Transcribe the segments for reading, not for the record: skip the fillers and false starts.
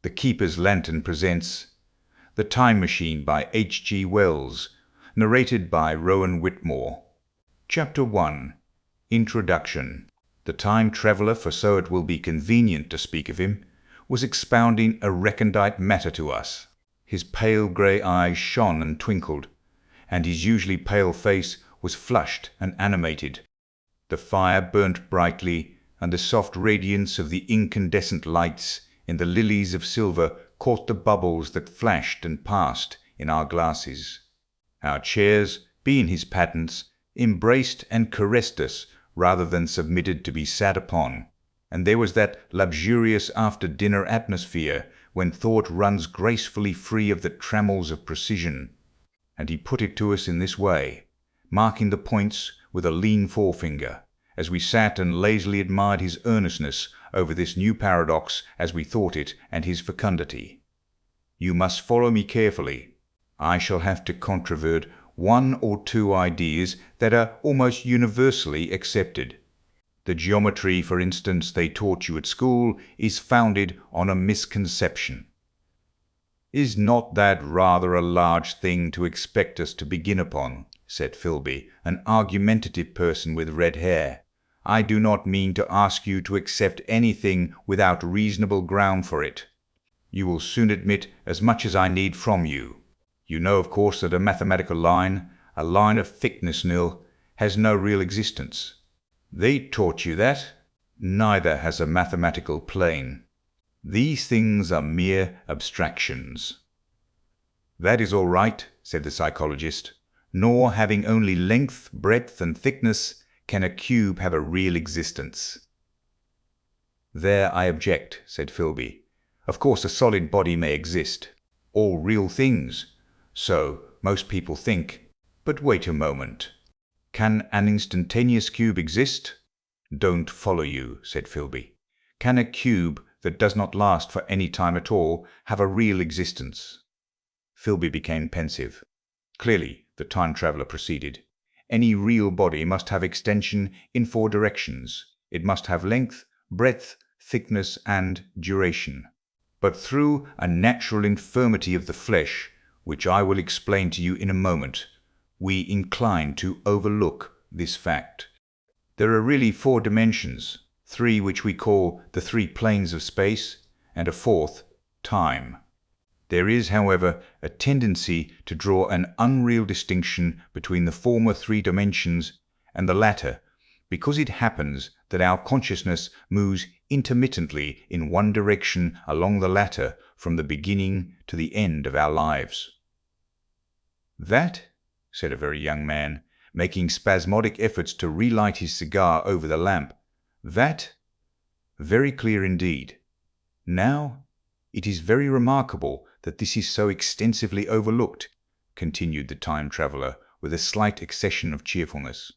The Keeper's Lantern presents The Time Machine by H.G. Wells, narrated by Rowan Whitmore. Chapter 1. Introduction. The time traveller, for so it will be convenient to speak of him, was expounding a recondite matter to us. His pale grey eyes shone and twinkled, and his usually pale face was flushed and animated. The fire burnt brightly, and the soft radiance of the incandescent lights in the lilies of silver caught the bubbles that flashed and passed in our glasses. Our chairs, being his patents, embraced and caressed us rather than submitted to be sat upon, and there was that luxurious after-dinner atmosphere when thought runs gracefully free of the trammels of precision. And he put it to us in this way, marking the points with a lean forefinger, as we sat and lazily admired his earnestness over this new paradox as we thought it, and his fecundity. You must follow me carefully. I shall have to controvert one or two ideas that are almost universally accepted. The geometry, for instance, they taught you at school is founded on a misconception. "Is not that rather a large thing to expect us to begin upon?" said Philby, an argumentative person with red hair. "I do not mean to ask you to accept anything without reasonable ground for it. You will soon admit as much as I need from you. You know, of course, that a mathematical line, a line of thickness nil, has no real existence. They taught you that. Neither has a mathematical plane. These things are mere abstractions." "That is all right," said the psychologist. "Nor having only length, breadth, and thickness, can a cube have a real existence." "There I object," said Philby. "Of course a solid body may exist. All real things. So most people think. But wait a moment. Can an instantaneous cube exist?" "Don't follow you," said Philby. "Can a cube that does not last for any time at all have a real existence?" Philby became pensive. "Clearly," the time traveller proceeded, "any real body must have extension in four directions. It must have length, breadth, thickness, and duration. But through a natural infirmity of the flesh, which I will explain to you in a moment, we incline to overlook this fact. There are really four dimensions, three which we call the three planes of space, and a fourth, time. There is, however, a tendency to draw an unreal distinction between the former three dimensions and the latter, because it happens that our consciousness moves intermittently in one direction along the latter from the beginning to the end of our lives." "That," said a very young man, making spasmodic efforts to relight his cigar over the lamp, "that? Very clear indeed. Now, it is very remarkable that this is so extensively overlooked," continued the time traveller with a slight accession of cheerfulness.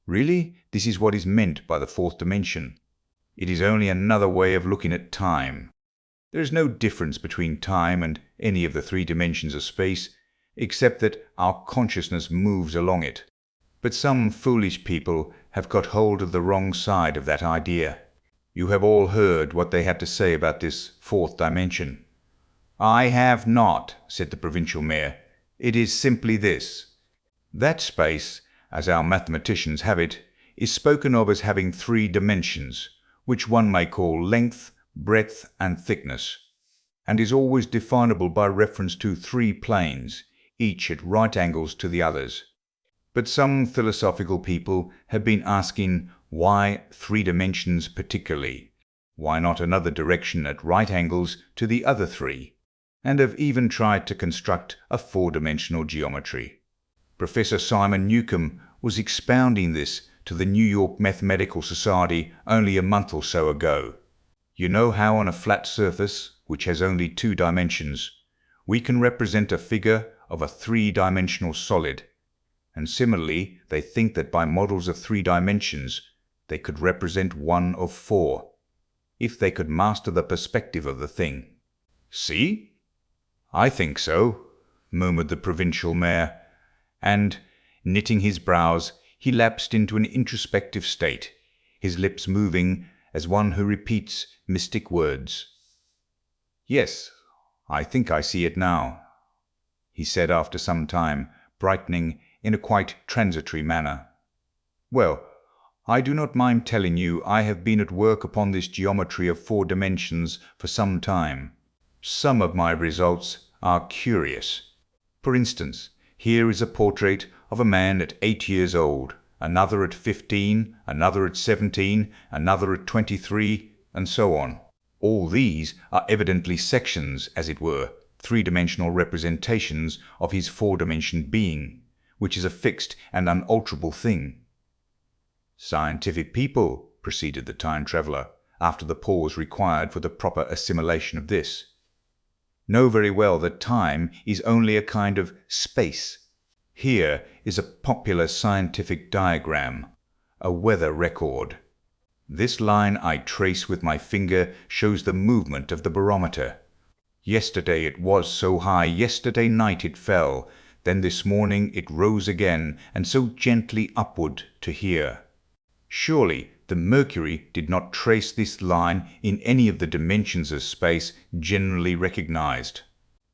"Really, this is what is meant by the fourth dimension. It is only another way of looking at time. There is no difference between time and any of the three dimensions of space, except that our consciousness moves along it. But some foolish people have got hold of the wrong side of that idea. You have all heard what they had to say about this fourth dimension." "I have not," said the provincial mayor. "It is simply this. That space, as our mathematicians have it, is spoken of as having three dimensions, which one may call length, breadth, and thickness, and is always definable by reference to three planes, each at right angles to the others. But some philosophical people have been asking why three dimensions particularly? Why not another direction at right angles to the other three? And have even tried to construct a four-dimensional geometry. Professor Simon Newcomb was expounding this to the New York Mathematical Society only a month or so ago. You know how on a flat surface, which has only two dimensions, we can represent a figure of a three-dimensional solid, and similarly they think that by models of three dimensions they could represent one of four, if they could master the perspective of the thing. See? "I think so," murmured the provincial mayor, and, knitting his brows, he lapsed into an introspective state, his lips moving as one who repeats mystic words. "Yes, I think I see it now," he said after some time, brightening in a quite transitory manner. "Well, I do not mind telling you I have been at work upon this geometry of 4 dimensions for some time. Some of my results are curious. For instance, here is a portrait of a man at 8 years old, another at 15, another at 17, another at 23, and so on. All these are evidently sections, as it were, 3-dimensional representations of his 4-dimensioned being, which is a fixed and unalterable thing. Scientific people," proceeded the time traveller, after the pause required for the proper assimilation of this, "know very well that time is only a kind of space. Here is a popular scientific diagram, a weather record. This line I trace with my finger shows the movement of the barometer. Yesterday it was so high, yesterday night it fell, then this morning it rose again, and so gently upward to here. Surely the mercury did not trace this line in any of the dimensions of space generally recognized,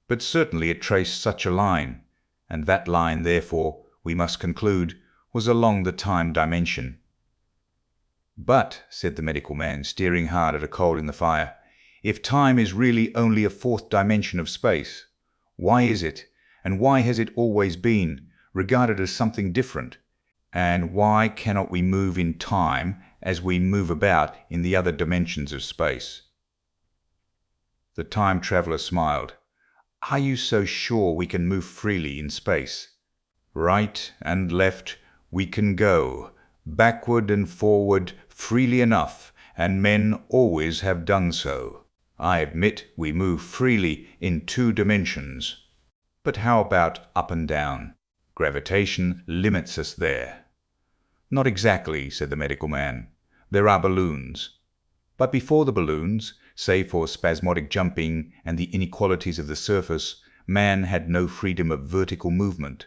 but certainly it traced such a line, and that line, therefore, we must conclude, was along the time dimension." "But," said the medical man, staring hard at a coal in the fire, "if time is really only a 4th dimension of space, why is it, and why has it always been, regarded as something different? And why cannot we move in time as we move about in the other dimensions of space?" The time traveller smiled. "Are you so sure we can move freely in space? Right and left we can go, backward and forward freely enough, and men always have done so. I admit we move freely in 2 dimensions. But how about up and down? Gravitation limits us there." "Not exactly," said the medical man. "There are balloons. But before the balloons, save for spasmodic jumping and the inequalities of the surface, man had no freedom of vertical movement."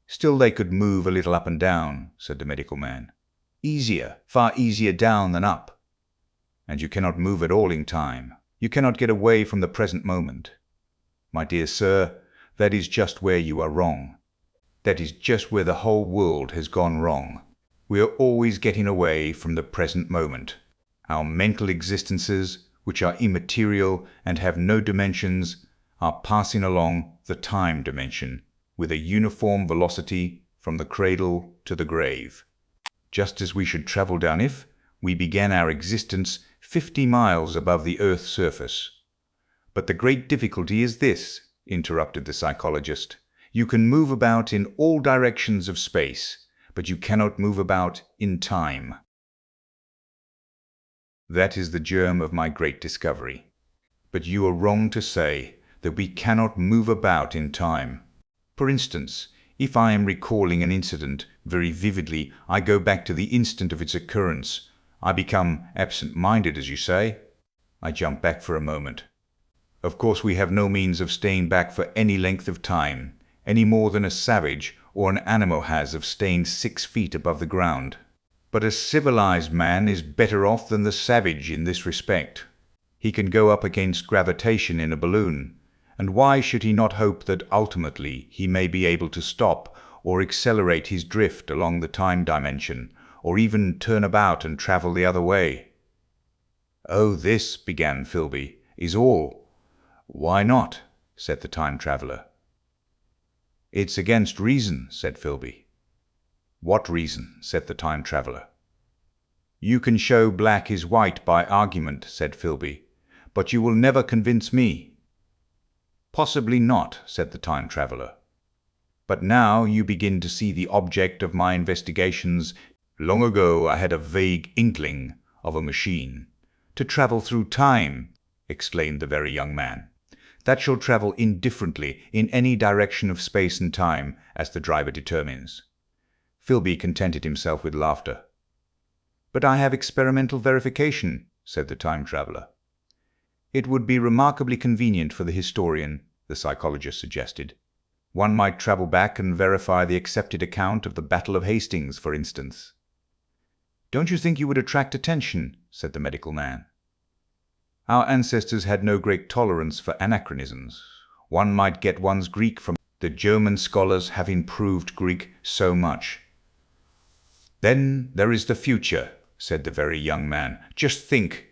"Still they could move a little up and down," said the medical man. "Easier, far easier down than up. And you cannot move at all in time. You cannot get away from the present moment. My dear sir, that is just where you are wrong. That is just where the whole world has gone wrong. We are always getting away from the present moment. Our mental existences, which are immaterial and have no dimensions, are passing along the time dimension with a uniform velocity from the cradle to the grave, just as we should travel down if we began our existence 50 miles above the earth's surface." "But the great difficulty is this," interrupted the psychologist. "You can move about in all directions of space, but you cannot move about in time. That is the germ of my great discovery. But you are wrong to say that we cannot move about in time. For instance, if I am recalling an incident very vividly, I go back to the instant of its occurrence. I become absent-minded, as you say. I jump back for a moment. Of course, we have no means of staying back for any length of time, any more than a savage or an animal has of staying 6 feet above the ground. But a civilized man is better off than the savage in this respect. He can go up against gravitation in a balloon, and why should he not hope that ultimately he may be able to stop or accelerate his drift along the time dimension, or even turn about and travel the other way?" "Oh, this," began Philby, "is all—" "Why not?" said the time traveller. "It's against reason," said Philby. "What reason?" said the time traveller. "You can show black is white by argument," said Philby, "but you will never convince me." "Possibly not," said the time traveller. "But now you begin to see the object of my investigations. Long ago I had a vague inkling of a machine." "To travel through time," exclaimed the very young man. "That shall travel indifferently in any direction of space and time, as the driver determines." Philby contented himself with laughter. "But I have experimental verification," said the time traveller. "It would be remarkably convenient for the historian," the psychologist suggested. "One might travel back and verify the accepted account of the Battle of Hastings, for instance." "Don't you think you would attract attention?" said the medical man. Our ancestors had no great tolerance for anachronisms. One might get one's Greek from the German scholars have improved Greek so much. Then there is the future, said the very young man. Just think,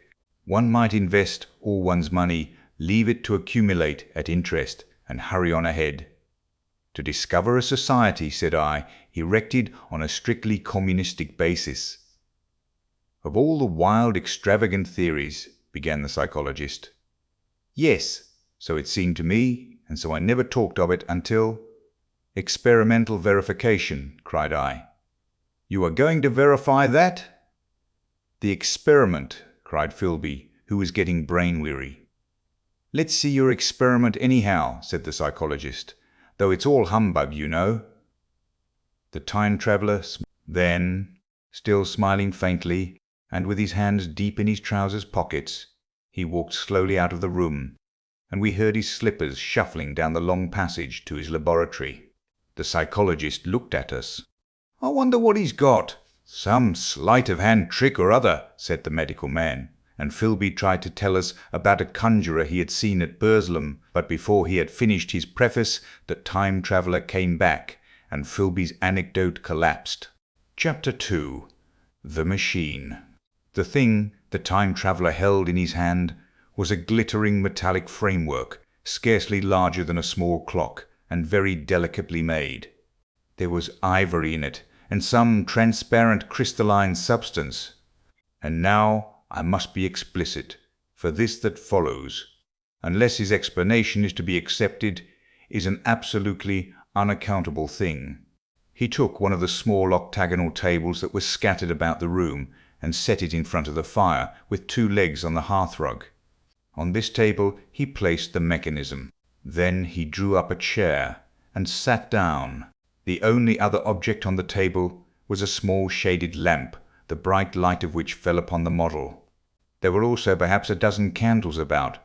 one might invest all one's money, leave it to accumulate at interest, and hurry on ahead. To discover a society, said I, erected on a strictly communistic basis. Of all the wild, extravagant theories, began the psychologist. Yes, so it seemed to me, and so I never talked of it until— Experimental verification, cried I. You are going to verify that? The experiment, cried Philby, who was getting brain-weary. Let's see your experiment anyhow, said the psychologist, though it's all humbug, you know. The time-traveller then, still smiling faintly, and with his hands deep in his trousers pockets, he walked slowly out of the room, and we heard his slippers shuffling down the long passage to his laboratory. The psychologist looked at us. I wonder what he's got. Some sleight-of-hand trick or other, said the medical man, and Philby tried to tell us about a conjurer he had seen at Porcelain, but before he had finished his preface, the time-traveller came back, and Philby's anecdote collapsed. Chapter 2. The Machine. The thing the time-traveller held in his hand was a glittering metallic framework, scarcely larger than a small clock, and very delicately made. There was ivory in it, and some transparent crystalline substance. And now I must be explicit, for this that follows, unless his explanation is to be accepted, is an absolutely unaccountable thing. He took one of the small octagonal tables that were scattered about the room, and set it in front of the fire, with two legs on the hearthrug. On this table he placed the mechanism. Then he drew up a chair, and sat down. The only other object on the table was a small shaded lamp, the bright light of which fell upon the model. There were also perhaps a dozen candles about,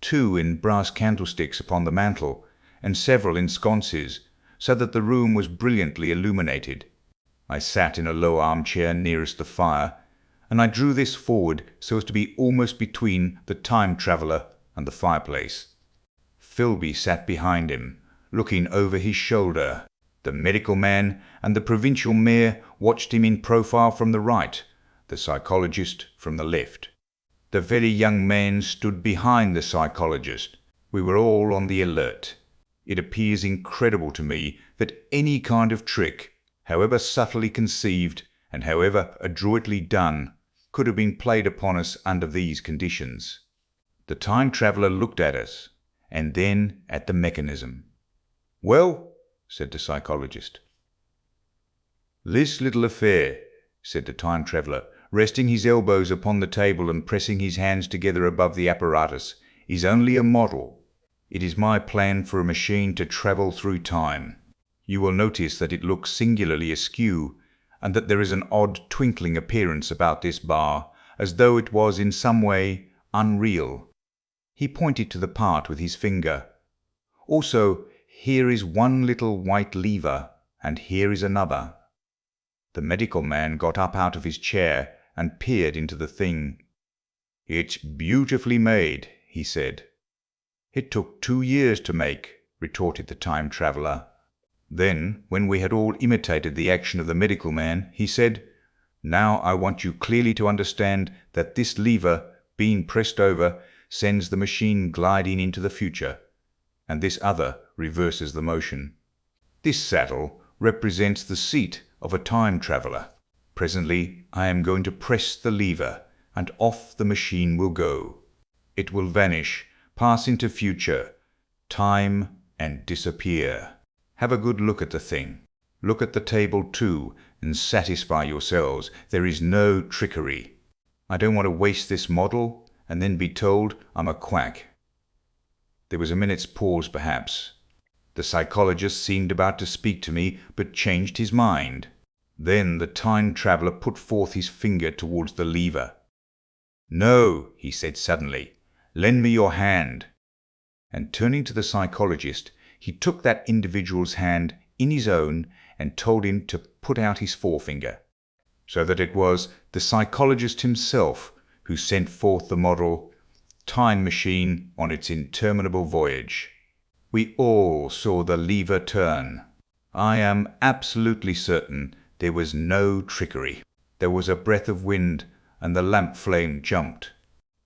2 in brass candlesticks upon the mantel, and several in sconces, so that the room was brilliantly illuminated. I sat in a low armchair nearest the fire, and I drew this forward so as to be almost between the time-traveller and the fireplace. Philby sat behind him, looking over his shoulder. The medical man and the provincial mayor watched him in profile from the right, the psychologist from the left. The very young man stood behind the psychologist. We were all on the alert. It appears incredible to me that any kind of trick, however subtly conceived and however adroitly done, could have been played upon us under these conditions. The time-traveller looked at us, and then at the mechanism. Well, said the psychologist. This little affair, said the time-traveller, resting his elbows upon the table and pressing his hands together above the apparatus, is only a model. It is my plan for a machine to travel through time. You will notice that it looks singularly askew, and that there is an odd twinkling appearance about this bar, as though it was in some way unreal. He pointed to the part with his finger. Also, here is one little white lever, and here is another. The medical man got up out of his chair and peered into the thing. It's beautifully made, he said. It took 2 years to make, retorted the time-traveller. Then, when we had all imitated the action of the medical man, he said, Now I want you clearly to understand that this lever, being pressed over, sends the machine gliding into the future, and this other reverses the motion. This saddle represents the seat of a time-traveller. Presently I am going to press the lever, and off the machine will go. It will vanish, pass into future, time, and disappear. Have a good look at the thing. Look at the table too, and satisfy yourselves there is no trickery. I don't want to waste this model, and then be told I'm a quack. There was a minute's pause perhaps. The psychologist seemed about to speak to me, but changed his mind. Then the time-traveller put forth his finger towards the lever. No, he said suddenly, lend me your hand. And turning to the psychologist, he took that individual's hand in his own and told him to put out his forefinger, so that it was the psychologist himself who sent forth the model time machine on its interminable voyage. We all saw the lever turn. I am absolutely certain there was no trickery. There was a breath of wind, and the lamp flame jumped.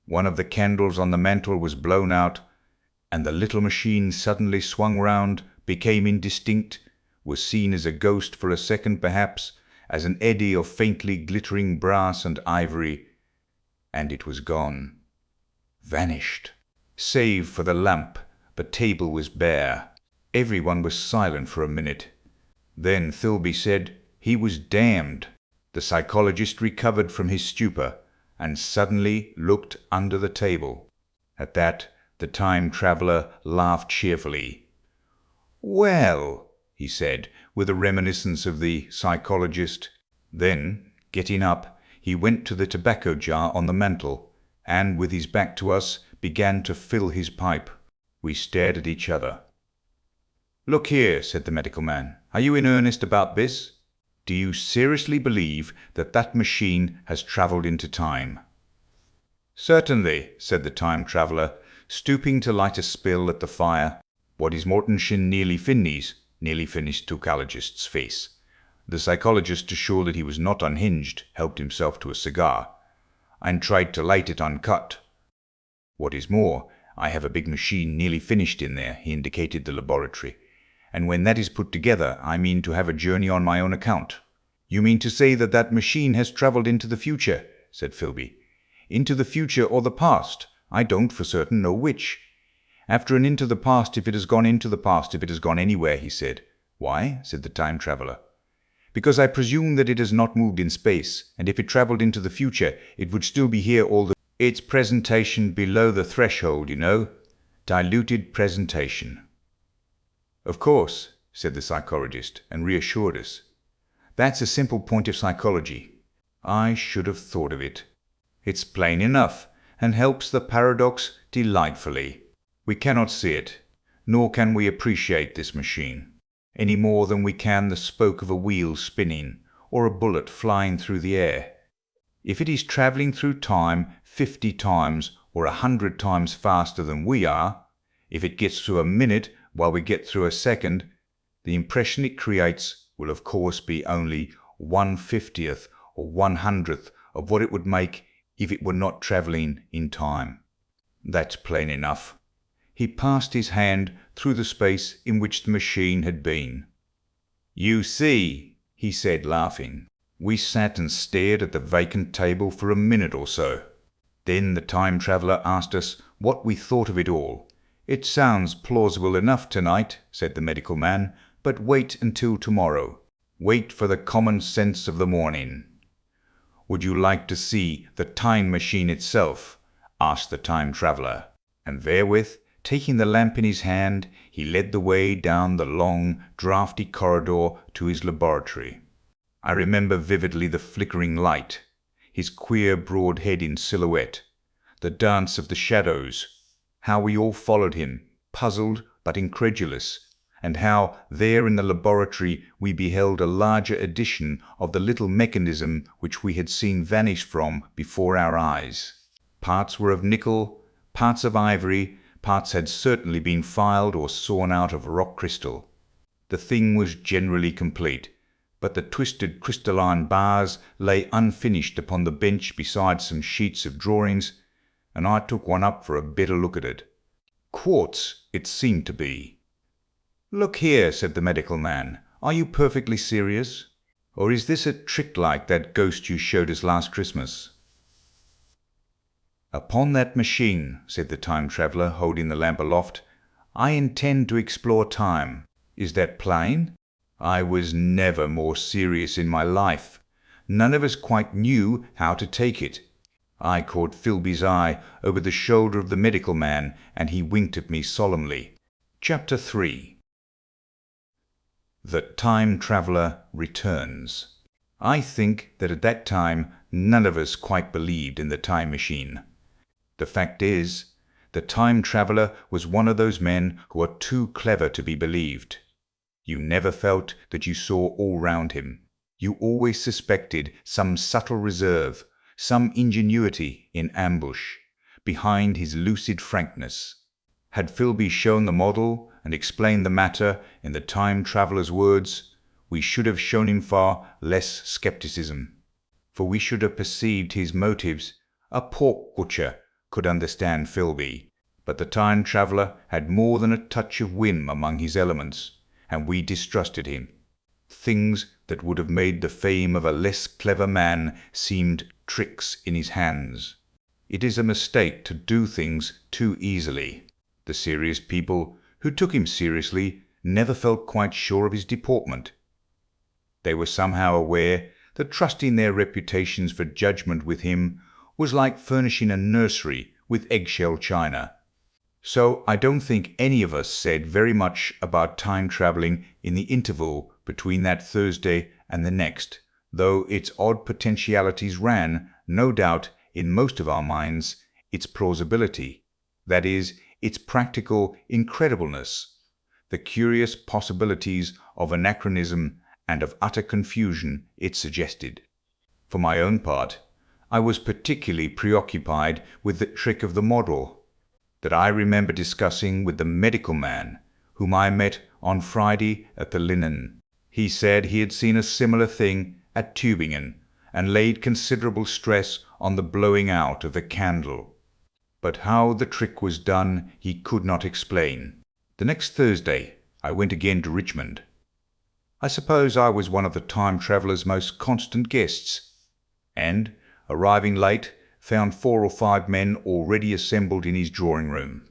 One of the candles on the mantel was blown out, and the little machine suddenly swung round, became indistinct, was seen as a ghost for a second perhaps, as an eddy of faintly glittering brass and ivory, and it was gone. Vanished. Save for the lamp, the table was bare. Everyone was silent for a minute. Then Philby said he was damned. The psychologist recovered from his stupor, and suddenly looked under the table. At that, the time traveller laughed cheerfully. "Well," he said, with a reminiscence of the psychologist. Then, getting up, he went to the tobacco jar on the mantel, and, with his back to us, began to fill his pipe. We stared at each other. "Look here," said the medical man, "are you in earnest about this? Do you seriously believe that that machine has travelled into time?" "Certainly," said the time traveller, stooping to light a spill at the fire. "What is Mortensen nearly finished psychologist's face. The psychologist, to show that he was not unhinged, helped himself to a cigar, and tried to light it uncut. What is more, I have a big machine nearly finished in there," he indicated the laboratory, "and when that is put together, I mean to have a journey on my own account." "You mean to say that that machine has travelled into the future?" said Philby. "Into the future or the past? I don't for certain know which." "After and into the past, if it has gone into the past, if it has gone anywhere," he said. "Why?" said the time traveller. "Because I presume that it has not moved in space, and if it travelled into the future, it would still be here all the... It's presentation below the threshold, you know. Diluted presentation." "Of course," said the psychologist, and reassured us. "That's a simple point of psychology. I should have thought of it. It's plain enough, and helps the paradox delightfully. We cannot see it, nor can we appreciate this machine, any more than we can the spoke of a wheel spinning, or a bullet flying through the air. If it is travelling through time 50 times or 100 times faster than we are, if it gets through a minute while we get through a second, the impression it creates will of course be only 1/50th or 100th of what it would make if it were not travelling in time. That's plain enough." He passed his hand through the space in which the machine had been. "You see," he said, laughing. We sat and stared at the vacant table for a minute or so. Then the time traveller asked us what we thought of it all. "It sounds plausible enough tonight," said the medical man, "but wait until tomorrow. Wait for the common sense of the morning." "Would you like to see the time machine itself?" asked the time traveller. And therewith, taking the lamp in his hand, he led the way down the long, draughty corridor to his laboratory. I remember vividly the flickering light, his queer broad head in silhouette, the dance of the shadows, how we all followed him, puzzled but incredulous, and how there in the laboratory we beheld a larger edition of the little mechanism which we had seen vanish from before our eyes. Parts were of nickel, parts of ivory, parts had certainly been filed or sawn out of rock crystal. The thing was generally complete, but the twisted crystalline bars lay unfinished upon the bench beside some sheets of drawings, and I took one up for a better look at it. Quartz it seemed to be. "Look here," said the medical man, "are you perfectly serious? Or is this a trick like that ghost you showed us last Christmas?" "Upon that machine," said the time traveller, holding the lamp aloft, "I intend to explore time. Is that plain? I was never more serious in my life. None of us quite knew how to take it. I caught Philby's eye over the shoulder of the medical man, and he winked at me solemnly. Chapter 3. The time traveller returns. I think that at that time none of us quite believed in the time machine. The fact is, the time traveller was one of those men who are too clever to be believed. You never felt that you saw all round him. You always suspected some subtle reserve, some ingenuity in ambush. behind his lucid frankness. Had Philby shown the model and explained the matter in the time traveller's words, we should have shown him far less skepticism, for we should have perceived his motives. A pork butcher could understand Philby, but the time traveller had more than a touch of whim among his elements, and we distrusted him. Things that would have made the fame of a less clever man seemed tricks in his hands. It is a mistake to do things too easily. The serious people who took him seriously never felt quite sure of his deportment. They were somehow aware that trusting their reputations for judgment with him was like furnishing a nursery with eggshell china. So I don't think any of us said very much about time travelling in the interval between that Thursday and the next, though its odd potentialities ran, no doubt, in most of our minds, its plausibility, that is, its practical incredibleness, the curious possibilities of anachronism and of utter confusion it suggested. For my own part, I was particularly preoccupied with the trick of the model, that I remember discussing with the medical man whom I met on Friday at the Linen. He said he had seen a similar thing at Tübingen, and laid considerable stress on the blowing out of the candle. But how the trick was done he could not explain. The next Thursday I went again to Richmond. I suppose I was one of the time traveller's most constant guests, and, arriving late, found 4 or 5 men already assembled in his drawing-room.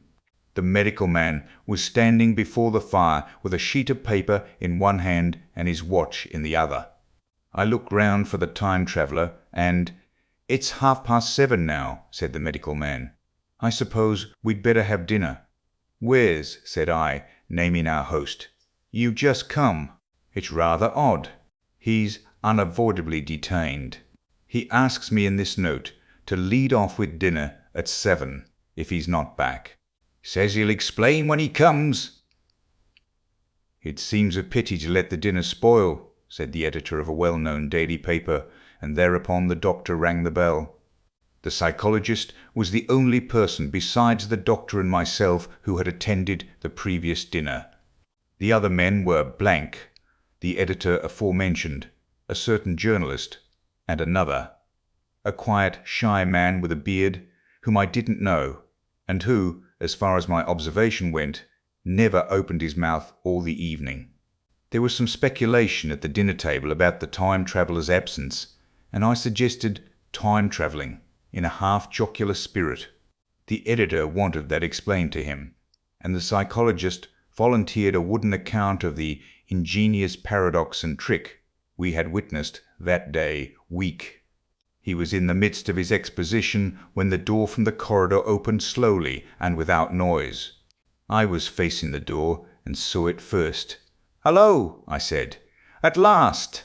The medical man was standing before the fire with a sheet of paper in one hand and his watch in the other. I looked round for the time traveller, and "It's 7:30 now," said the medical man. "I suppose we'd better have dinner." "Where's?" said I, naming our host. "You just come." "It's rather odd. He's unavoidably detained. He asks me in this note to lead off with dinner at 7, if he's not back. Says he'll explain when he comes." "It seems a pity to let the dinner spoil," said the editor of a well-known daily paper, and thereupon the doctor rang the bell. The psychologist was the only person besides the doctor and myself who had attended the previous dinner. The other men were blank, the editor aforementioned, a certain journalist, and another, a quiet, shy man with a beard, whom I didn't know, and who, as far as my observation went, never opened his mouth all the evening. There was some speculation at the dinner table about the time traveller's absence, and I suggested time travelling in a half-jocular spirit. The editor wanted that explained to him, and the psychologist volunteered a wooden account of the ingenious paradox and trick we had witnessed that day week. He was in the midst of his exposition when the door from the corridor opened slowly and without noise. I was facing the door and saw it first. "Hello," I said. "At last!"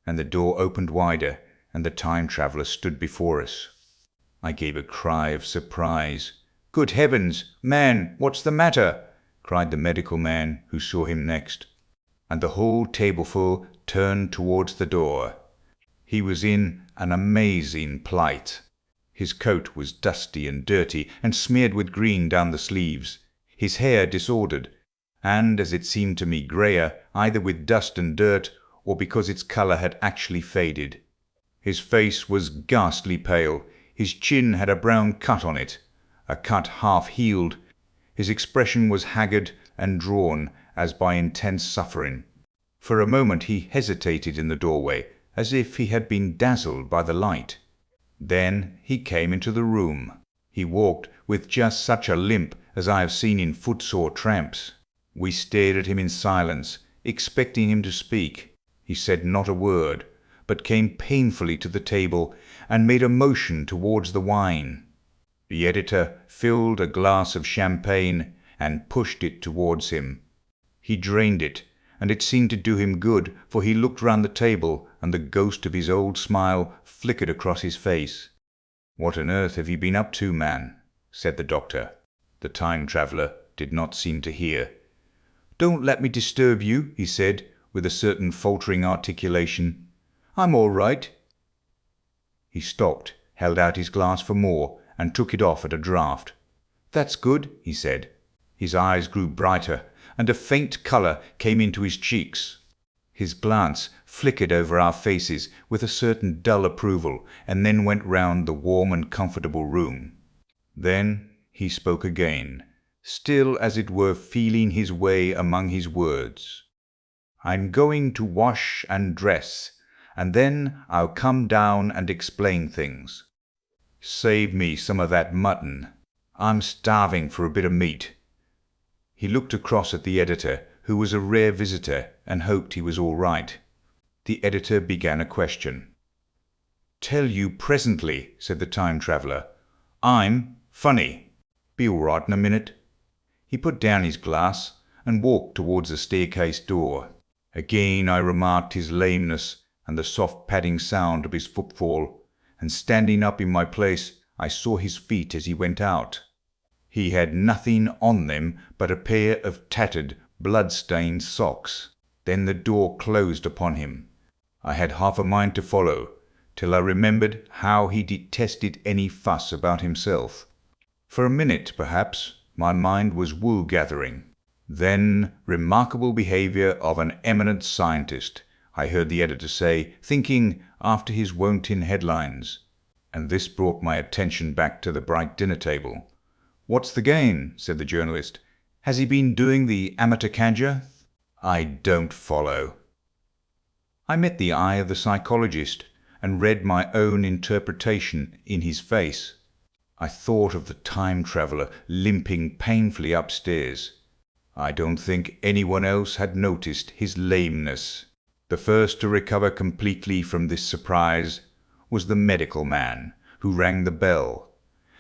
And the door opened wider, and the time traveller stood before us. I gave a cry of surprise. "Good heavens, man, what's the matter?" cried the medical man who saw him next. And the whole tableful turned towards the door. He was in an amazing plight. His coat was dusty and dirty, and smeared with green down the sleeves, his hair disordered, and, as it seemed to me, greyer, either with dust and dirt, or because its colour had actually faded. His face was ghastly pale, his chin had a brown cut on it, a cut half healed. His expression was haggard and drawn as by intense suffering. For a moment he hesitated in the doorway, as if he had been dazzled by the light. Then he came into the room. He walked with just such a limp as I have seen in footsore tramps. We stared at him in silence, expecting him to speak. He said not a word, but came painfully to the table and made a motion towards the wine. The editor filled a glass of champagne and pushed it towards him. He drained it, and it seemed to do him good, for he looked round the table, and the ghost of his old smile flickered across his face. "What on earth have you been up to, man?" said the doctor. The time traveller did not seem to hear. "Don't let me disturb you," he said, with a certain faltering articulation. "I'm all right." He stopped, held out his glass for more, and took it off at a draught. "That's good," he said. His eyes grew brighter, and a faint colour came into his cheeks. His glance flickered over our faces with a certain dull approval, and then went round the warm and comfortable room. Then he spoke again, still as it were feeling his way among his words. "I'm going to wash and dress, and then I'll come down and explain things. Save me some of that mutton. I'm starving for a bit of meat." He looked across at the editor, who was a rare visitor, and hoped he was all right. The editor began a question. "Tell you presently," said the time traveller. "I'm funny. Be all right in a minute." He put down his glass and walked towards the staircase door. Again I remarked his lameness and the soft padding sound of his footfall, and standing up in my place I saw his feet as he went out. He had nothing on them but a pair of tattered, blood-stained socks. Then the door closed upon him. I had half a mind to follow, till I remembered how he detested any fuss about himself. For a minute, perhaps, my mind was wool-gathering. "Then, remarkable behaviour of an eminent scientist," I heard the editor say, thinking after his wonted headlines. And this brought my attention back to the bright dinner table. "What's the game?" said the journalist. "Has he been doing the amateur cadger?" "I don't follow." I met the eye of the psychologist, and read my own interpretation in his face. I thought of the time traveller limping painfully upstairs. I don't think anyone else had noticed his lameness. The first to recover completely from this surprise was the medical man who rang the bell.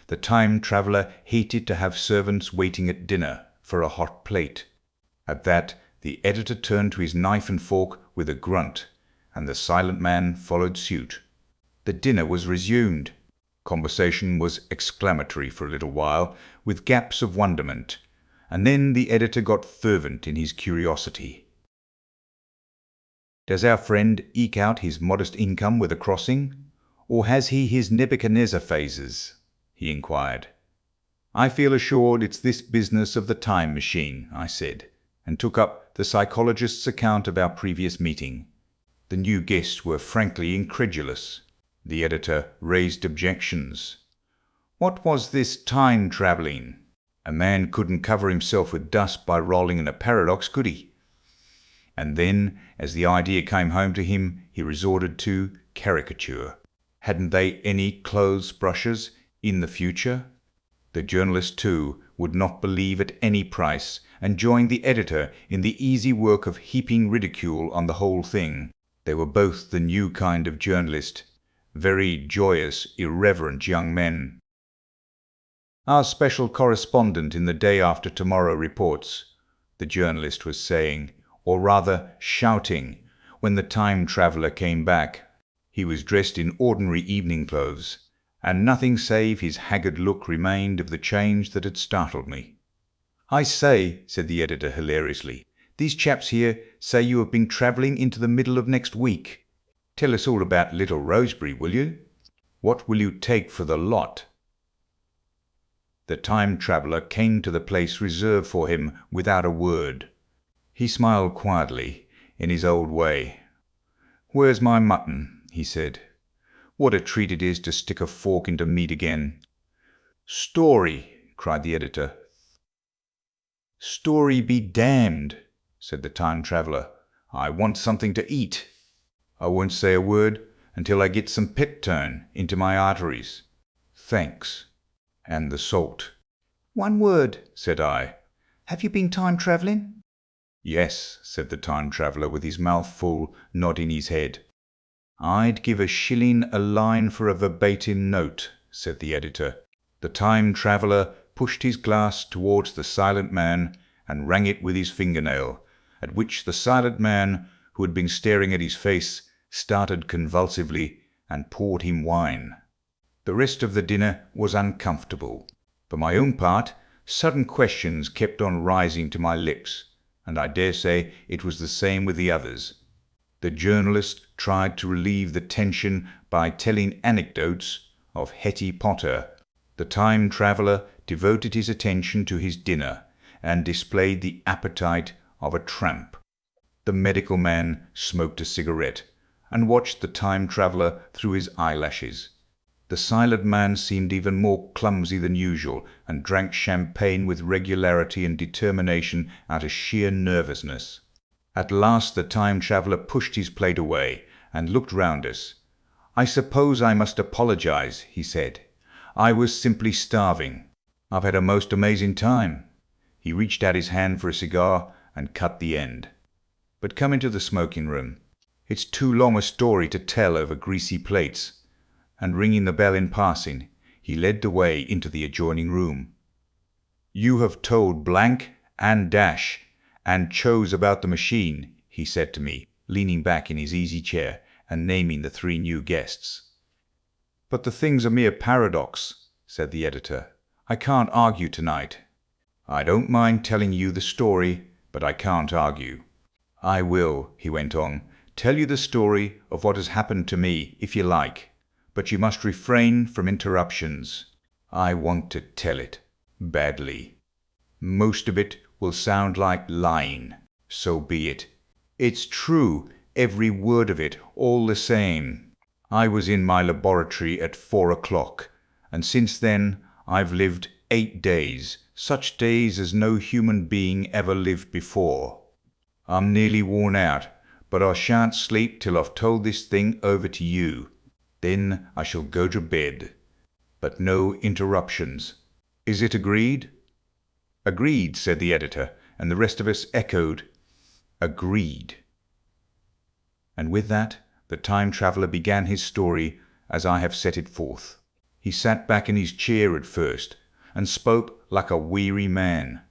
The time traveller hated to have servants waiting at dinner for a hot plate. At that the editor turned to his knife and fork with a grunt, and the silent man followed suit. The dinner was resumed. Conversation was exclamatory for a little while, with gaps of wonderment, and then the editor got fervent in his curiosity. "Does our friend eke out his modest income with a crossing, or has he his Nebuchadnezzar phases?" he inquired. "I feel assured it's this business of the time machine," I said, and took up the psychologist's account of our previous meeting. The new guests were frankly incredulous. The editor raised objections. What was this time travelling? A man couldn't cover himself with dust by rolling in a paradox, could he? And then, as the idea came home to him, he resorted to caricature. Hadn't they any clothes brushes in the future? The journalist, too, would not believe at any price, and joined the editor in the easy work of heaping ridicule on the whole thing. They were both the new kind of journalist, very joyous, irreverent young men. "Our special correspondent in the Day After Tomorrow reports," the journalist was saying, or rather shouting, when the time traveller came back. He was dressed in ordinary evening clothes, and nothing save his haggard look remained of the change that had startled me. "I say," said the editor hilariously, "these chaps here say you have been travelling into the middle of next week. Tell us all about Little Rosebery, will you? What will you take for the lot?" The time traveller came to the place reserved for him without a word. He smiled quietly, in his old way. "Where's my mutton?" he said. "What a treat it is to stick a fork into meat again." "Story!" cried the editor. "Story be damned," said the time traveller. "I want something to eat. I won't say a word until I get some peptone into my arteries. Thanks. And the salt." "One word," said I. "Have you been time travelling?" "Yes," said the time traveller with his mouth full, nodding his head. "I'd give a shilling a line for a verbatim note," said the editor. The time traveller pushed his glass towards the silent man and rang it with his fingernail, at which the silent man, who had been staring at his face, started convulsively and poured him wine. The rest of the dinner was uncomfortable. For my own part, sudden questions kept on rising to my lips, and I dare say it was the same with the others. The journalist tried to relieve the tension by telling anecdotes of Hetty Potter. The time traveller devoted his attention to his dinner and displayed the appetite of a tramp. The medical man smoked a cigarette and watched the time traveller through his eyelashes. The silent man seemed even more clumsy than usual and drank champagne with regularity and determination out of sheer nervousness. At last the time traveller pushed his plate away and looked round us. "I suppose I must apologize," he said. "I was simply starving. I've had a most amazing time." He reached out his hand for a cigar and cut the end. "But come into the smoking room. It's too long a story to tell over greasy plates." And ringing the bell in passing, he led the way into the adjoining room. "You have told blank and dash and chose about the machine," he said to me, leaning back in his easy chair and naming the 3 new guests. "But the thing's a mere paradox," said the editor. "I can't argue tonight." "I don't mind telling you the story, but I can't argue." "I will," he went on, "tell you the story of what has happened to me, if you like. But you must refrain from interruptions. I want to tell it badly. Most of it will sound like lying. So be it. It's true, every word of it, all the same. I was in my laboratory at 4 o'clock, and since then I've lived 8 days, such days as no human being ever lived before. I'm nearly worn out, but I shan't sleep till I've told this thing over to you. Then I shall go to bed. But no interruptions. Is it agreed?" "Agreed," said the editor, and the rest of us echoed, "Agreed." And with that, the time traveller began his story as I have set it forth. He sat back in his chair at first, and spoke like a weary man.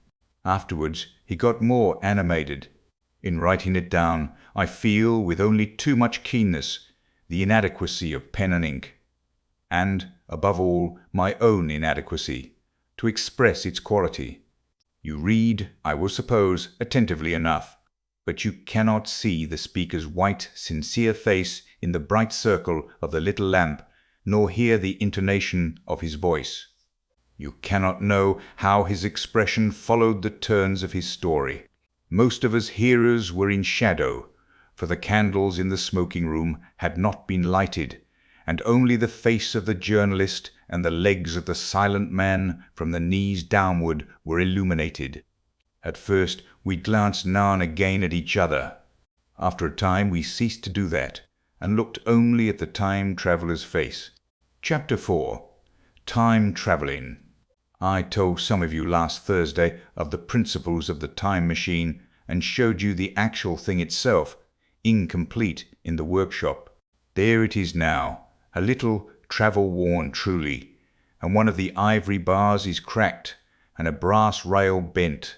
Afterwards he got more animated. In writing it down, I feel, with only too much keenness, the inadequacy of pen and ink, and, above all, my own inadequacy, to express its quality. You read, I will suppose, attentively enough, but you cannot see the speaker's white, sincere face in the bright circle of the little lamp, nor hear the intonation of his voice. You cannot know how his expression followed the turns of his story. Most of us hearers were in shadow, for the candles in the smoking room had not been lighted, and only the face of the journalist and the legs of the silent man from the knees downward were illuminated. At first we glanced now and again at each other. After a time we ceased to do that, and looked only at the time traveller's face. Chapter 4. Time Travelling. I told some of you last Thursday of the principles of the time machine, and showed you the actual thing itself, incomplete, in the workshop. There it is now, a little travel-worn truly, and one of the ivory bars is cracked, and a brass rail bent,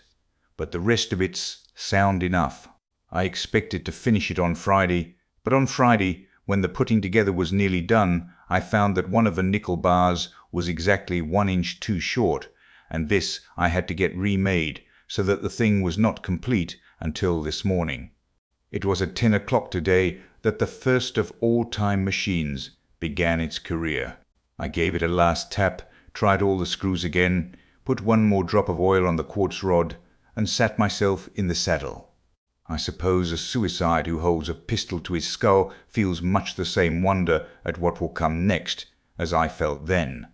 but the rest of it's sound enough. I expected to finish it on Friday, but on Friday, when the putting together was nearly done, I found that one of the nickel bars was exactly 1 inch too short, and this I had to get remade, so that the thing was not complete until this morning. It was at 10 o'clock today that the first of all time machines began its career. I gave it a last tap, tried all the screws again, put one more drop of oil on the quartz rod, and sat myself in the saddle. I suppose a suicide who holds a pistol to his skull feels much the same wonder at what will come next as I felt then.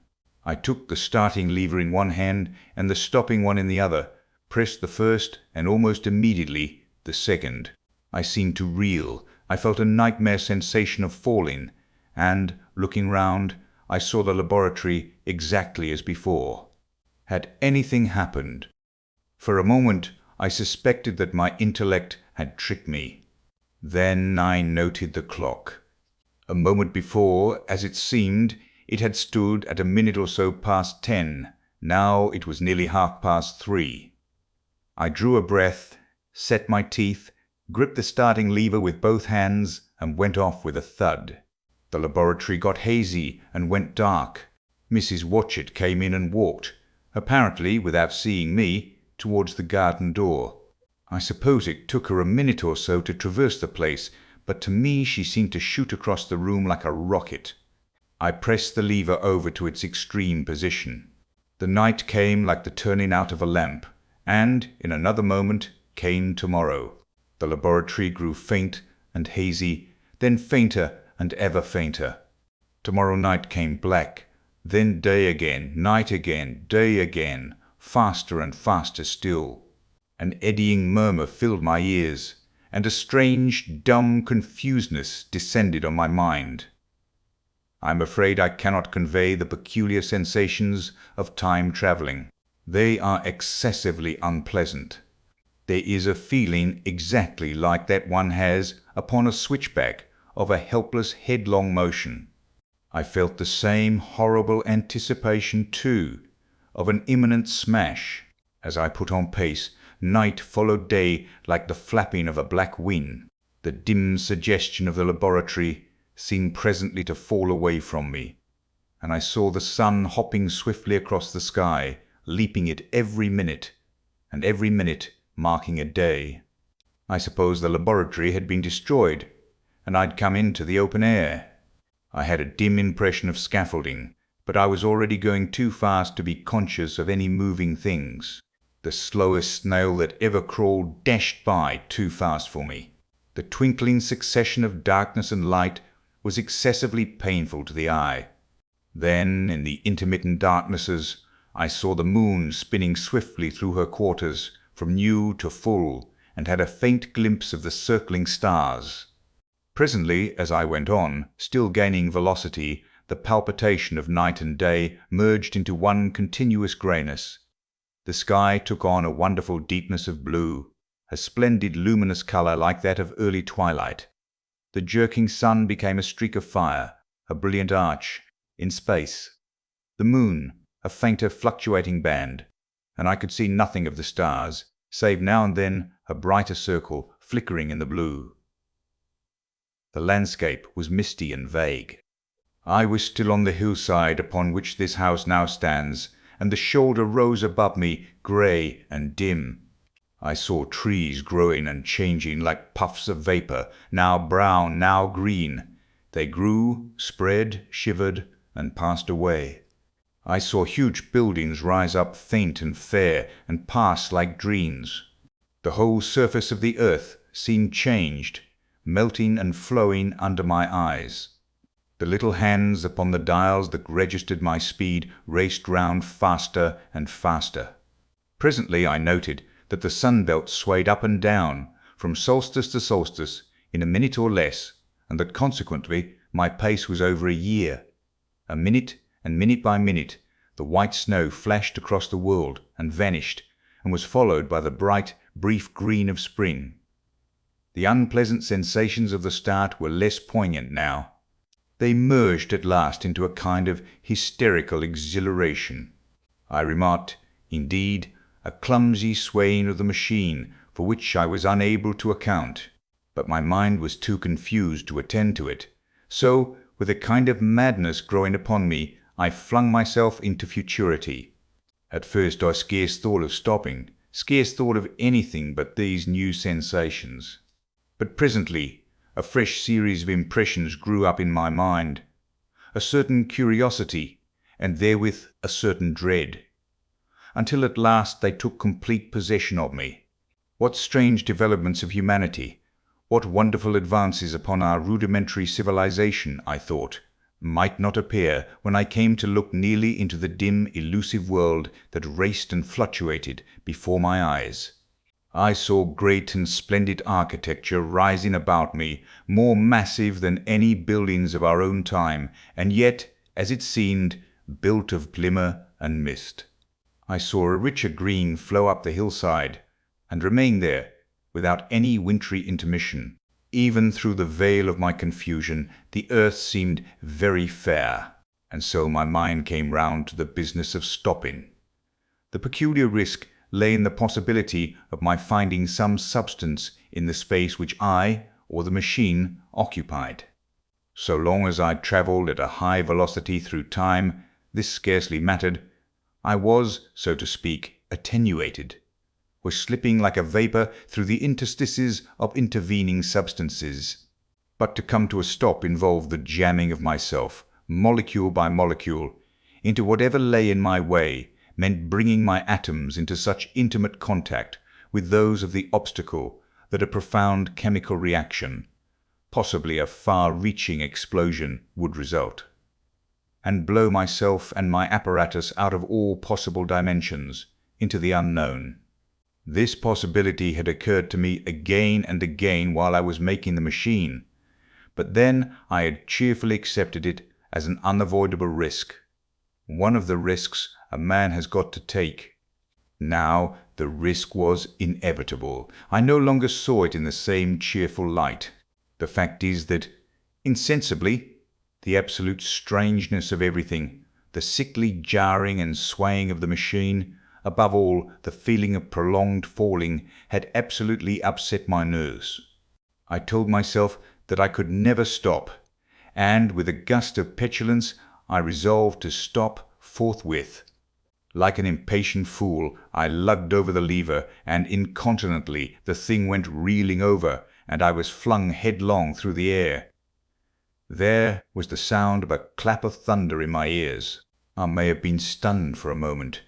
I took the starting lever in one hand and the stopping one in the other, pressed the first, and almost immediately the second. I seemed to reel. I felt a nightmare sensation of falling, and, looking round, I saw the laboratory exactly as before. Had anything happened? For a moment I suspected that my intellect had tricked me. Then I noted the clock. A moment before, as it seemed, it had stood at a minute or so past 10. Now it was nearly 3:30. I drew a breath, set my teeth, gripped the starting lever with both hands, and went off with a thud. The laboratory got hazy and went dark. Mrs. Watchett came in and walked, apparently without seeing me, towards the garden door. I suppose it took her a minute or so to traverse the place, but to me she seemed to shoot across the room like a rocket. I pressed the lever over to its extreme position. The night came like the turning out of a lamp, and, in another moment, came tomorrow. The laboratory grew faint and hazy, then fainter and ever fainter. Tomorrow night came black, then day again, night again, day again, faster and faster still. An eddying murmur filled my ears, and a strange, dumb confusedness descended on my mind. I am afraid I cannot convey the peculiar sensations of time traveling. They are excessively unpleasant. There is a feeling exactly like that one has upon a switchback of a helpless headlong motion. I felt the same horrible anticipation, too, of an imminent smash. As I put on pace, night followed day like the flapping of a black wing. The dim suggestion of the laboratory seemed presently to fall away from me, and I saw the sun hopping swiftly across the sky, leaping it every minute, and every minute marking a day. I suppose the laboratory had been destroyed, and I'd come into the open air. I had a dim impression of scaffolding, but I was already going too fast to be conscious of any moving things. The slowest snail that ever crawled dashed by too fast for me. The twinkling succession of darkness and light was excessively painful to the eye. Then, in the intermittent darknesses, I saw the moon spinning swiftly through her quarters, from new to full, and had a faint glimpse of the circling stars. Presently, as I went on, still gaining velocity, the palpitation of night and day merged into one continuous greyness. The sky took on a wonderful deepness of blue, a splendid luminous colour like that of early twilight. The jerking sun became a streak of fire, a brilliant arch, in space. The moon, a fainter fluctuating band, and I could see nothing of the stars, save now and then a brighter circle flickering in the blue. The landscape was misty and vague. I was still on the hillside upon which this house now stands, and the shoulder rose above me, grey and dim. I saw trees growing and changing like puffs of vapour, now brown, now green. They grew, spread, shivered, and passed away. I saw huge buildings rise up faint and fair, and pass like dreams. The whole surface of the earth seemed changed, melting and flowing under my eyes. The little hands upon the dials that registered my speed raced round faster and faster. Presently I noted that the sun-belt swayed up and down, from solstice to solstice, in a minute or less, and that consequently my pace was over a year. A minute, and minute by minute, the white snow flashed across the world and vanished, and was followed by the bright, brief green of spring. The unpleasant sensations of the start were less poignant now. They merged at last into a kind of hysterical exhilaration. I remarked, indeed, a clumsy swaying of the machine for which I was unable to account, but my mind was too confused to attend to it. So, with a kind of madness growing upon me, I flung myself into futurity. At first I scarce thought of stopping, scarce thought of anything but these new sensations. But presently a fresh series of impressions grew up in my mind, a certain curiosity, and therewith a certain dread, until at last they took complete possession of me. What strange developments of humanity, what wonderful advances upon our rudimentary civilization, I thought, might not appear when I came to look nearly into the dim, elusive world that raced and fluctuated before my eyes. I saw great and splendid architecture rising about me, more massive than any buildings of our own time, and yet, as it seemed, built of glimmer and mist. I saw a richer green flow up the hillside, and remain there, without any wintry intermission. Even through the veil of my confusion, the earth seemed very fair, and so my mind came round to the business of stopping. The peculiar risk lay in the possibility of my finding some substance in the space which I, or the machine, occupied. So long as I travelled at a high velocity through time, this scarcely mattered. I was, so to speak, attenuated, was slipping like a vapour through the interstices of intervening substances. But to come to a stop involved the jamming of myself, molecule by molecule, into whatever lay in my way, meant bringing my atoms into such intimate contact with those of the obstacle that a profound chemical reaction, possibly a far-reaching explosion, would result, and blow myself and my apparatus out of all possible dimensions into the unknown. This possibility had occurred to me again and again while I was making the machine, but then I had cheerfully accepted it as an unavoidable risk, one of the risks a man has got to take. Now the risk was inevitable. I no longer saw it in the same cheerful light. The fact is that, insensibly, the absolute strangeness of everything, the sickly jarring and swaying of the machine, above all, the feeling of prolonged falling, had absolutely upset my nerves. I told myself that I could never stop, and with a gust of petulance I resolved to stop forthwith. Like an impatient fool, I lugged over the lever, and incontinently the thing went reeling over, and I was flung headlong through the air. There was the sound of a clap of thunder in my ears. I may have been stunned for a moment.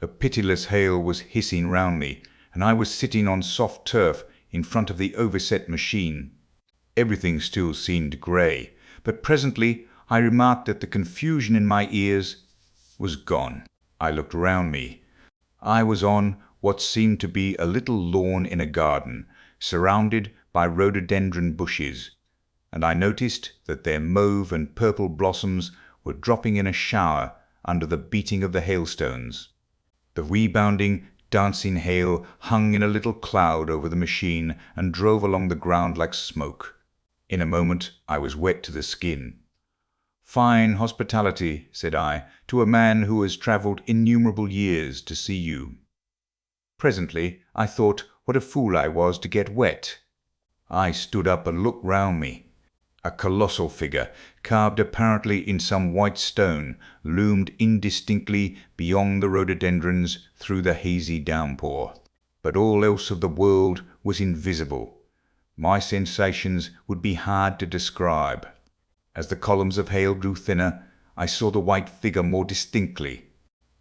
A pitiless hail was hissing round me, and I was sitting on soft turf in front of the overset machine. Everything still seemed grey, but presently I remarked that the confusion in my ears was gone. I looked round me. I was on what seemed to be a little lawn in a garden, surrounded by rhododendron bushes, and I noticed that their mauve and purple blossoms were dropping in a shower under the beating of the hailstones. The rebounding, dancing hail hung in a little cloud over the machine and drove along the ground like smoke. In a moment I was wet to the skin. "Fine hospitality," said I, "to a man who has travelled innumerable years to see you." Presently I thought what a fool I was to get wet. I stood up and looked round me. A colossal figure, carved apparently in some white stone, loomed indistinctly beyond the rhododendrons through the hazy downpour. But all else of the world was invisible. My sensations would be hard to describe. As the columns of hail grew thinner, I saw the white figure more distinctly.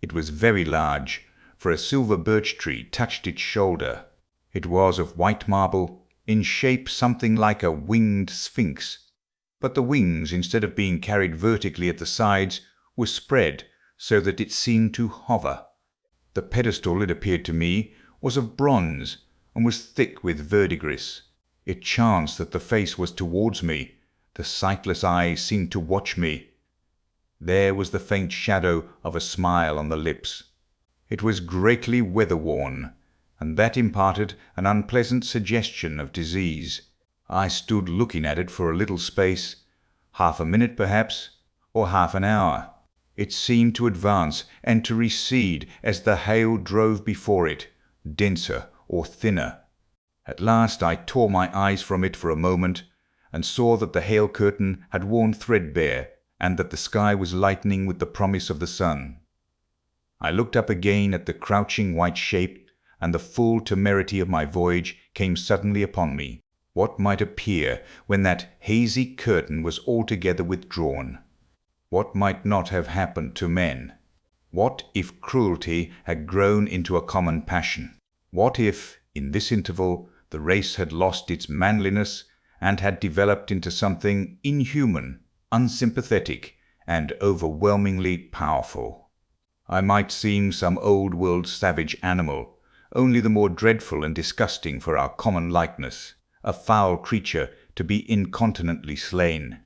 It was very large, for a silver birch tree touched its shoulder. It was of white marble, in shape something like a winged sphinx, but the wings, instead of being carried vertically at the sides, were spread so that it seemed to hover. The pedestal, it appeared to me, was of bronze, and was thick with verdigris. It chanced that the face was towards me. The sightless eyes seemed to watch me. There was the faint shadow of a smile on the lips. It was greatly weather-worn, and that imparted an unpleasant suggestion of disease. I stood looking at it for a little space, half a minute perhaps, or half an hour. It seemed to advance and to recede as the hail drove before it, denser or thinner. At last I tore my eyes from it for a moment, and saw that the hail curtain had worn threadbare, and that the sky was lightening with the promise of the sun. I looked up again at the crouching white shape, and the full temerity of my voyage came suddenly upon me. What might appear when that hazy curtain was altogether withdrawn? What might not have happened to men? What if cruelty had grown into a common passion? What if, in this interval, the race had lost its manliness and had developed into something inhuman, unsympathetic, and overwhelmingly powerful? I might seem some old-world savage animal, only the more dreadful and disgusting for our common likeness, a foul creature to be incontinently slain.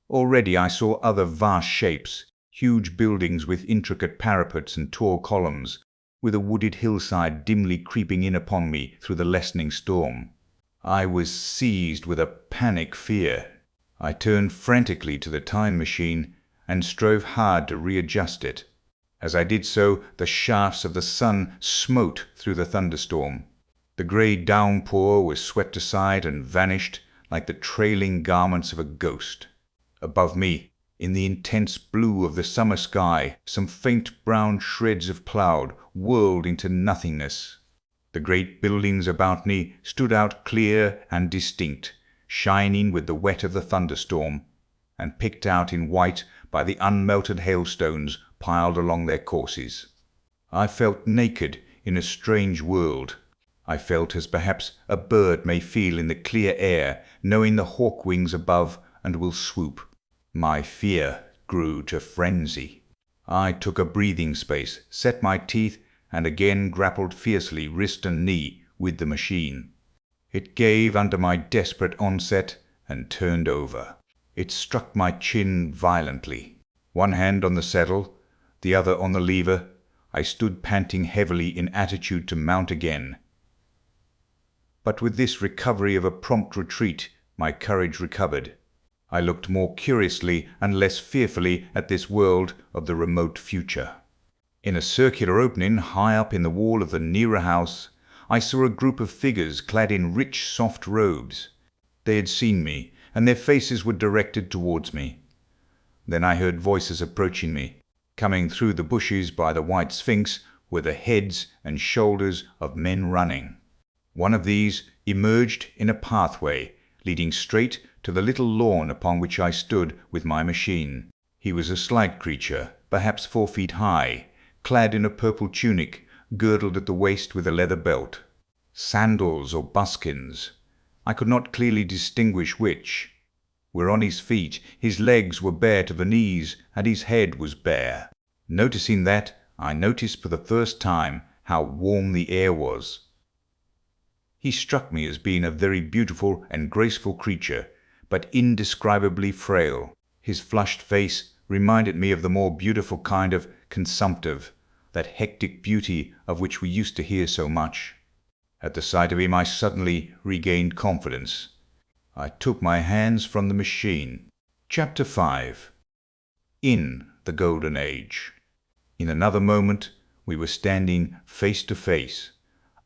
Already I saw other vast shapes, huge buildings with intricate parapets and tall columns, with a wooded hillside dimly creeping in upon me through the lessening storm. I was seized with a panic fear. I turned frantically to the time machine and strove hard to readjust it. As I did so, the shafts of the sun smote through the thunderstorm. The grey downpour was swept aside and vanished like the trailing garments of a ghost. Above me, in the intense blue of the summer sky, some faint brown shreds of cloud whirled into nothingness. The great buildings about me stood out clear and distinct, shining with the wet of the thunderstorm. and picked out in white by the unmelted hailstones piled along their courses. I felt naked in a strange world. I felt as perhaps a bird may feel in the clear air, knowing the hawk wings above and will swoop. My fear grew to frenzy. I took a breathing space, set my teeth, and again grappled fiercely wrist and knee with the machine. It gave under my desperate onset and turned over. It struck my chin violently. One hand on the saddle, the other on the lever, I stood panting heavily in attitude to mount again. But with this recovery of a prompt retreat, my courage recovered. I looked more curiously and less fearfully at this world of the remote future. In a circular opening high up in the wall of the nearer house, I saw a group of figures clad in rich, soft robes. They had seen me, and their faces were directed towards me. Then I heard voices approaching me. Coming through the bushes by the white Sphinx were the heads and shoulders of men running. One of these emerged in a pathway leading straight to the little lawn upon which I stood with my machine. He was a slight creature, perhaps 4 feet high, clad in a purple tunic, girdled at the waist with a leather belt. Sandals or buskins, I could not clearly distinguish which, were on his feet. His legs were bare to the knees, and his head was bare. Noticing that, I noticed for the first time how warm the air was. He struck me as being a very beautiful and graceful creature, but indescribably frail. His flushed face reminded me of the more beautiful kind of consumptive, that hectic beauty of which we used to hear so much. At the sight of him I suddenly regained confidence. I took my hands from the machine. Chapter 5. In the Golden Age. In another moment we were standing face to face,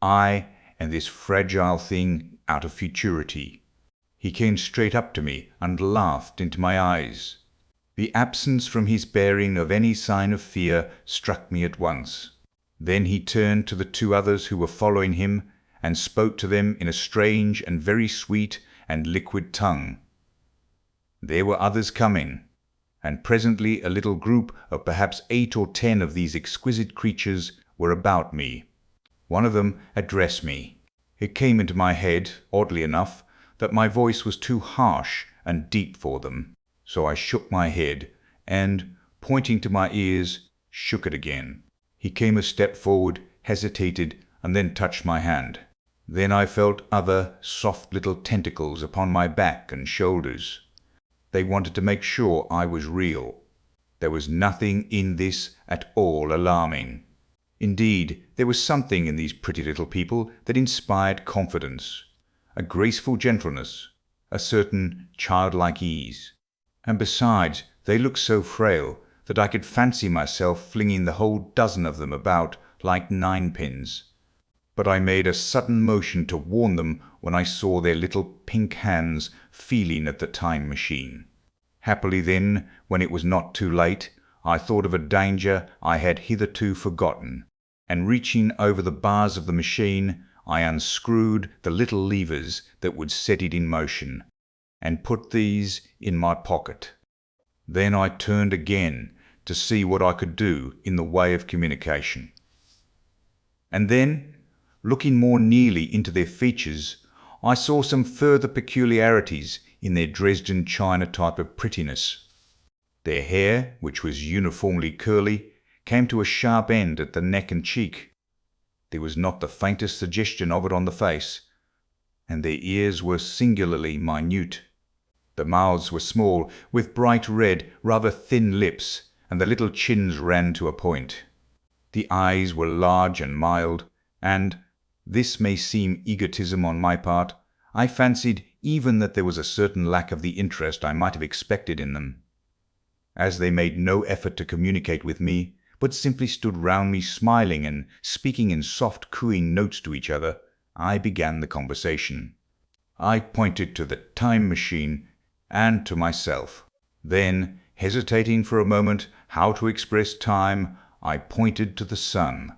I and this fragile thing out of futurity. He came straight up to me and laughed into my eyes. The absence from his bearing of any sign of fear struck me at once. Then he turned to the 2 others who were following him and spoke to them in a strange and very sweet and liquid tongue. There were others coming, and presently a little group of perhaps 8 or 10 of these exquisite creatures were about me. One of them addressed me. It came into my head, oddly enough, that my voice was too harsh and deep for them. So I shook my head, and, pointing to my ears, shook it again. He came a step forward, hesitated, and then touched my hand. Then I felt other soft little tentacles upon my back and shoulders. They wanted to make sure I was real. There was nothing in this at all alarming. Indeed, there was something in these pretty little people that inspired confidence, a graceful gentleness, a certain childlike ease. And besides, they looked so frail that I could fancy myself flinging the whole dozen of them about like ninepins. But I made a sudden motion to warn them when I saw their little pink hands feeling at the time machine. Happily then, when it was not too late, I thought of a danger I had hitherto forgotten, and reaching over the bars of the machine, I unscrewed the little levers that would set it in motion, and put these in my pocket. Then I turned again to see what I could do in the way of communication. And then, looking more nearly into their features, I saw some further peculiarities in their Dresden china type of prettiness. Their hair, which was uniformly curly, came to a sharp end at the neck and cheek. There was not the faintest suggestion of it on the face, and their ears were singularly minute. The mouths were small, with bright red, rather thin lips, and the little chins ran to a point. The eyes were large and mild, and, this may seem egotism on my part, I fancied even that there was a certain lack of the interest I might have expected in them. As they made no effort to communicate with me, but simply stood round me smiling and speaking in soft cooing notes to each other, I began the conversation. I pointed to the time machine and to myself. Then, hesitating for a moment how to express time, I pointed to the sun.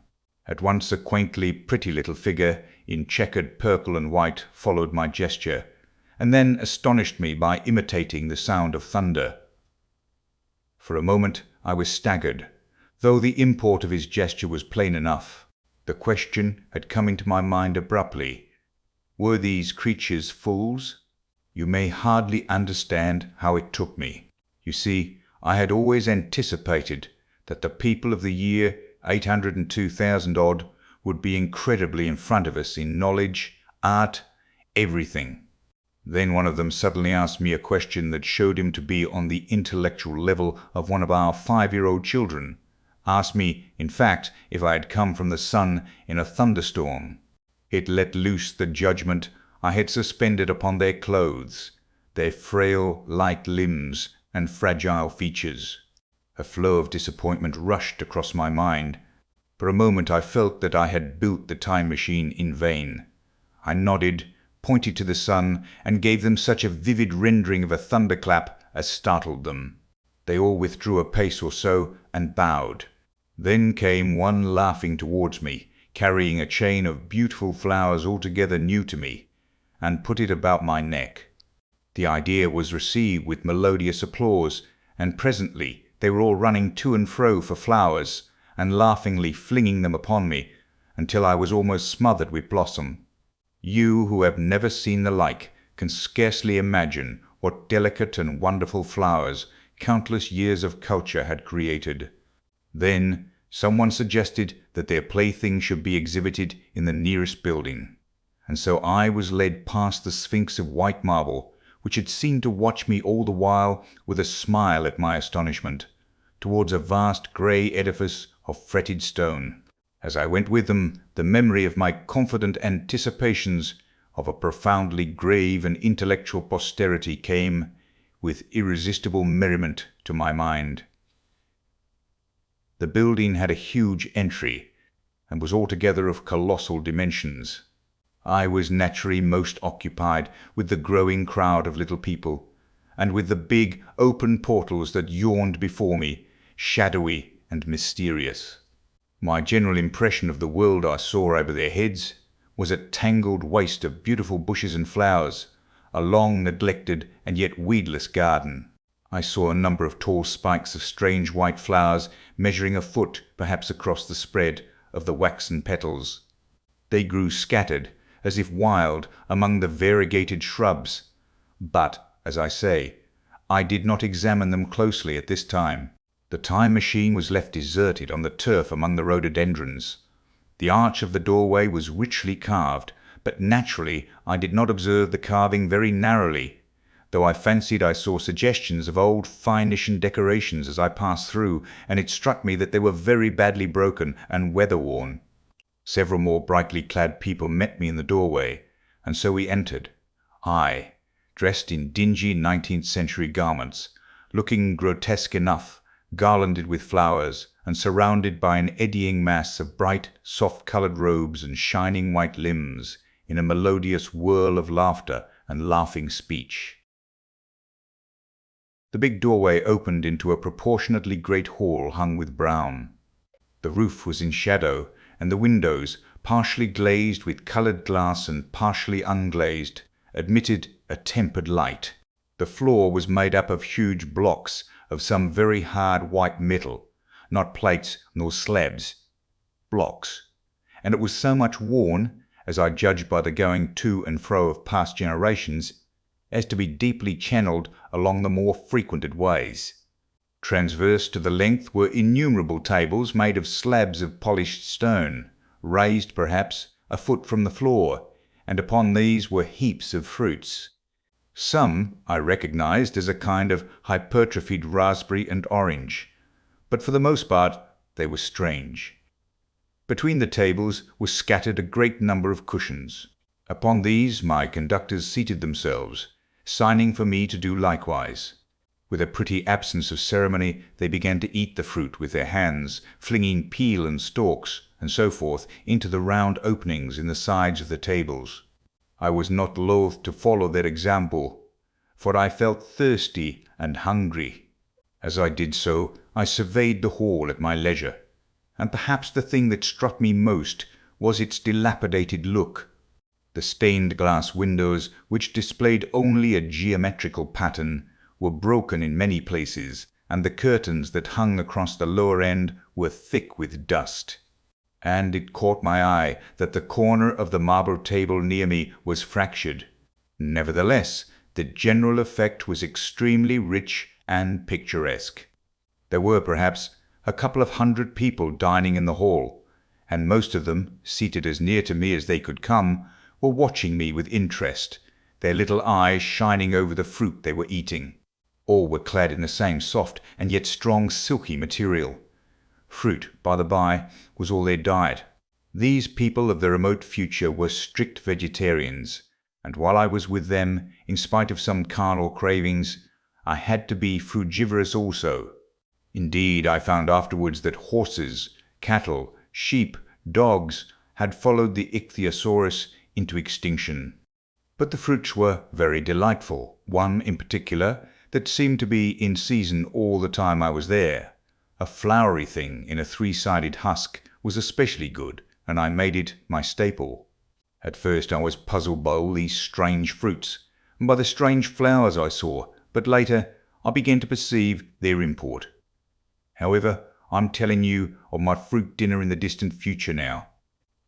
At once a quaintly pretty little figure in checkered purple and white followed my gesture, and then astonished me by imitating the sound of thunder, For a moment I was staggered, though the import of his gesture was plain enough. The question had come into my mind abruptly. Were these creatures fools? You may hardly understand how it took me. You see, I had always anticipated that the people of the year 802,000 odd would be incredibly in front of us in knowledge, art, everything. Then one of them suddenly asked me a question that showed him to be on the intellectual level of one of our 5-year-old children. Asked me, in fact, if I had come from the sun in a thunderstorm. It let loose the judgment I had suspended upon their clothes, their frail, light limbs and fragile features. A flow of disappointment rushed across my mind. For a moment I felt that I had built the time machine in vain. I nodded, pointed to the sun, and gave them such a vivid rendering of a thunderclap as startled them. They all withdrew a pace or so and bowed. Then came one laughing towards me, carrying a chain of beautiful flowers altogether new to me, and put it about my neck. The idea was received with melodious applause, and presently they were all running to and fro for flowers, and laughingly flinging them upon me, until I was almost smothered with blossom. You who have never seen the like can scarcely imagine what delicate and wonderful flowers countless years of culture had created. Then someone suggested that their playthings should be exhibited in the nearest building, and so I was led past the Sphinx of white marble, which had seemed to watch me all the while with a smile at my astonishment, towards a vast grey edifice of fretted stone. As I went with them, the memory of my confident anticipations of a profoundly grave and intellectual posterity came with irresistible merriment to my mind. The building had a huge entry, and was altogether of colossal dimensions. I was naturally most occupied with the growing crowd of little people, and with the big open portals that yawned before me, shadowy and mysterious. My general impression of the world I saw over their heads was a tangled waste of beautiful bushes and flowers, a long neglected and yet weedless garden. I saw a number of tall spikes of strange white flowers measuring a foot perhaps across the spread of the waxen petals. They grew scattered, as if wild, among the variegated shrubs, but, as I say, I did not examine them closely at this time. The time machine was left deserted on the turf among the rhododendrons. The arch of the doorway was richly carved, but naturally I did not observe the carving very narrowly, though I fancied I saw suggestions of old Phoenician decorations as I passed through, and it struck me that they were very badly broken and weather-worn. Several more brightly clad people met me in the doorway, and so we entered. I, dressed in dingy 19th century garments, looking grotesque enough, garlanded with flowers, and surrounded by an eddying mass of bright, soft-coloured robes and shining white limbs, in a melodious whirl of laughter and laughing speech. The big doorway opened into a proportionately great hall hung with brown. The roof was in shadow, and the windows, partially glazed with coloured glass and partially unglazed, admitted a tempered light. The floor was made up of huge blocks of some very hard white metal, not plates nor slabs, blocks, and it was so much worn, as I judged by the going to and fro of past generations, as to be deeply channeled along the more frequented ways. Transverse to the length were innumerable tables made of slabs of polished stone, raised perhaps a foot from the floor, and upon these were heaps of fruits. Some I recognized as a kind of hypertrophied raspberry and orange, but for the most part they were strange. Between the tables was scattered a great number of cushions. Upon these my conductors seated themselves, signing for me to do likewise. With a pretty absence of ceremony they began to eat the fruit with their hands, flinging peel and stalks, and so forth, into the round openings in the sides of the tables. I was not loath to follow their example, for I felt thirsty and hungry. As I did so, I surveyed the hall at my leisure, and perhaps the thing that struck me most was its dilapidated look. The stained glass windows, which displayed only a geometrical pattern, were broken in many places, and the curtains that hung across the lower end were thick with dust. And it caught my eye that the corner of the marble table near me was fractured. Nevertheless, the general effect was extremely rich and picturesque. There were perhaps a couple of hundred people dining in the hall, and most of them, seated as near to me as they could come, were watching me with interest, their little eyes shining over the fruit they were eating. All were clad in the same soft and yet strong silky material. Fruit, by the by, was all their diet. These people of the remote future were strict vegetarians, and while I was with them, in spite of some carnal cravings, I had to be frugivorous also. Indeed, I found afterwards that horses, cattle, sheep, dogs had followed the ichthyosaurus into extinction. But the fruits were very delightful. One in particular, that seemed to be in season all the time I was there, a flowery thing in a three-sided husk, was especially good, and I made it my staple. At first I was puzzled by all these strange fruits, and by the strange flowers I saw, but later I began to perceive their import. However, I'm telling you of my fruit dinner in the distant future now.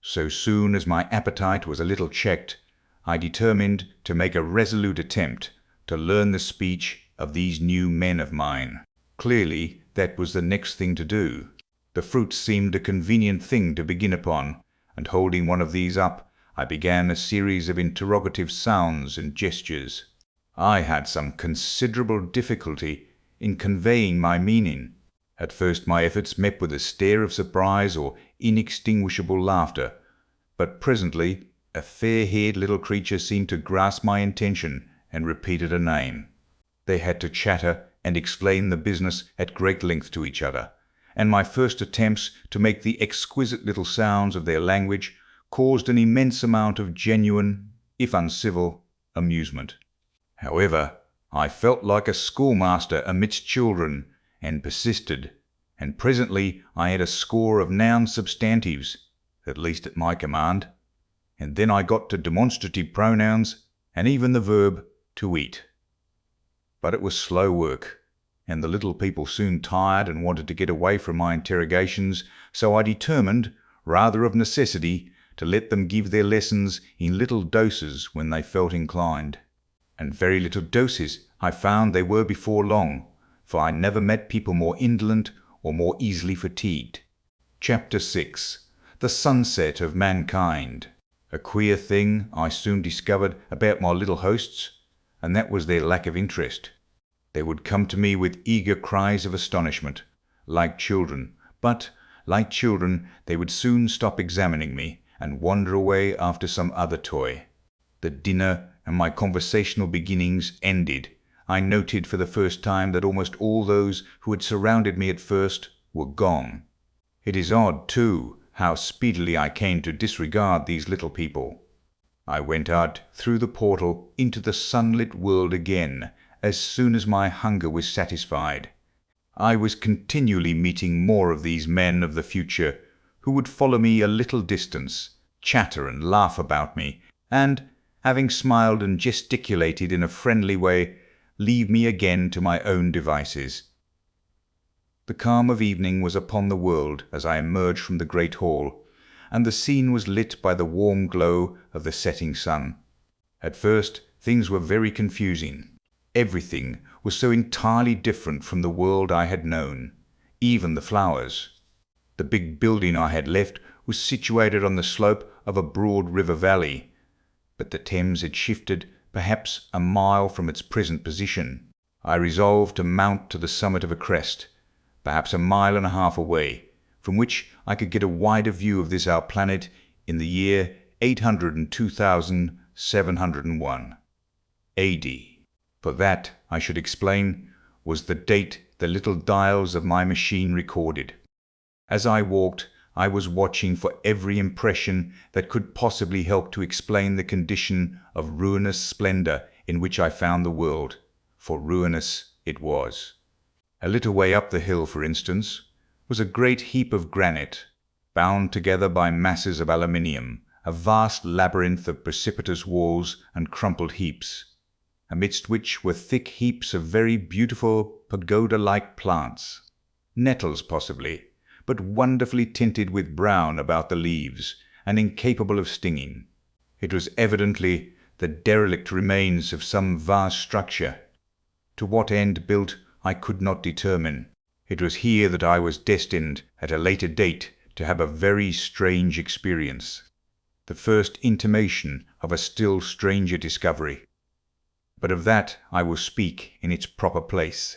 So soon as my appetite was a little checked, I determined to make a resolute attempt to learn the speech of these new men of mine. Clearly, that was the next thing to do. The fruit seemed a convenient thing to begin upon, and holding one of these up, I began a series of interrogative sounds and gestures. I had some considerable difficulty in conveying my meaning. At first my efforts met with a stare of surprise or inextinguishable laughter, but presently a fair-haired little creature seemed to grasp my intention and repeated a name. They had to chatter and explain the business at great length to each other, and my first attempts to make the exquisite little sounds of their language caused an immense amount of genuine, if uncivil, amusement. However, I felt like a schoolmaster amidst children, and persisted, and presently I had a score of noun substantives, at least at my command, and then I got to demonstrative pronouns, and even the verb to eat. But it was slow work, and the little people soon tired and wanted to get away from my interrogations, so I determined, rather of necessity, to let them give their lessons in little doses when they felt inclined. And very little doses I found they were before long, for I never met people more indolent or more easily fatigued. Chapter 6. The Sunset of Mankind. A queer thing I soon discovered about my little hosts, and that was their lack of interest. They would come to me with eager cries of astonishment, like children, but, like children, they would soon stop examining me and wander away after some other toy. The dinner and my conversational beginnings ended, I noted for the first time that almost all those who had surrounded me at first were gone. It is odd, too, how speedily I came to disregard these little people. I went out through the portal into the sunlit world again as soon as my hunger was satisfied. I was continually meeting more of these men of the future, who would follow me a little distance, chatter and laugh about me, and, having smiled and gesticulated in a friendly way, leave me again to my own devices. The calm of evening was upon the world as I emerged from the great hall, and the scene was lit by the warm glow of the setting sun. At first things were very confusing. Everything was so entirely different from the world I had known, even the flowers. The big building I had left was situated on the slope of a broad river valley, but the Thames had shifted perhaps a mile from its present position. I resolved to mount to the summit of a crest, perhaps a mile and a half away, from which I could get a wider view of this our planet in the year 802,701 A.D. For that, I should explain, was the date the little dials of my machine recorded. As I walked, I was watching for every impression that could possibly help to explain the condition of ruinous splendor in which I found the world, for ruinous it was. A little way up the hill, for instance, was a great heap of granite, bound together by masses of aluminium, a vast labyrinth of precipitous walls and crumpled heaps. amidst which were thick heaps of very beautiful pagoda-like plants, nettles possibly, but wonderfully tinted with brown about the leaves, and incapable of stinging. It was evidently the derelict remains of some vast structure. To what end built I could not determine. It was here that I was destined at a later date to have a very strange experience, the first intimation of a still stranger discovery. But of that I will speak in its proper place.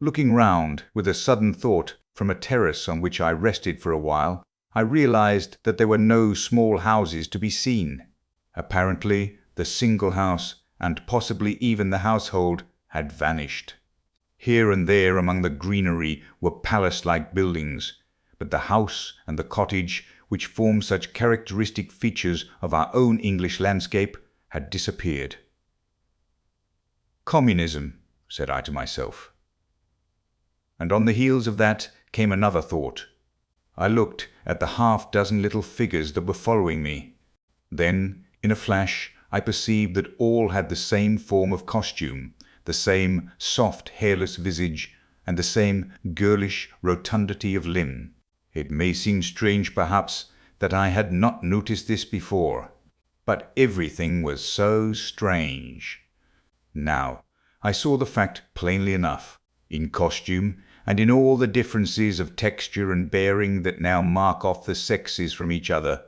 Looking round with a sudden thought from a terrace on which I rested for a while, I realized that there were no small houses to be seen. Apparently, the single house, and possibly even the household, had vanished. Here and there among the greenery were palace-like buildings, but the house and the cottage, which form such characteristic features of our own English landscape, had disappeared. Communism, said I to myself. And on the heels of that came another thought. I looked at the half-dozen little figures that were following me. Then, in a flash, I perceived that all had the same form of costume, the same soft hairless visage, and the same girlish rotundity of limb. It may seem strange, perhaps, that I had not noticed this before, but everything was so strange. Now, I saw the fact plainly enough. In costume, and in all the differences of texture and bearing that now mark off the sexes from each other,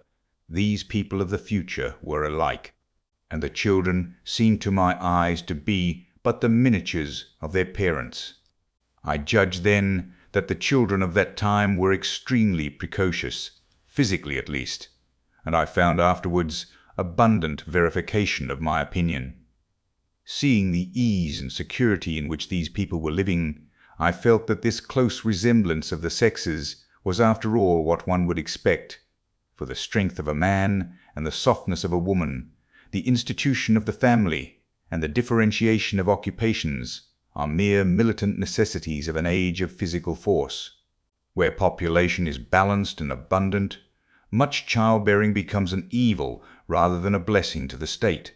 these people of the future were alike, and the children seemed to my eyes to be but the miniatures of their parents. I judged then that the children of that time were extremely precocious, physically at least, and I found afterwards abundant verification of my opinion. Seeing the ease and security in which these people were living, I felt that this close resemblance of the sexes was after all what one would expect, for the strength of a man and the softness of a woman, the institution of the family, and the differentiation of occupations are mere militant necessities of an age of physical force. Where population is balanced and abundant, much childbearing becomes an evil rather than a blessing to the state.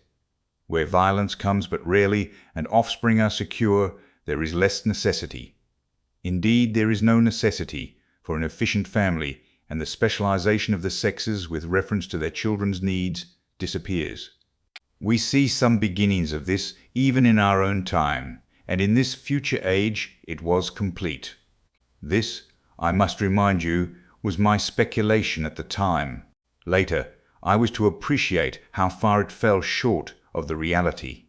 Where violence comes but rarely and offspring are secure, there is less necessity. Indeed, there is no necessity for an efficient family, and the specialization of the sexes with reference to their children's needs disappears. We see some beginnings of this even in our own time, and in this future age it was complete. This, I must remind you, was my speculation at the time. Later, I was to appreciate how far it fell short of the reality.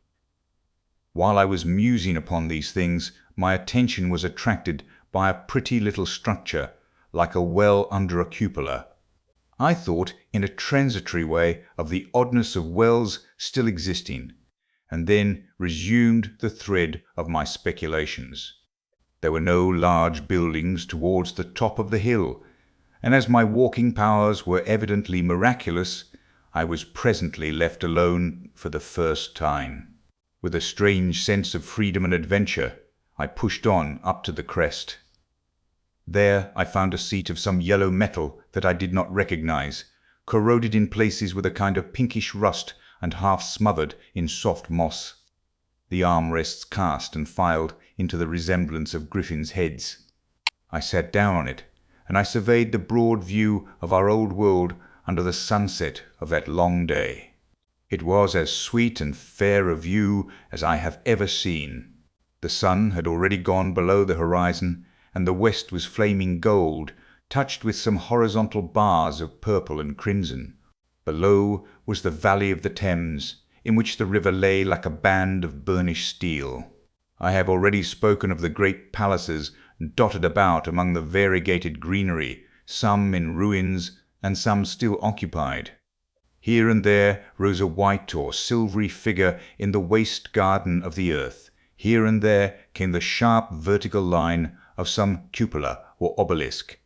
While I was musing upon these things, my attention was attracted by a pretty little structure, like a well under a cupola. I thought in a transitory way of the oddness of wells still existing, and then resumed the thread of my speculations. There were no large buildings towards the top of the hill, and as my walking powers were evidently miraculous, I was presently left alone for the first time. With a strange sense of freedom and adventure, I pushed on up to the crest. There I found a seat of some yellow metal that I did not recognize, corroded in places with a kind of pinkish rust and half smothered in soft moss. The armrests cast and filed into the resemblance of griffins' heads. I sat down on it, and I surveyed the broad view of our old world under the sunset of that long day. It was as sweet and fair a view as I have ever seen. The sun had already gone below the horizon, and the west was flaming gold, touched with some horizontal bars of purple and crimson. Below was the valley of the Thames, in which the river lay like a band of burnished steel. I have already spoken of the great palaces dotted about among the variegated greenery, some in ruins and some still occupied. Here and there rose a white or silvery figure in the waste garden of the earth. Here and there came the sharp vertical line of some cupola or obelisk.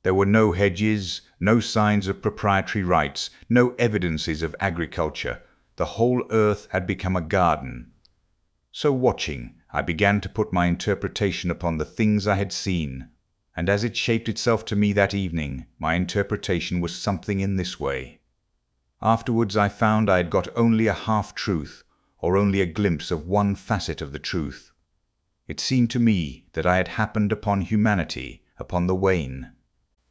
There were no hedges, no signs of proprietary rights, no evidences of agriculture. The whole earth had become a garden. So watching, I began to put my interpretation upon the things I had seen. And as it shaped itself to me that evening, my interpretation was something in this way. Afterwards I found I had got only a half-truth, or only a glimpse of one facet of the truth. It seemed to me that I had happened upon humanity upon the wane.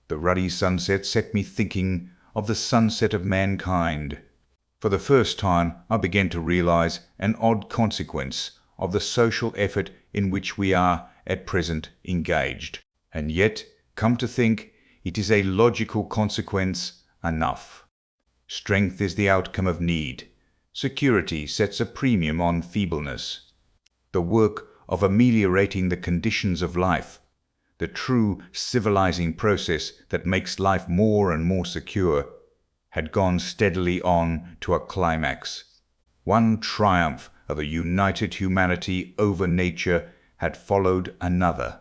The ruddy sunset set me thinking of the sunset of mankind. For the first time I began to realize an odd consequence of the social effort in which we are at present engaged. And yet, come to think, it is a logical consequence enough. Strength is the outcome of need. Security sets a premium on feebleness. The work of ameliorating the conditions of life, the true civilizing process that makes life more and more secure, had gone steadily on to a climax. One triumph of a united humanity over nature had followed another.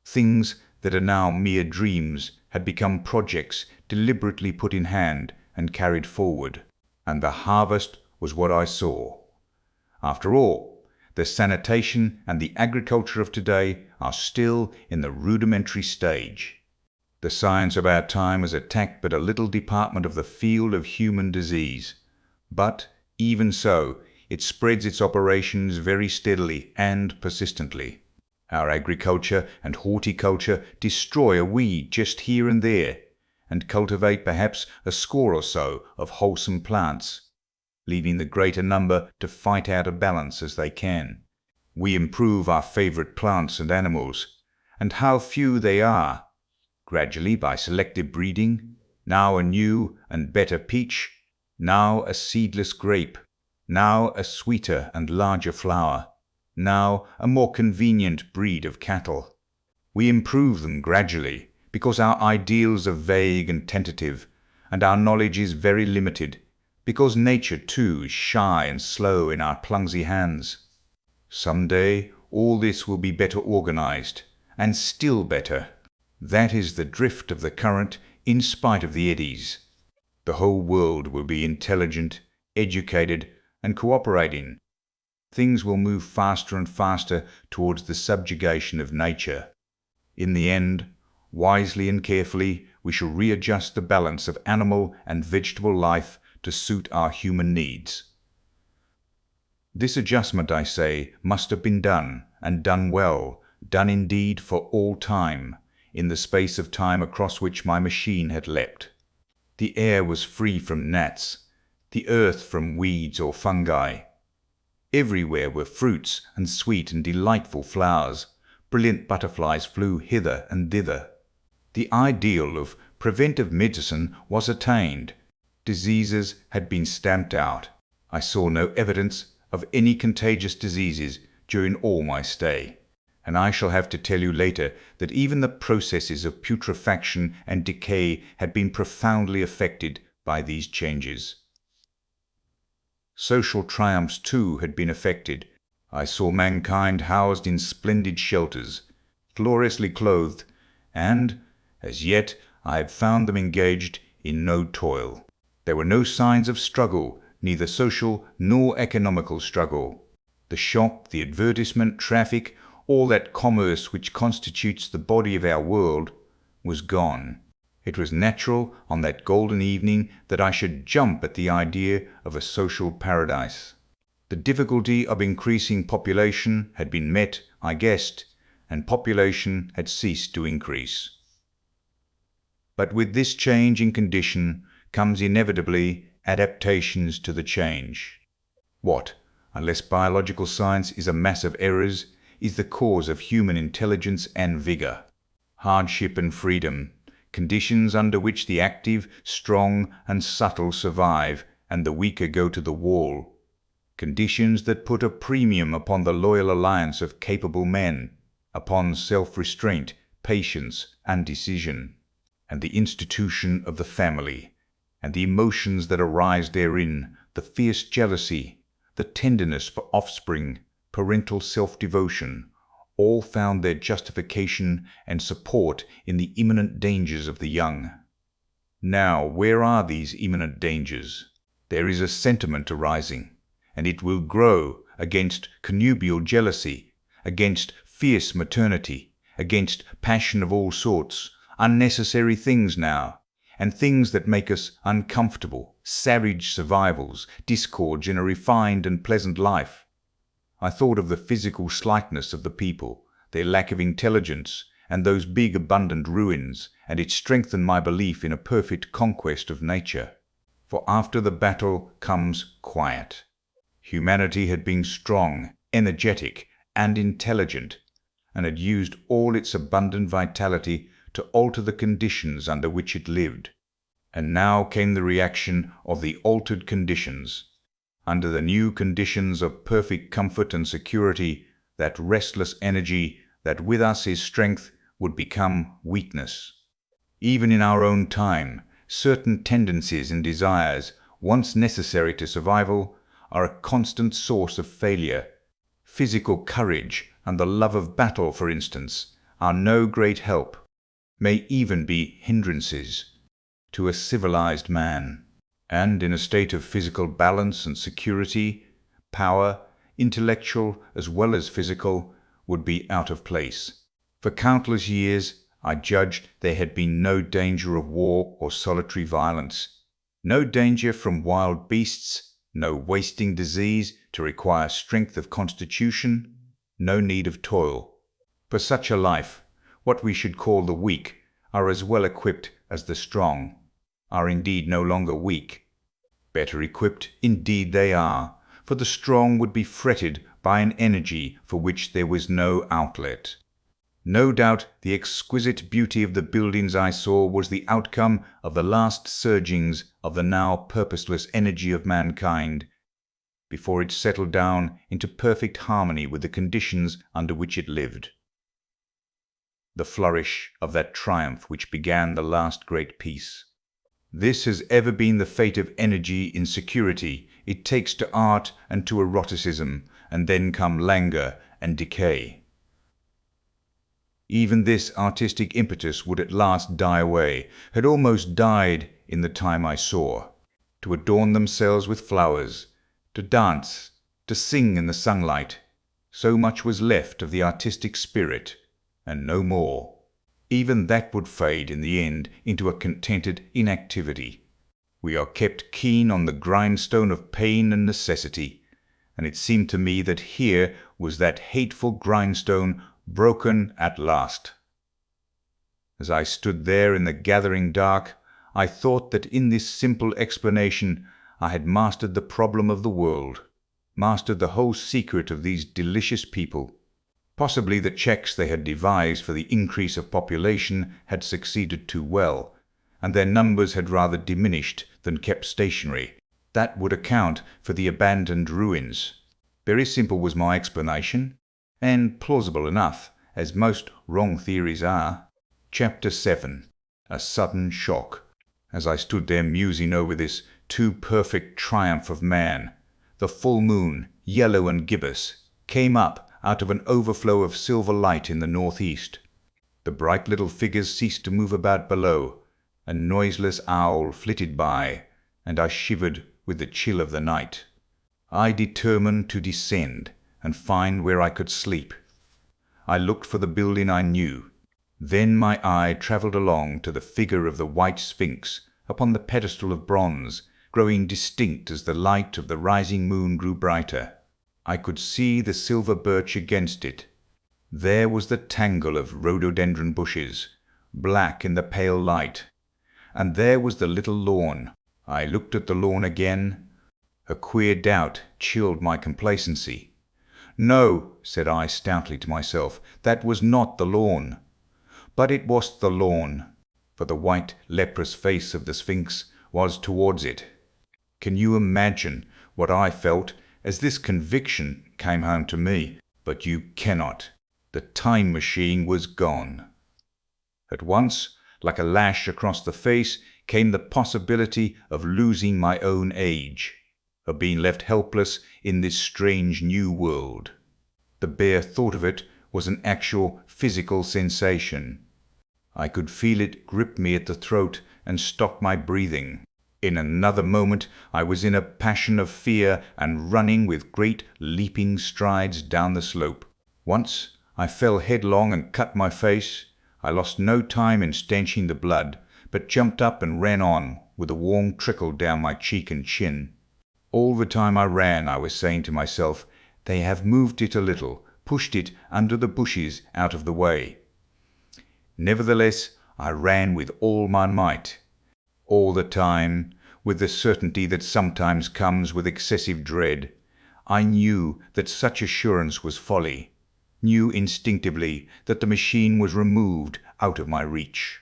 Things that are now mere dreams had become projects deliberately put in hand and carried forward, and the harvest was what I saw. After all, the sanitation and the agriculture of today are still in the rudimentary stage. The science of our time has attacked but a little department of the field of human disease, but even so, it spreads its operations very steadily and persistently. Our agriculture and horticulture destroy a weed just here and there, and cultivate perhaps a score or so of wholesome plants, leaving the greater number to fight out of balance as they can. We improve our favorite plants and animals, and how few they are, gradually by selective breeding, now a new and better peach, now a seedless grape, now a sweeter and larger flower, now a more convenient breed of cattle. We improve them gradually, because our ideals are vague and tentative, and our knowledge is very limited, because nature too is shy and slow in our clumsy hands. Some day all this will be better organized, and still better. That is the drift of the current in spite of the eddies. The whole world will be intelligent, educated, and cooperating. Things will move faster and faster towards the subjugation of nature. In the end, wisely and carefully, we shall readjust the balance of animal and vegetable life to suit our human needs. This adjustment, I say, must have been done, and done well, done indeed for all time, in the space of time across which my machine had leapt. The air was free from gnats, the earth from weeds or fungi. Everywhere were fruits and sweet and delightful flowers. Brilliant butterflies flew hither and thither. The ideal of preventive medicine was attained. Diseases had been stamped out. I saw no evidence of any contagious diseases during all my stay, and I shall have to tell you later that even the processes of putrefaction and decay had been profoundly affected by these changes. Social triumphs, too, had been effected. I saw mankind housed in splendid shelters, gloriously clothed, and, as yet, I had found them engaged in no toil. There were no signs of struggle, neither social nor economical struggle. The shop, the advertisement, traffic, all that commerce which constitutes the body of our world, was gone. It was natural on that golden evening that I should jump at the idea of a social paradise. The difficulty of increasing population had been met, I guessed, and population had ceased to increase. But with this change in condition comes inevitably adaptations to the change. What, unless biological science is a mass of errors, is the cause of human intelligence and vigor? Hardship and freedom, conditions under which the active, strong, and subtle survive, and the weaker go to the wall. Conditions that put a premium upon the loyal alliance of capable men, upon self-restraint, patience, and decision, and the institution of the family, and the emotions that arise therein, the fierce jealousy, the tenderness for offspring, parental self-devotion, all found their justification and support in the imminent dangers of the young. Now, where are these imminent dangers? There is a sentiment arising, and it will grow, against connubial jealousy, against fierce maternity, against passion of all sorts, unnecessary things now, and things that make us uncomfortable, savage survivals, discords in a refined and pleasant life. I thought of the physical slightness of the people, their lack of intelligence, and those big abundant ruins, and it strengthened my belief in a perfect conquest of nature. For after the battle comes quiet. Humanity had been strong, energetic, and intelligent, and had used all its abundant vitality to alter the conditions under which it lived. And now came the reaction of the altered conditions. Under the new conditions of perfect comfort and security, that restless energy that with us is strength would become weakness. Even in our own time, certain tendencies and desires, once necessary to survival, are a constant source of failure. Physical courage and the love of battle, for instance, are no great help, may even be hindrances, to a civilized man. And in a state of physical balance and security, power, intellectual as well as physical, would be out of place. For countless years, I judged there had been no danger of war or solitary violence, no danger from wild beasts, no wasting disease to require strength of constitution, no need of toil. For such a life, what we should call the weak are as well equipped as the strong, are indeed no longer weak. Better equipped indeed they are, for the strong would be fretted by an energy for which there was no outlet. No doubt the exquisite beauty of the buildings I saw was the outcome of the last surgings of the now purposeless energy of mankind, before it settled down into perfect harmony with the conditions under which it lived. The flourish of that triumph which began the last great peace. This has ever been the fate of energy in security. It takes to art and to eroticism, and then come languor and decay. Even this artistic impetus would at last die away, had almost died in the time I saw. To adorn themselves with flowers, to dance, to sing in the sunlight, so much was left of the artistic spirit, and no more. Even that would fade in the end into a contented inactivity. We are kept keen on the grindstone of pain and necessity, and it seemed to me that here was that hateful grindstone broken at last. As I stood there in the gathering dark, I thought that in this simple explanation I had mastered the problem of the world, mastered the whole secret of these delicious people. Possibly the checks they had devised for the increase of population had succeeded too well, and their numbers had rather diminished than kept stationary. That would account for the abandoned ruins. Very simple was my explanation, and plausible enough, as most wrong theories are. Chapter VII. A Sudden Shock. As I stood there musing over this too perfect triumph of man, the full moon, yellow and gibbous, came up out of an overflow of silver light in the northeast. The bright little figures ceased to move about below. A noiseless owl flitted by, and I shivered with the chill of the night. I determined to descend and find where I could sleep. I looked for the building I knew. Then my eye travelled along to the figure of the white Sphinx upon the pedestal of bronze, growing distinct as the light of the rising moon grew brighter. I could see the silver birch against it. There was the tangle of rhododendron bushes, black in the pale light, and there was the little lawn. I looked at the lawn again. A queer doubt chilled my complacency. No, said I stoutly to myself, that was not the lawn. But it was the lawn, for the white leprous face of the Sphinx was towards it. Can you imagine what I felt as this conviction came home to me? But you cannot. The time machine was gone. At once, like a lash across the face, came the possibility of losing my own age, of being left helpless in this strange new world. The bare thought of it was an actual physical sensation. I could feel it grip me at the throat and stop my breathing. In another moment I was in a passion of fear and running with great leaping strides down the slope. Once I fell headlong and cut my face. I lost no time in stanching the blood, but jumped up and ran on, with a warm trickle down my cheek and chin. All the time I ran, I was saying to myself, "They have moved it a little, pushed it under the bushes out of the way." Nevertheless, I ran with all my might. All the time, with the certainty that sometimes comes with excessive dread, I knew that such assurance was folly, knew instinctively that the machine was removed out of my reach.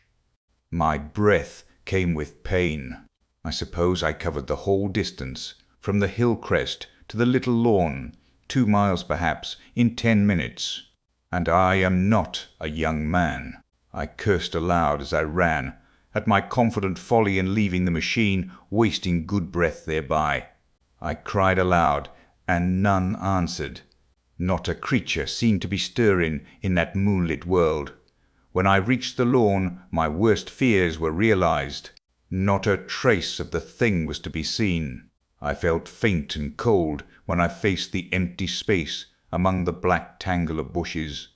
My breath came with pain. I suppose I covered the whole distance, from the hill crest to the little lawn, 2 miles perhaps, in 10 minutes. And I am not a young man. I cursed aloud as I ran, at my confident folly in leaving the machine, wasting good breath thereby. I cried aloud, and none answered. Not a creature seemed to be stirring in that moonlit world. When I reached the lawn, my worst fears were realized. Not a trace of the thing was to be seen. I felt faint and cold when I faced the empty space among the black tangle of bushes.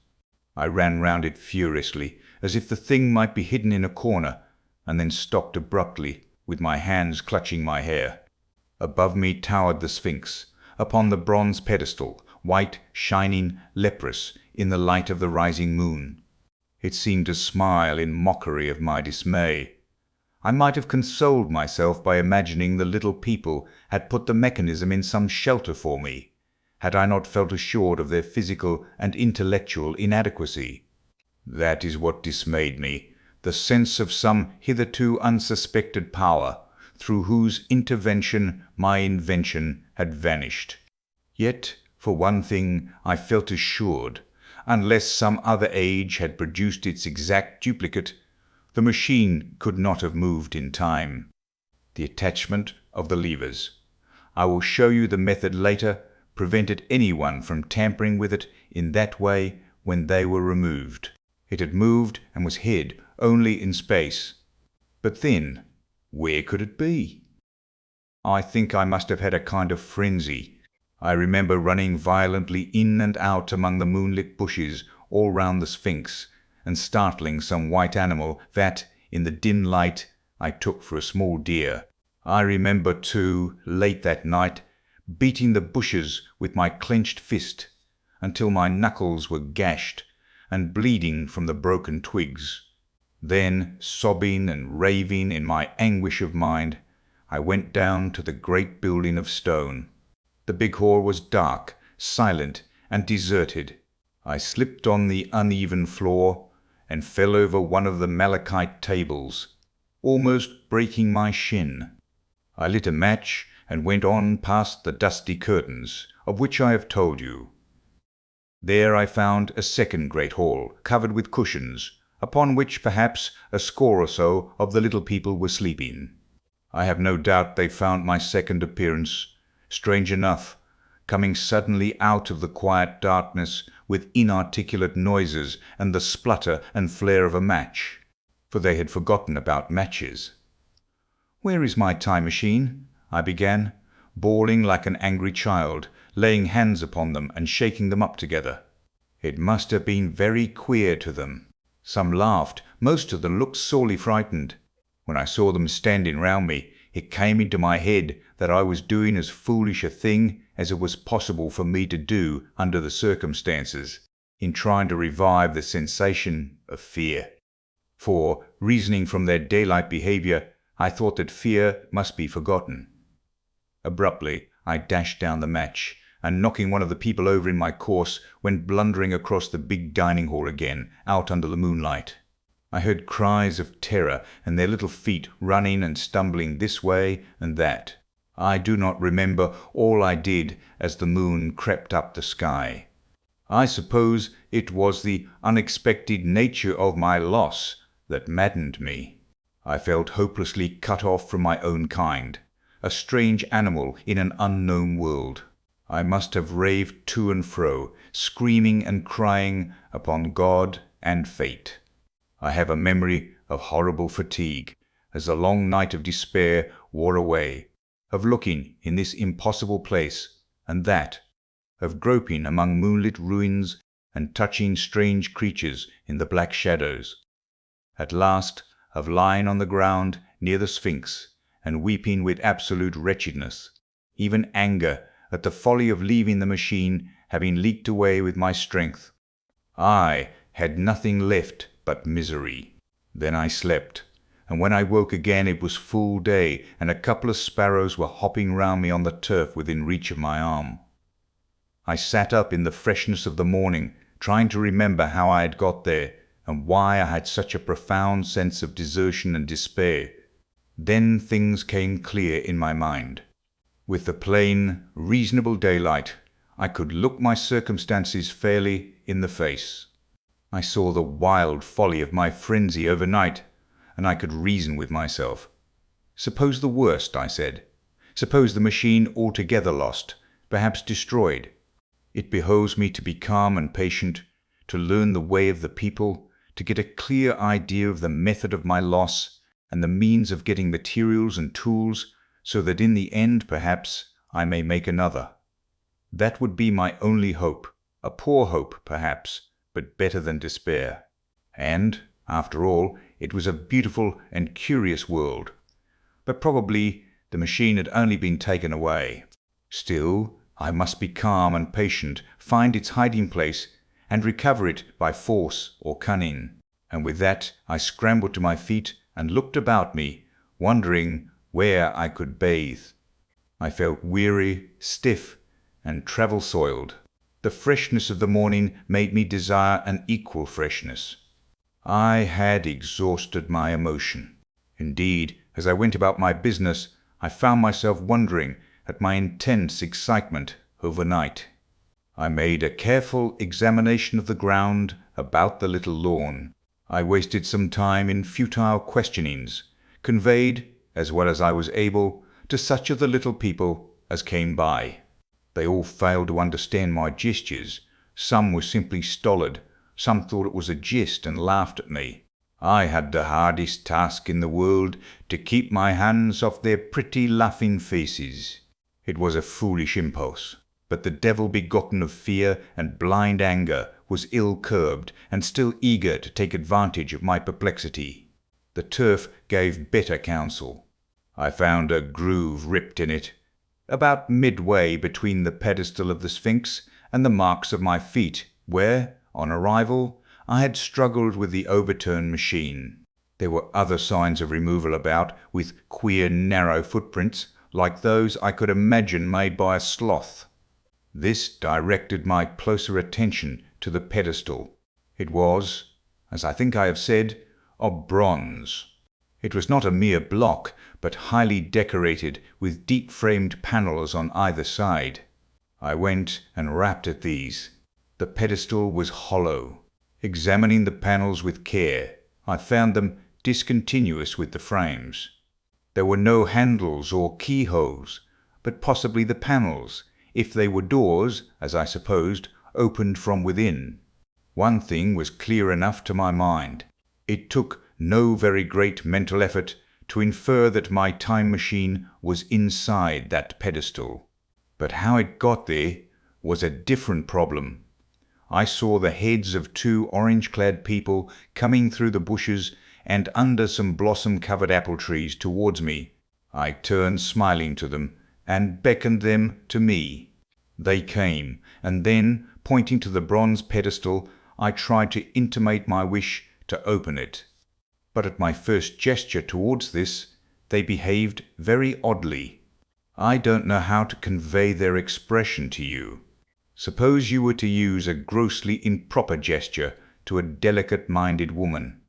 I ran round it furiously, as if the thing might be hidden in a corner, and then stopped abruptly, with my hands clutching my hair. Above me towered the Sphinx, upon the bronze pedestal, white, shining, leprous, in the light of the rising moon. It seemed to smile in mockery of my dismay. I might have consoled myself by imagining the little people had put the mechanism in some shelter for me, had I not felt assured of their physical and intellectual inadequacy. That is what dismayed me, the sense of some hitherto unsuspected power, through whose intervention my invention had vanished. Yet, for one thing, I felt assured, unless some other age had produced its exact duplicate, the machine could not have moved in time. The attachment of the levers, I will show you the method later, prevented anyone from tampering with it in that way when they were removed. It had moved and was hid only in space. But then, where could it be? I think I must have had a kind of frenzy. I remember running violently in and out among the moonlit bushes all round the Sphinx, and startling some white animal that, in the dim light, I took for a small deer. I remember, too, late that night, beating the bushes with my clenched fist, until my knuckles were gashed and bleeding from the broken twigs. Then, sobbing and raving in my anguish of mind, I went down to the great building of stone. The big hall was dark, silent, and deserted. I slipped on the uneven floor and fell over one of the malachite tables, almost breaking my shin. I lit a match and went on past the dusty curtains, of which I have told you. There I found a second great hall, covered with cushions, upon which perhaps a score or so of the little people were sleeping. I have no doubt they found my second appearance strange enough, coming suddenly out of the quiet darkness with inarticulate noises and the splutter and flare of a match, for they had forgotten about matches. "Where is my time machine?" I began, bawling like an angry child, laying hands upon them and shaking them up together. It must have been very queer to them. Some laughed, most of them looked sorely frightened. When I saw them standing round me, it came into my head that I was doing as foolish a thing as it was possible for me to do under the circumstances, in trying to revive the sensation of fear. For, reasoning from their daylight behavior, I thought that fear must be forgotten. Abruptly, I dashed down the match, and knocking one of the people over in my course, went blundering across the big dining hall again, out under the moonlight. I heard cries of terror and their little feet running and stumbling this way and that. I do not remember all I did as the moon crept up the sky. I suppose it was the unexpected nature of my loss that maddened me. I felt hopelessly cut off from my own kind, a strange animal in an unknown world. I must have raved to and fro, screaming and crying upon God and fate. I have a memory of horrible fatigue, as the long night of despair wore away, of looking in this impossible place and that, of groping among moonlit ruins and touching strange creatures in the black shadows. At last of lying on the ground near the Sphinx and weeping with absolute wretchedness, even anger at the folly of leaving the machine having leaked away with my strength. I had nothing left but misery. Then I slept, and when I woke again it was full day, and a couple of sparrows were hopping round me on the turf within reach of my arm. I sat up in the freshness of the morning, trying to remember how I had got there, and why I had such a profound sense of desertion and despair. Then things came clear in my mind. With the plain, reasonable daylight, I could look my circumstances fairly in the face. I saw the wild folly of my frenzy overnight, and I could reason with myself. Suppose the worst, I said. Suppose the machine altogether lost, perhaps destroyed. It behoves me to be calm and patient, to learn the way of the people, to get a clear idea of the method of my loss, and the means of getting materials and tools, so that in the end, perhaps, I may make another. That would be my only hope, a poor hope, perhaps, but better than despair. And, after all, it was a beautiful and curious world. But probably the machine had only been taken away. Still, I must be calm and patient, find its hiding place, and recover it by force or cunning. And with that I scrambled to my feet and looked about me, wondering where I could bathe. I felt weary, stiff, and travel-soiled. The freshness of the morning made me desire an equal freshness. I had exhausted my emotion. Indeed, as I went about my business, I found myself wondering at my intense excitement overnight. I made a careful examination of the ground about the little lawn. I wasted some time in futile questionings, conveyed, as well as I was able, to such of the little people as came by. They all failed to understand my gestures. Some were simply stolid. Some thought it was a jest and laughed at me. I had the hardest task in the world, to keep my hands off their pretty laughing faces. It was a foolish impulse, but the devil begotten of fear and blind anger was ill curbed, and still eager to take advantage of my perplexity. The turf gave better counsel. I found a groove ripped in it, about midway between the pedestal of the Sphinx and the marks of my feet, where, on arrival, I had struggled with the overturned machine. There were other signs of removal about, with queer narrow footprints, like those I could imagine made by a sloth. This directed my closer attention to the pedestal. It was, as I think I have said, of bronze. It was not a mere block, but highly decorated with deep-framed panels on either side. I went and rapped at these. The pedestal was hollow. Examining the panels with care, I found them discontinuous with the frames. There were no handles or keyholes, but possibly the panels, if they were doors, as I supposed, opened from within. One thing was clear enough to my mind. It took no very great mental effort to infer that my time machine was inside that pedestal. But how it got there was a different problem. I saw the heads of two orange-clad people coming through the bushes and under some blossom-covered apple trees towards me. I turned smiling to them, and beckoned them to me. They came, and then, pointing to the bronze pedestal, I tried to intimate my wish to open it. But at my first gesture towards this, they behaved very oddly. I don't know how to convey their expression to you. Suppose you were to use a grossly improper gesture to a delicate-minded woman.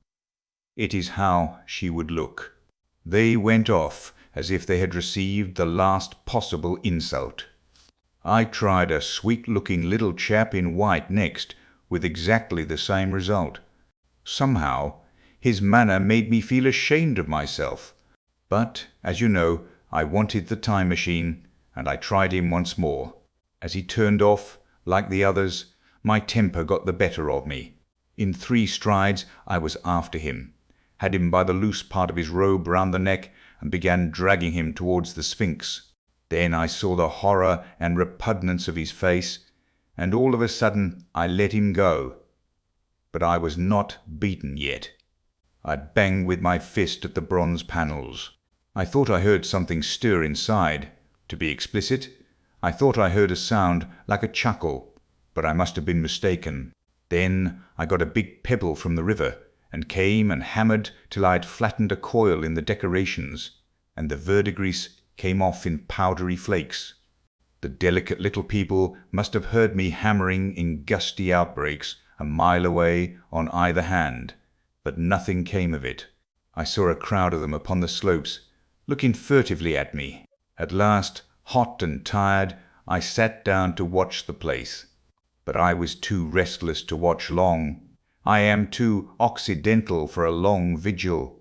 It is how she would look. They went off as if they had received the last possible insult. I tried a sweet-looking little chap in white next, with exactly the same result. Somehow, his manner made me feel ashamed of myself. But, as you know, I wanted the time machine, and I tried him once more. As he turned off, like the others, my temper got the better of me. In 3 strides I was after him, had him by the loose part of his robe round the neck, and began dragging him towards the Sphinx. Then I saw the horror and repugnance of his face, and all of a sudden I let him go. But I was not beaten yet. I banged with my fist at the bronze panels. I thought I heard something stir inside. To be explicit, I thought I heard a sound like a chuckle, but I must have been mistaken. Then I got a big pebble from the river, and came and hammered till I had flattened a coil in the decorations, and the verdigris came off in powdery flakes. The delicate little people must have heard me hammering in gusty outbreaks a mile away on either hand, but nothing came of it. I saw a crowd of them upon the slopes, looking furtively at me. At last, hot and tired, I sat down to watch the place. But I was too restless to watch long. I am too occidental for a long vigil.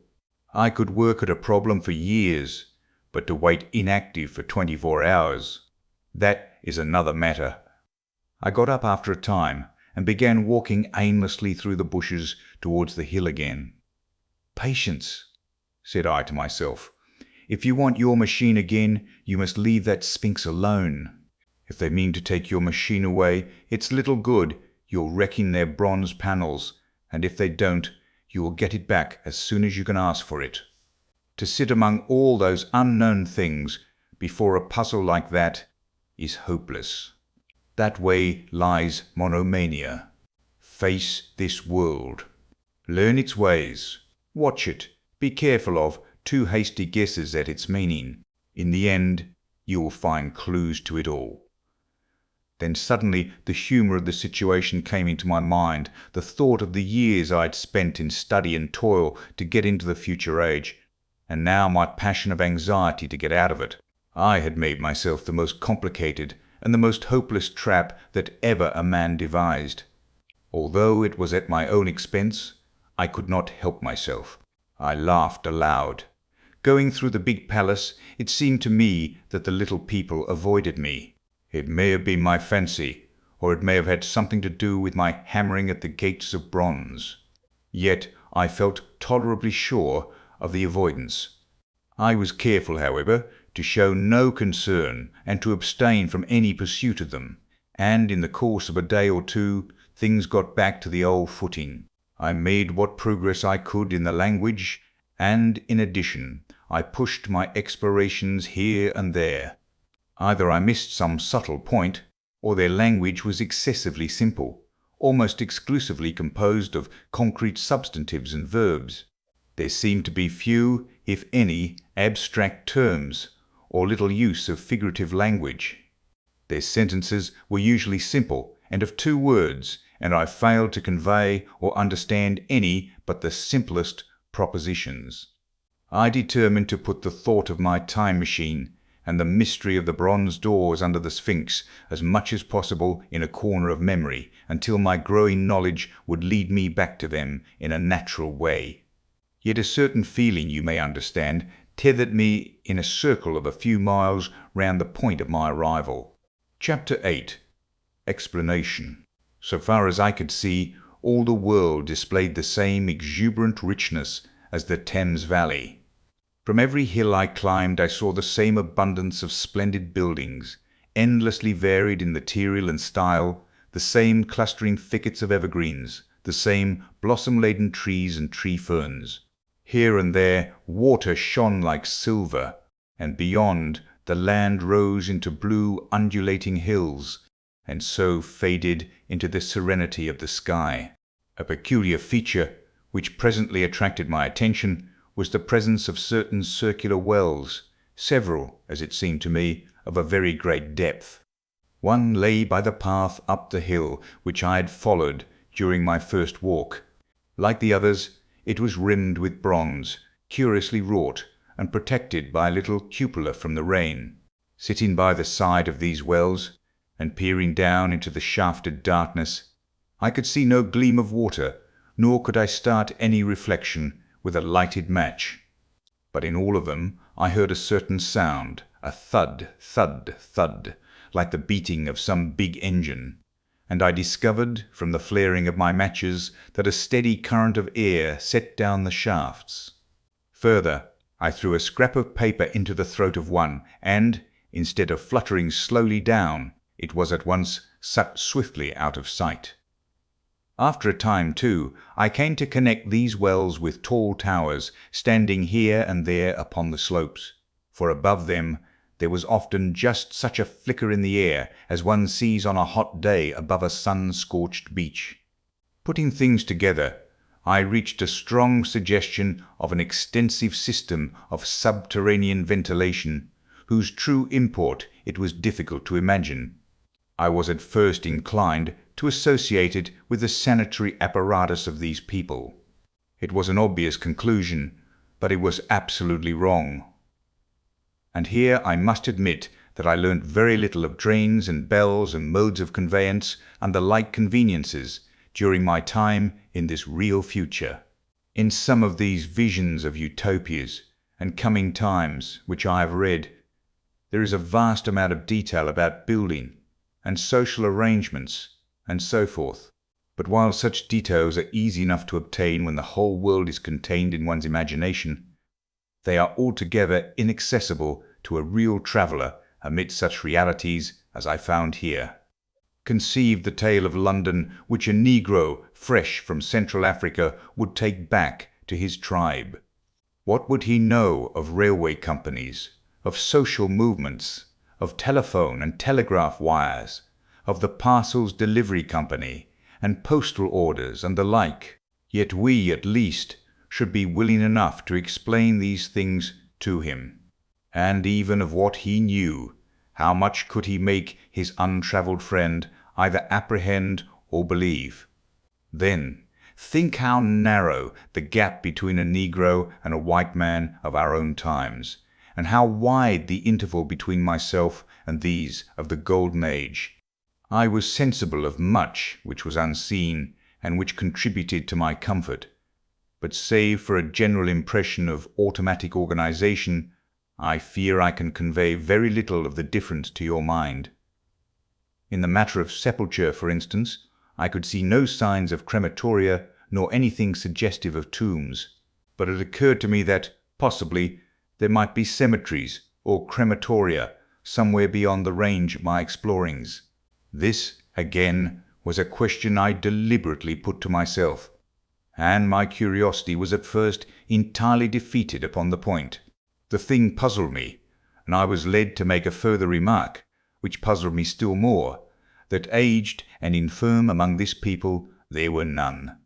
I could work at a problem for years, but to wait inactive for 24 hours, that is another matter. I got up after a time and began walking aimlessly through the bushes towards the hill again. "Patience," said I to myself. "If you want your machine again, you must leave that Sphinx alone. If they mean to take your machine away, it's little good, you're wrecking their bronze panels, and if they don't, you will get it back as soon as you can ask for it. To sit among all those unknown things before a puzzle like that is hopeless. That way lies monomania. Face this world. Learn its ways. Watch it. Be careful of too hasty guesses at its meaning. In the end, you will find clues to it all." Then suddenly the humour of the situation came into my mind, the thought of the years I had spent in study and toil to get into the future age, and now my passion of anxiety to get out of it. I had made myself the most complicated and the most hopeless trap that ever a man devised. Although it was at my own expense, I could not help myself. I laughed aloud. Going through the big palace, it seemed to me that the little people avoided me. It may have been my fancy, or it may have had something to do with my hammering at the gates of bronze. Yet I felt tolerably sure of the avoidance. I was careful, however, to show no concern and to abstain from any pursuit of them, and in the course of a day or two things got back to the old footing. I made what progress I could in the language, and in addition I pushed my explorations here and there. Either I missed some subtle point, or their language was excessively simple, almost exclusively composed of concrete substantives and verbs. There seemed to be few, if any, abstract terms, or little use of figurative language. Their sentences were usually simple and of 2 words, and I failed to convey or understand any but the simplest propositions. I determined to put the thought of my time machine and the mystery of the bronze doors under the Sphinx as much as possible in a corner of memory, until my growing knowledge would lead me back to them in a natural way. Yet a certain feeling, you may understand, tethered me in a circle of a few miles round the point of my arrival. Chapter 8. Explanation. So far as I could see, all the world displayed the same exuberant richness as the Thames Valley. From every hill I climbed I saw the same abundance of splendid buildings, endlessly varied in material and style, the same clustering thickets of evergreens, the same blossom-laden trees and tree ferns. Here and there water shone like silver, and beyond the land rose into blue undulating hills, and so faded into the serenity of the sky. A peculiar feature, which presently attracted my attention, was the presence of certain circular wells, several, as it seemed to me, of a very great depth. One lay by the path up the hill which I had followed during my first walk. Like the others, it was rimmed with bronze, curiously wrought, and protected by a little cupola from the rain. Sitting by the side of these wells, and peering down into the shafted darkness, I could see no gleam of water, nor could I start any reflection with a lighted match. But in all of them I heard a certain sound, a thud, thud, thud, like the beating of some big engine, and I discovered from the flaring of my matches that a steady current of air set down the shafts. Further, I threw a scrap of paper into the throat of one, and, instead of fluttering slowly down, it was at once sucked swiftly out of sight. After a time, too, I came to connect these wells with tall towers standing here and there upon the slopes, for above them there was often just such a flicker in the air as one sees on a hot day above a sun-scorched beach. Putting things together, I reached a strong suggestion of an extensive system of subterranean ventilation, whose true import it was difficult to imagine. I was at first inclined to associate it with the sanitary apparatus of these people. It was an obvious conclusion, but it was absolutely wrong. And here I must admit that I learnt very little of drains and bells and modes of conveyance and the like conveniences during my time in this real future. In some of these visions of utopias and coming times which I have read, there is a vast amount of detail about building and social arrangements and so forth. But while such details are easy enough to obtain when the whole world is contained in one's imagination, they are altogether inaccessible to a real traveller amid such realities as I found here. Conceive the tale of London which a Negro fresh from Central Africa would take back to his tribe. What would he know of railway companies, of social movements, of telephone and telegraph wires, of the parcels delivery company, and postal orders, and the like? Yet we, at least, should be willing enough to explain these things to him. And even of what he knew, how much could he make his untravelled friend either apprehend or believe? Then, think how narrow the gap between a Negro and a white man of our own times, and how wide the interval between myself and these of the Golden Age. I was sensible of much which was unseen, and which contributed to my comfort. But save for a general impression of automatic organization, I fear I can convey very little of the difference to your mind. In the matter of sepulture, for instance, I could see no signs of crematoria, nor anything suggestive of tombs. But it occurred to me that, possibly, there might be cemeteries or crematoria somewhere beyond the range of my explorings. This, again, was a question I deliberately put to myself, and my curiosity was at first entirely defeated upon the point. The thing puzzled me, and I was led to make a further remark, which puzzled me still more, that aged and infirm among this people there were none.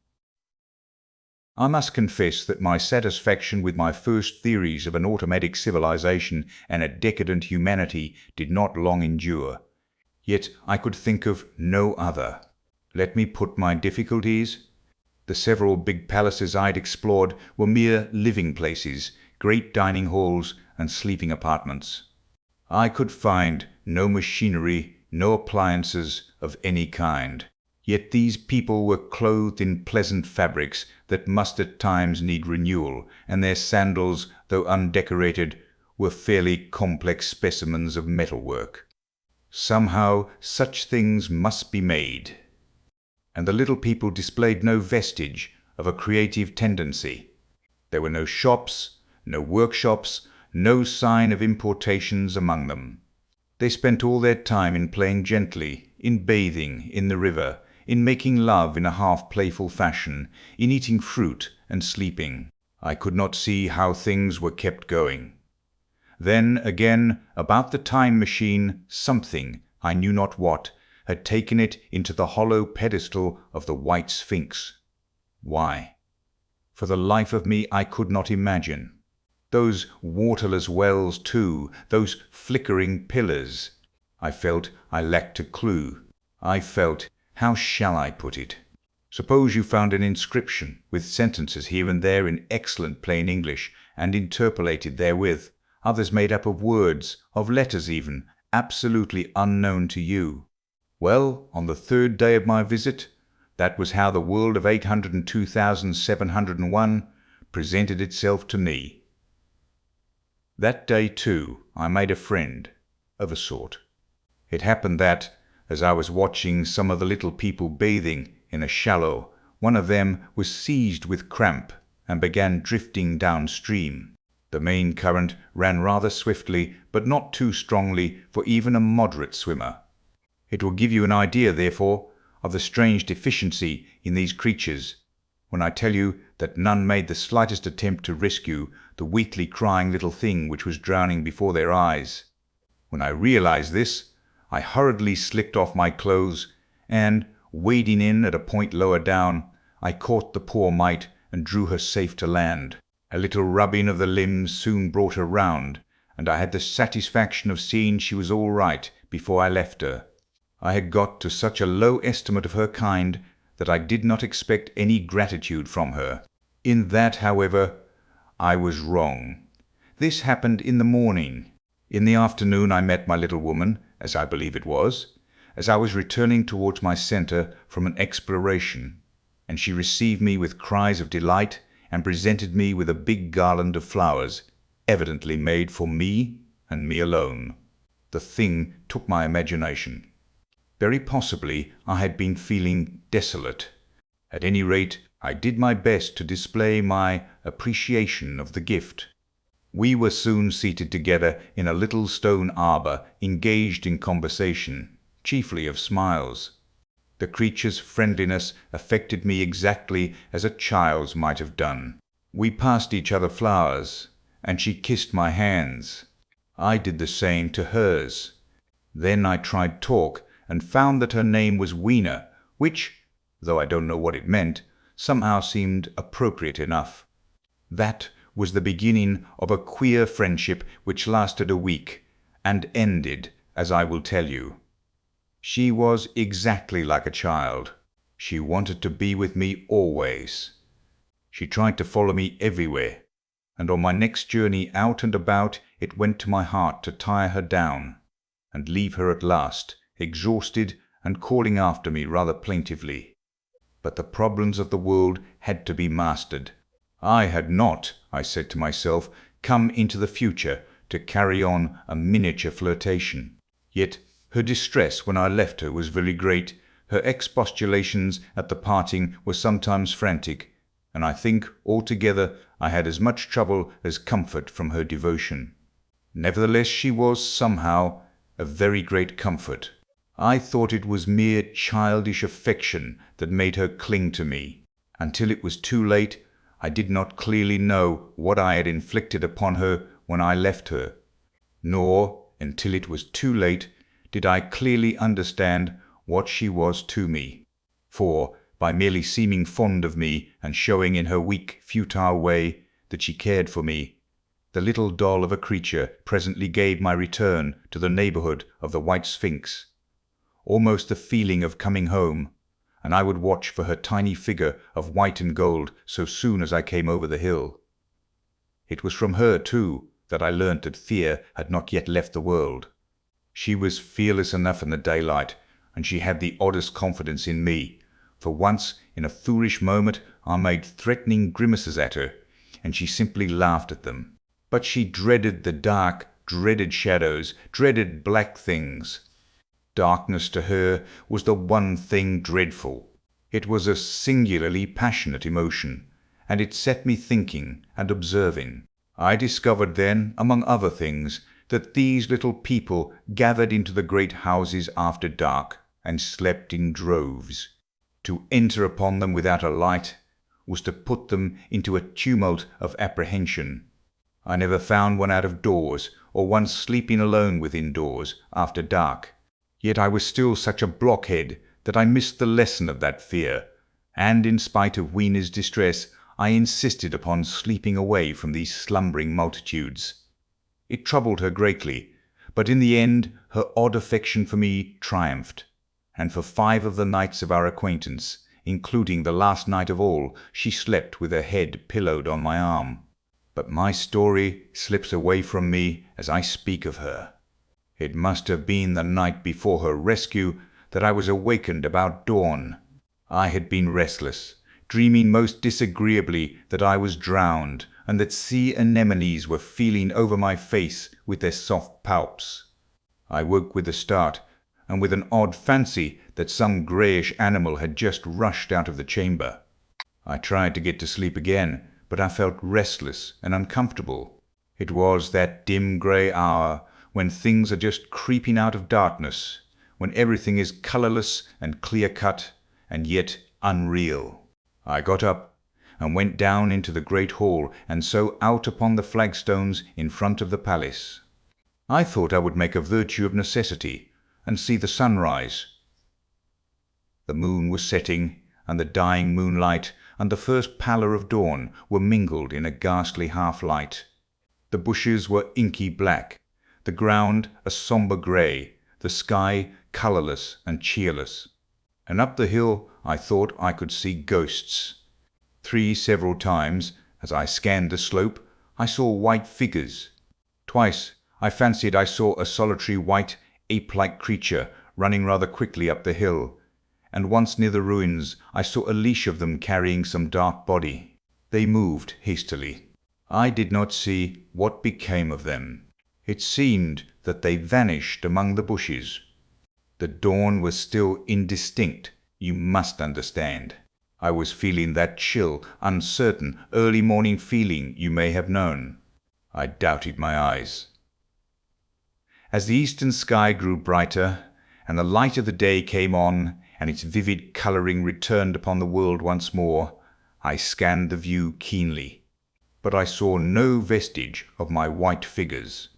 I must confess that my satisfaction with my first theories of an automatic civilization and a decadent humanity did not long endure. Yet I could think of no other. Let me put my difficulties. The several big palaces I had explored were mere living places, great dining halls and sleeping apartments. I could find no machinery, no appliances of any kind. Yet these people were clothed in pleasant fabrics that must at times need renewal, and their sandals, though undecorated, were fairly complex specimens of metalwork. Somehow such things must be made. And the little people displayed no vestige of a creative tendency. There were no shops, no workshops, no sign of importations among them. They spent all their time in playing gently, in bathing in the river, in making love in a half-playful fashion, in eating fruit and sleeping. I could not see how things were kept going. Then, again, about the time machine, something, I knew not what, had taken it into the hollow pedestal of the white Sphinx. Why? For the life of me I could not imagine. Those waterless wells, too, those flickering pillars. I felt I lacked a clue. I felt, how shall I put it? Suppose you found an inscription with sentences here and there in excellent plain English, and interpolated therewith, others made up of words, of letters even, absolutely unknown to you. Well, on the third day of my visit, that was how the world of 802,701 presented itself to me. That day, too, I made a friend, of a sort. It happened that, as I was watching some of the little people bathing in a shallow, one of them was seized with cramp and began drifting downstream. The main current ran rather swiftly, but not too strongly for even a moderate swimmer. It will give you an idea, therefore, of the strange deficiency in these creatures when I tell you that none made the slightest attempt to rescue the weakly crying little thing which was drowning before their eyes. When I realized this, I hurriedly slicked off my clothes, and, wading in at a point lower down, I caught the poor mite and drew her safe to land. A little rubbing of the limbs soon brought her round, and I had the satisfaction of seeing she was all right before I left her. I had got to such a low estimate of her kind that I did not expect any gratitude from her. In that, however, I was wrong. This happened in the morning. In the afternoon I met my little woman, as I believe it was, as I was returning towards my centre from an exploration, and she received me with cries of delight and presented me with a big garland of flowers, evidently made for me and me alone. The thing took my imagination. Very possibly I had been feeling desolate. At any rate, I did my best to display my appreciation of the gift. We were soon seated together in a little stone arbour, engaged in conversation, chiefly of smiles. The creature's friendliness affected me exactly as a child's might have done. We passed each other flowers, and she kissed my hands. I did the same to hers. Then I tried talk, and found that her name was Weena, which, though I don't know what it meant, somehow seemed appropriate enough. That was the beginning of a queer friendship which lasted a week, and ended, as I will tell you. She was exactly like a child. She wanted to be with me always. She tried to follow me everywhere, and on my next journey out and about it went to my heart to tire her down, and leave her at last, exhausted and calling after me rather plaintively. But the problems of the world had to be mastered. I had not, I said to myself, come into the future to carry on a miniature flirtation. Yet her distress when I left her was very great, her expostulations at the parting were sometimes frantic, and I think altogether I had as much trouble as comfort from her devotion. Nevertheless she was, somehow, a very great comfort. I thought it was mere childish affection that made her cling to me. Until it was too late, I did not clearly know what I had inflicted upon her when I left her, nor, until it was too late, did I clearly understand what she was to me. For, by merely seeming fond of me and showing in her weak, futile way that she cared for me, the little doll of a creature presently gave my return to the neighbourhood of the white Sphinx almost the feeling of coming home, and I would watch for her tiny figure of white and gold so soon as I came over the hill. It was from her, too, that I learnt that fear had not yet left the world. She was fearless enough in the daylight, and she had the oddest confidence in me. For once, in a foolish moment, I made threatening grimaces at her, and she simply laughed at them. But she dreaded the dark, dreaded shadows, dreaded black things. Darkness to her was the one thing dreadful. It was a singularly passionate emotion, and it set me thinking and observing. I discovered then, among other things, that these little people gathered into the great houses after dark, and slept in droves. To enter upon them without a light was to put them into a tumult of apprehension. I never found one out of doors, or one sleeping alone within doors, after dark. Yet I was still such a blockhead that I missed the lesson of that fear, and in spite of Weena's distress, I insisted upon sleeping away from these slumbering multitudes. It troubled her greatly, but in the end her odd affection for me triumphed, and for 5 of the nights of our acquaintance, including the last night of all, she slept with her head pillowed on my arm. But my story slips away from me as I speak of her. It must have been the night before her rescue that I was awakened about dawn. I had been restless, dreaming most disagreeably that I was drowned, and that sea anemones were feeling over my face with their soft palps. I woke with a start, and with an odd fancy that some greyish animal had just rushed out of the chamber. I tried to get to sleep again, but I felt restless and uncomfortable. It was that dim grey hour when things are just creeping out of darkness, when everything is colorless and clear-cut, and yet unreal. I got up and went down into the great hall, and so out upon the flagstones in front of the palace. I thought I would make a virtue of necessity, and see the sunrise. The moon was setting, and the dying moonlight and the first pallor of dawn were mingled in a ghastly half-light. The bushes were inky black, the ground a sombre grey, the sky colourless and cheerless. And up the hill I thought I could see ghosts. Several times, as I scanned the slope, I saw white figures. Twice I fancied I saw a solitary white, ape-like creature running rather quickly up the hill, and once near the ruins I saw a leash of them carrying some dark body. They moved hastily. I did not see what became of them. It seemed that they vanished among the bushes. The dawn was still indistinct, you must understand. I was feeling that chill, uncertain, early morning feeling you may have known. I doubted my eyes. As the eastern sky grew brighter, and the light of the day came on, and its vivid colouring returned upon the world once more, I scanned the view keenly. But I saw no vestige of my white figures.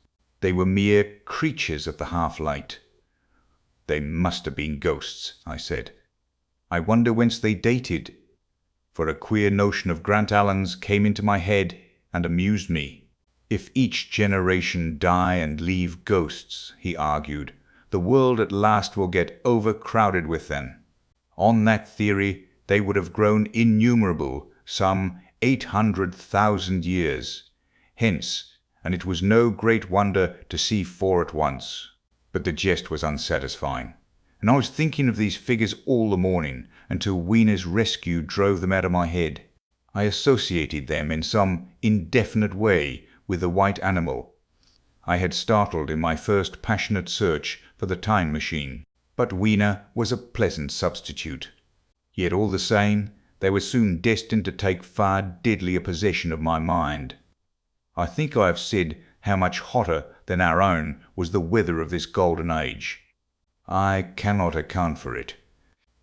They were mere creatures of the half-light. They must have been ghosts, I said. I wonder whence they dated, for a queer notion of Grant Allen's came into my head and amused me. If each generation die and leave ghosts, he argued, the world at last will get overcrowded with them. On that theory, they would have grown innumerable, some 800,000 years hence, and it was no great wonder to see 4 at once. But the jest was unsatisfying, and I was thinking of these figures all the morning, until Wiener's rescue drove them out of my head. I associated them in some indefinite way with the white animal I had startled in my first passionate search for the time machine. But Wiener was a pleasant substitute. Yet all the same, they were soon destined to take far deadlier possession of my mind. I think I have said how much hotter than our own was the weather of this golden age. I cannot account for it.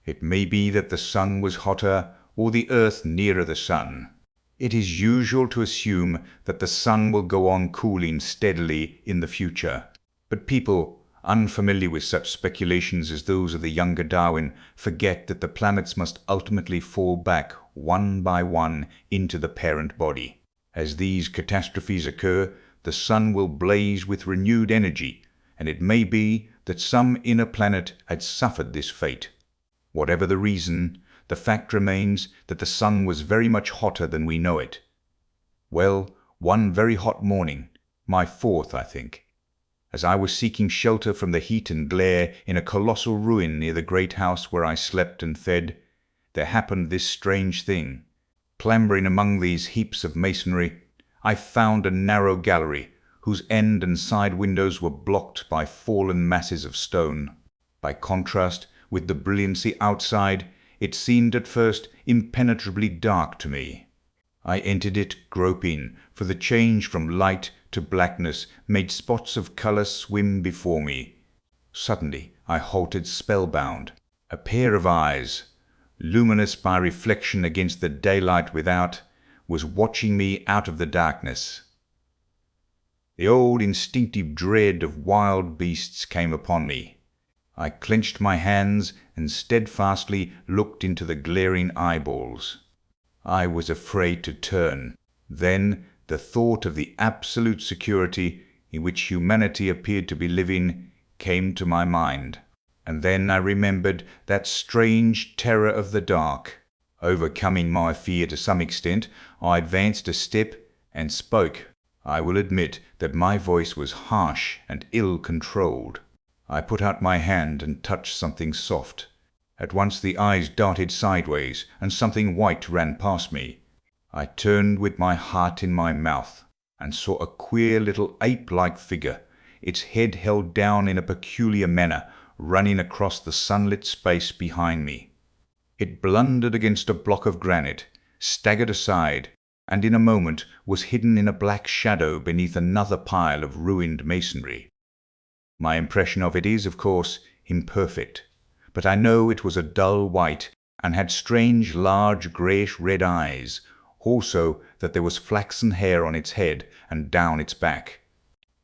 It may be that the sun was hotter, or the earth nearer the sun. It is usual to assume that the sun will go on cooling steadily in the future, but people unfamiliar with such speculations as those of the younger Darwin forget that the planets must ultimately fall back one by one into the parent body. As these catastrophes occur, the sun will blaze with renewed energy, and it may be that some inner planet had suffered this fate. Whatever the reason, the fact remains that the sun was very much hotter than we know it. Well, one very hot morning, my 4th, I think, as I was seeking shelter from the heat and glare in a colossal ruin near the great house where I slept and fed, there happened this strange thing. Clambering among these heaps of masonry, I found a narrow gallery, whose end and side windows were blocked by fallen masses of stone. By contrast with the brilliancy outside, it seemed at first impenetrably dark to me. I entered it groping, for the change from light to blackness made spots of colour swim before me. Suddenly I halted spellbound. A pair of eyes, luminous by reflection against the daylight without, was watching me out of the darkness. The old instinctive dread of wild beasts came upon me. I clenched my hands and steadfastly looked into the glaring eyeballs. I was afraid to turn. Then the thought of the absolute security in which humanity appeared to be living came to my mind. And then I remembered that strange terror of the dark. Overcoming my fear to some extent, I advanced a step and spoke. I will admit that my voice was harsh and ill-controlled. I put out my hand and touched something soft. At once the eyes darted sideways, and something white ran past me. I turned with my heart in my mouth, and saw a queer little ape-like figure, its head held down in a peculiar manner, running across the sunlit space behind me. It blundered against a block of granite, staggered aside, and in a moment was hidden in a black shadow beneath another pile of ruined masonry. My impression of it is, of course, imperfect, but I know it was a dull white and had strange, large, greyish-red eyes, also that there was flaxen hair on its head and down its back.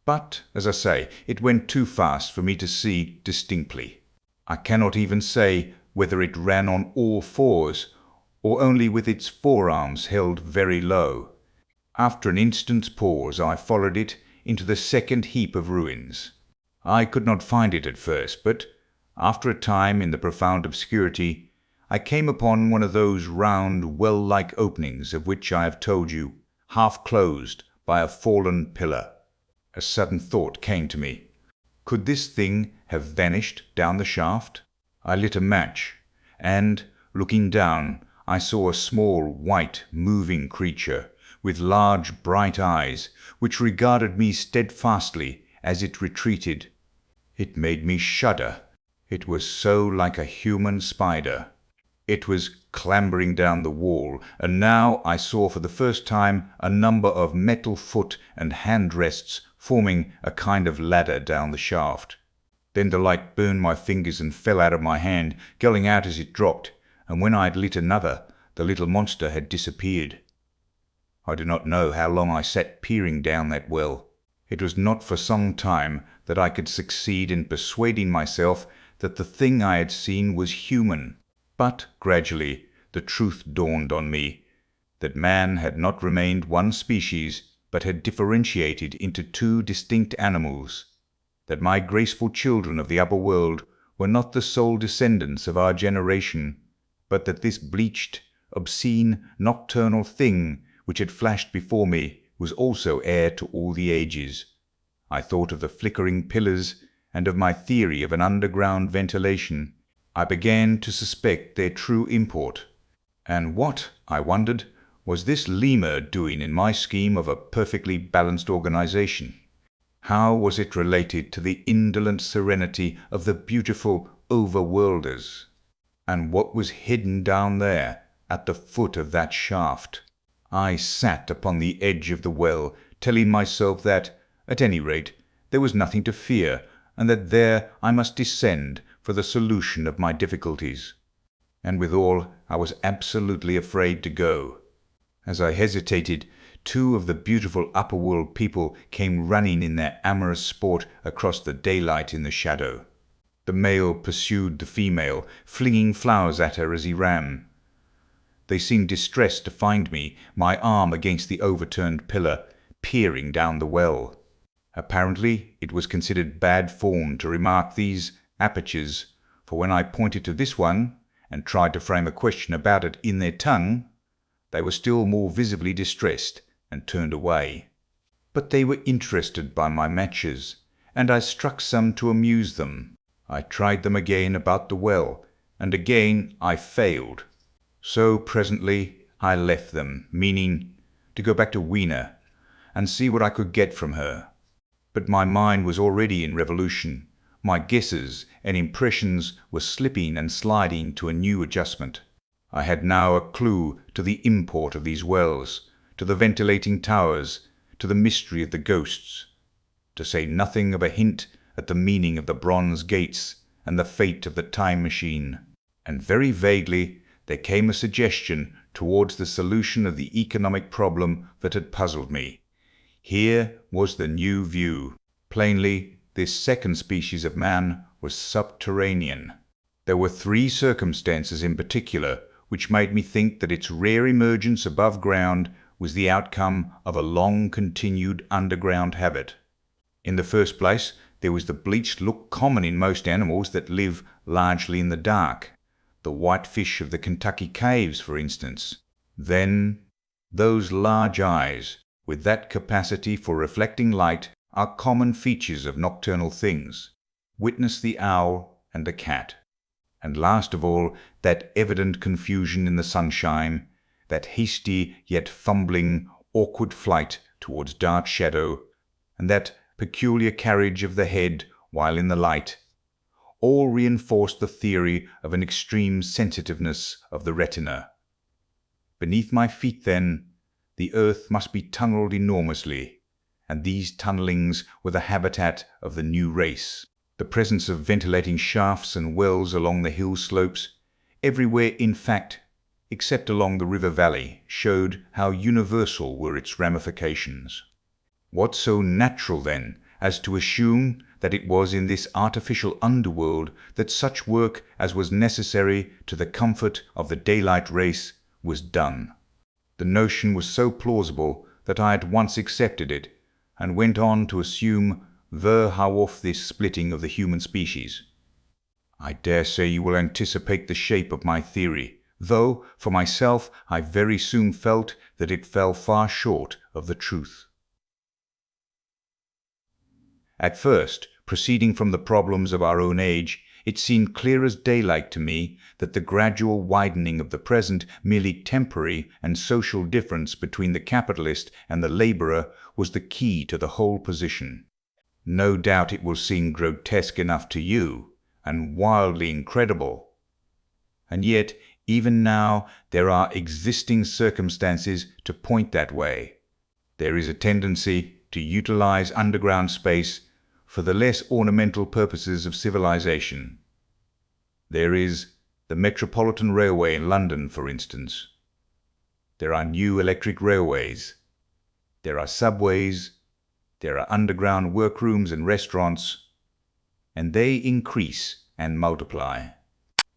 But, as I say, it went too fast for me to see distinctly. I cannot even say whether it ran on all fours, or only with its forearms held very low. After an instant's pause, I followed it into the second heap of ruins. I could not find it at first, but after a time in the profound obscurity, I came upon one of those round, well-like openings of which I have told you, half closed by a fallen pillar. A sudden thought came to me. Could this thing have vanished down the shaft? I lit a match, and, looking down, I saw a small, white, moving creature, with large, bright eyes, which regarded me steadfastly as it retreated. It made me shudder. It was so like a human spider. It was clambering down the wall, and now I saw for the first time a number of metal foot and hand rests forming a kind of ladder down the shaft. Then the light burned my fingers and fell out of my hand, going out as it dropped, and when I had lit another, the little monster had disappeared. I do not know how long I sat peering down that well. It was not for some time that I could succeed in persuading myself that the thing I had seen was human. But gradually the truth dawned on me, that man had not remained one species, but had differentiated into two distinct animals, that my graceful children of the upper world were not the sole descendants of our generation, but that this bleached, obscene, nocturnal thing which had flashed before me was also heir to all the ages. I thought of the flickering pillars and of my theory of an underground ventilation. I began to suspect their true import. And what, I wondered, was this lemur doing in my scheme of a perfectly balanced organization? How was it related to the indolent serenity of the beautiful overworlders? And what was hidden down there at the foot of that shaft? I sat upon the edge of the well, telling myself that, at any rate, there was nothing to fear, and that there I must descend for the solution of my difficulties. And withal, I was absolutely afraid to go. As I hesitated, two of the beautiful upper world people came running in their amorous sport across the daylight in the shadow. The male pursued the female, flinging flowers at her as he ran. They seemed distressed to find me, my arm against the overturned pillar, peering down the well. Apparently it was considered bad form to remark these apertures, for when I pointed to this one, and tried to frame a question about it in their tongue, they were still more visibly distressed, and turned away. But they were interested by my matches, and I struck some to amuse them. I tried them again about the well, and again I failed. So presently I left them, meaning to go back to Weena, and see what I could get from her. But my mind was already in revolution. My guesses and impressions were slipping and sliding to a new adjustment. I had now a clue to the import of these wells, to the ventilating towers, to the mystery of the ghosts, to say nothing of a hint at the meaning of the bronze gates and the fate of the time machine. And very vaguely there came a suggestion towards the solution of the economic problem that had puzzled me. Here was the new view. Plainly, this second species of man was subterranean. There were three circumstances in particular which made me think that its rare emergence above ground was the outcome of a long-continued underground habit. In the first place, there was the bleached look common in most animals that live largely in the dark, the whitefish of the Kentucky caves, for instance. Then, those large eyes, with that capacity for reflecting light, are common features of nocturnal things. Witness the owl and the cat. And last of all, that evident confusion in the sunshine, that hasty yet fumbling, awkward flight towards dark shadow, and that peculiar carriage of the head while in the light, all reinforced the theory of an extreme sensitiveness of the retina. Beneath my feet, then, the earth must be tunnelled enormously, and these tunnellings were the habitat of the new race. The presence of ventilating shafts and wells along the hill slopes, everywhere in fact, except along the river valley, showed how universal were its ramifications. What so natural, then, as to assume that it was in this artificial underworld that such work as was necessary to the comfort of the daylight race was done? The notion was so plausible that I at once accepted it, and went on to assume how off this splitting of the human species. I dare say you will anticipate the shape of my theory, though, for myself, I very soon felt that it fell far short of the truth. At first, proceeding from the problems of our own age, it seemed clear as daylight to me that the gradual widening of the present, merely temporary and social difference between the capitalist and the labourer was the key to the whole position. No doubt it will seem grotesque enough to you, and wildly incredible. And yet, even now, there are existing circumstances to point that way. There is a tendency to utilize underground space for the less ornamental purposes of civilization. There is the Metropolitan Railway in London, for instance. There are new electric railways. There are subways. There are underground workrooms and restaurants, and they increase and multiply.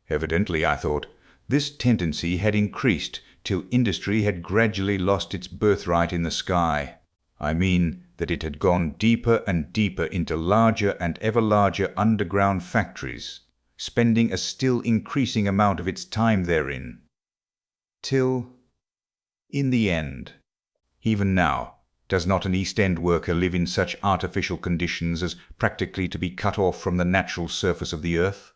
Evidently, I thought, this tendency had increased till industry had gradually lost its birthright in the sky. I mean that it had gone deeper and deeper into larger and ever larger underground factories, spending a still increasing amount of its time therein, till, in the end, even now, does not an East End worker live in such artificial conditions as practically to be cut off from the natural surface of the earth?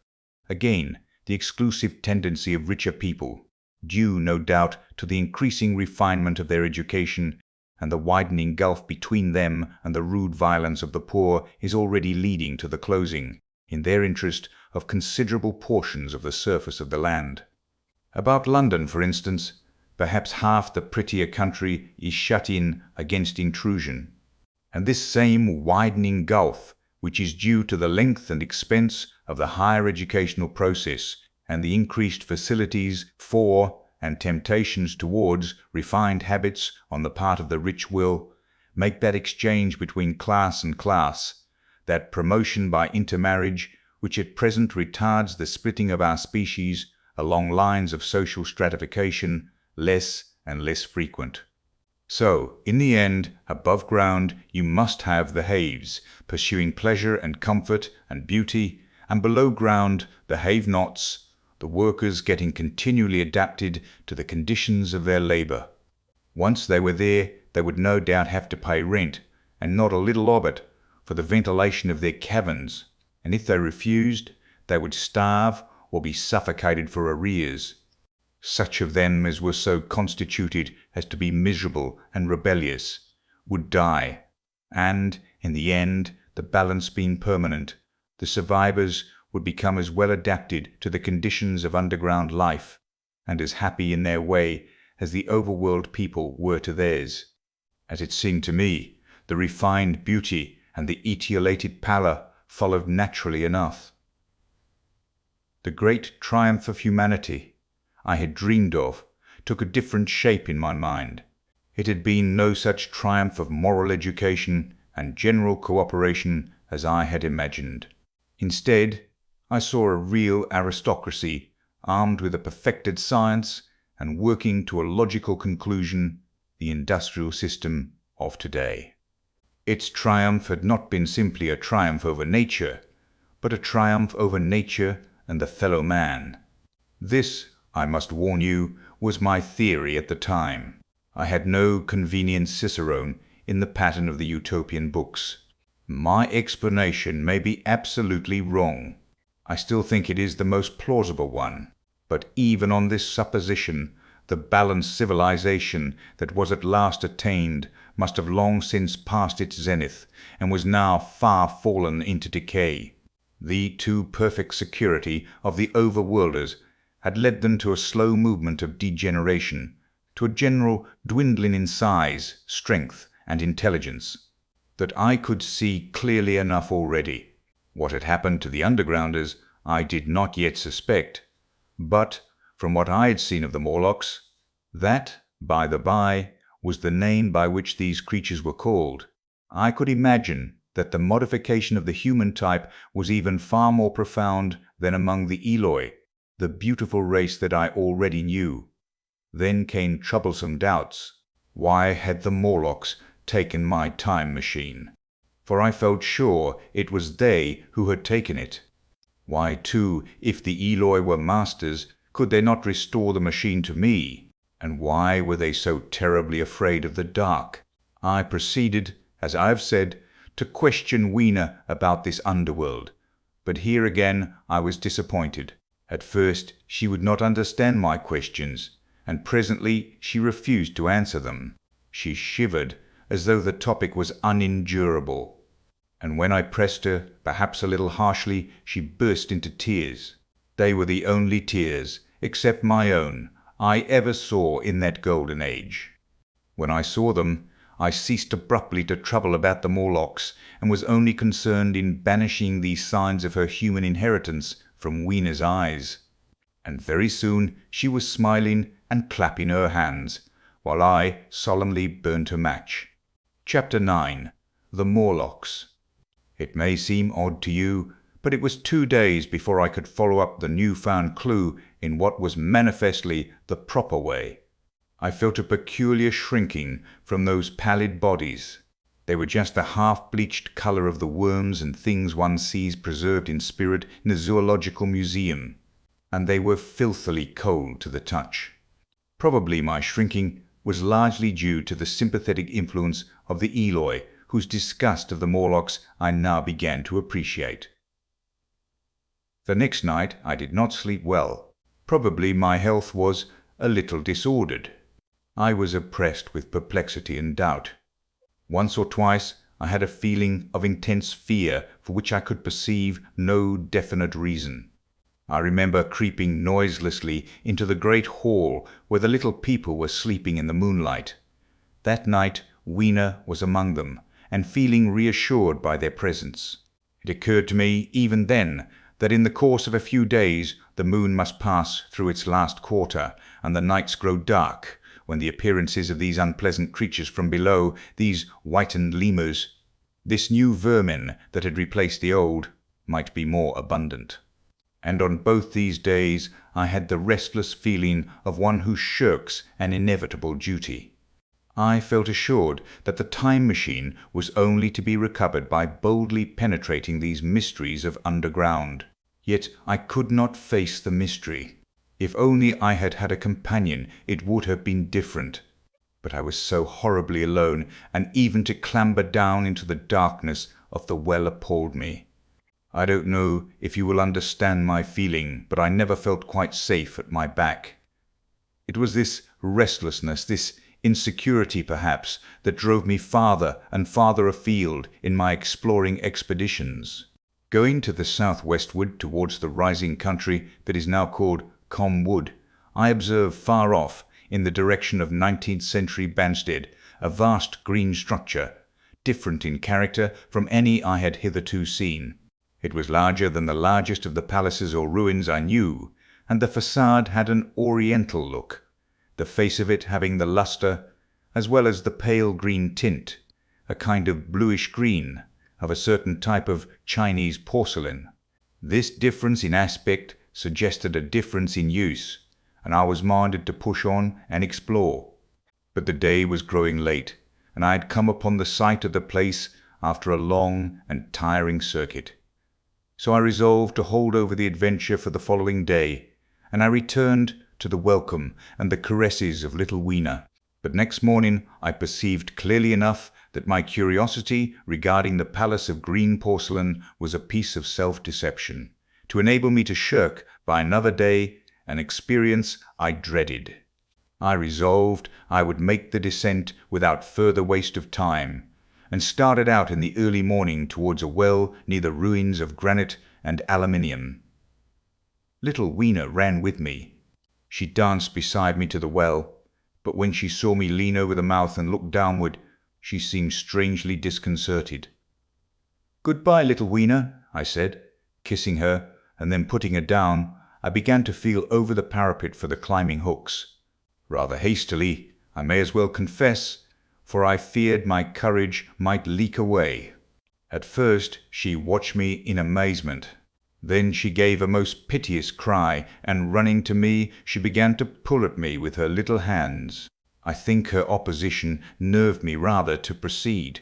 Again, the exclusive tendency of richer people, due no doubt to the increasing refinement of their education and the widening gulf between them and the rude violence of the poor, is already leading to the closing, in their interest, of considerable portions of the surface of the land. About London, for instance, perhaps half the prettier country is shut in against intrusion, and this same widening gulf, which is due to the length and expense of the higher educational process and the increased facilities for and temptations towards refined habits on the part of the rich, will make that exchange between class and class, that promotion by intermarriage which at present retards the splitting of our species along lines of social stratification, less and less frequent. So, in the end, above ground you must have the haves, pursuing pleasure and comfort and beauty, and below ground the have-nots, the workers getting continually adapted to the conditions of their labour. Once they were there, they would no doubt have to pay rent, and not a little of it, for the ventilation of their caverns, and if they refused, they would starve or be suffocated for arrears. Such of them as were so constituted as to be miserable and rebellious would die, and, in the end, the balance being permanent, the survivors would become as well adapted to the conditions of underground life, and as happy in their way as the overworld people were to theirs. As it seemed to me, the refined beauty and the etiolated pallor followed naturally enough. The great triumph of humanity I had dreamed of took a different shape in my mind. It had been no such triumph of moral education and general cooperation as I had imagined. Instead, I saw a real aristocracy armed with a perfected science and working to a logical conclusion, the industrial system of today. Its triumph had not been simply a triumph over nature, but a triumph over nature and the fellow man. This, I must warn you, was my theory at the time. I had no convenient cicerone in the pattern of the utopian books. My explanation may be absolutely wrong. I still think it is the most plausible one. But even on this supposition, the balanced civilization that was at last attained must have long since passed its zenith, and was now far fallen into decay. The too perfect security of the overworlders had led them to a slow movement of degeneration, to a general dwindling in size, strength, and intelligence, that I could see clearly enough already. What had happened to the undergrounders I did not yet suspect, but from what I had seen of the Morlocks, that, by the by, was the name by which these creatures were called, I could imagine that the modification of the human type was even far more profound than among the Eloi, the beautiful race that I already knew. Then came troublesome doubts. Why had the Morlocks taken my time machine? For I felt sure it was they who had taken it. Why, too, if the Eloi were masters, could they not restore the machine to me? And why were they so terribly afraid of the dark? I proceeded, as I have said, to question Weena about this underworld. But here again I was disappointed. At first she would not understand my questions, and presently she refused to answer them. She shivered as though the topic was unendurable. And when I pressed her, perhaps a little harshly, she burst into tears. They were the only tears, except my own, I ever saw in that golden age. When I saw them, I ceased abruptly to trouble about the Morlocks, and was only concerned in banishing these signs of her human inheritance from Weena's eyes. And very soon she was smiling and clapping her hands, while I solemnly burnt a match. Chapter 9. The Morlocks. It may seem odd to you, but it was 2 days before I could follow up the new-found clue in what was manifestly the proper way. I felt a peculiar shrinking from those pallid bodies. They were just the half-bleached colour of the worms and things one sees preserved in spirit in a zoological museum, and they were filthily cold to the touch. Probably my shrinking was largely due to the sympathetic influence of the Eloi, whose disgust of the Morlocks I now began to appreciate. The next night I did not sleep well. Probably my health was a little disordered. I was oppressed with perplexity and doubt. Once or twice I had a feeling of intense fear for which I could perceive no definite reason. I remember creeping noiselessly into the great hall where the little people were sleeping in the moonlight. That night Weena was among them, and feeling reassured by their presence. It occurred to me even then that in the course of a few days the moon must pass through its last quarter, and the nights grow dark, when the appearances of these unpleasant creatures from below, these whitened lemurs, this new vermin that had replaced the old, might be more abundant. And on both these days I had the restless feeling of one who shirks an inevitable duty. I felt assured that the time machine was only to be recovered by boldly penetrating these mysteries of underground. Yet I could not face the mystery. If only I had had a companion, it would have been different. But I was so horribly alone, and even to clamber down into the darkness of the well appalled me. I don't know if you will understand my feeling, but I never felt quite safe at my back. It was this restlessness, this insecurity perhaps, that drove me farther and farther afield in my exploring expeditions. Going to the southwestward towards the rising country that is now called Com Wood, I observed far off, in the direction of 19th century Banstead, a vast green structure, different in character from any I had hitherto seen. It was larger than the largest of the palaces or ruins I knew, and the facade had an oriental look, the face of it having the lustre, as well as the pale green tint, a kind of bluish green, of a certain type of Chinese porcelain. This difference in aspect suggested a difference in use, and I was minded to push on and explore. But the day was growing late, and I had come upon the site of the place after a long and tiring circuit. So I resolved to hold over the adventure for the following day, and I returned to the welcome and the caresses of little Weena. But next morning I perceived clearly enough that my curiosity regarding the palace of green porcelain was a piece of self-deception, to enable me to shirk by another day an experience I dreaded. I resolved I would make the descent without further waste of time, and started out in the early morning towards a well near the ruins of granite and aluminium. Little Weena ran with me. She danced beside me to the well, but when she saw me lean over the mouth and look downward, she seemed strangely disconcerted. "Goodbye, little Weena," I said, kissing her, and then putting her down. I began to feel over the parapet for the climbing hooks. Rather hastily, I may as well confess, for I feared my courage might leak away. At first she watched me in amazement. Then she gave a most piteous cry, and running to me, she began to pull at me with her little hands. I think her opposition nerved me rather to proceed.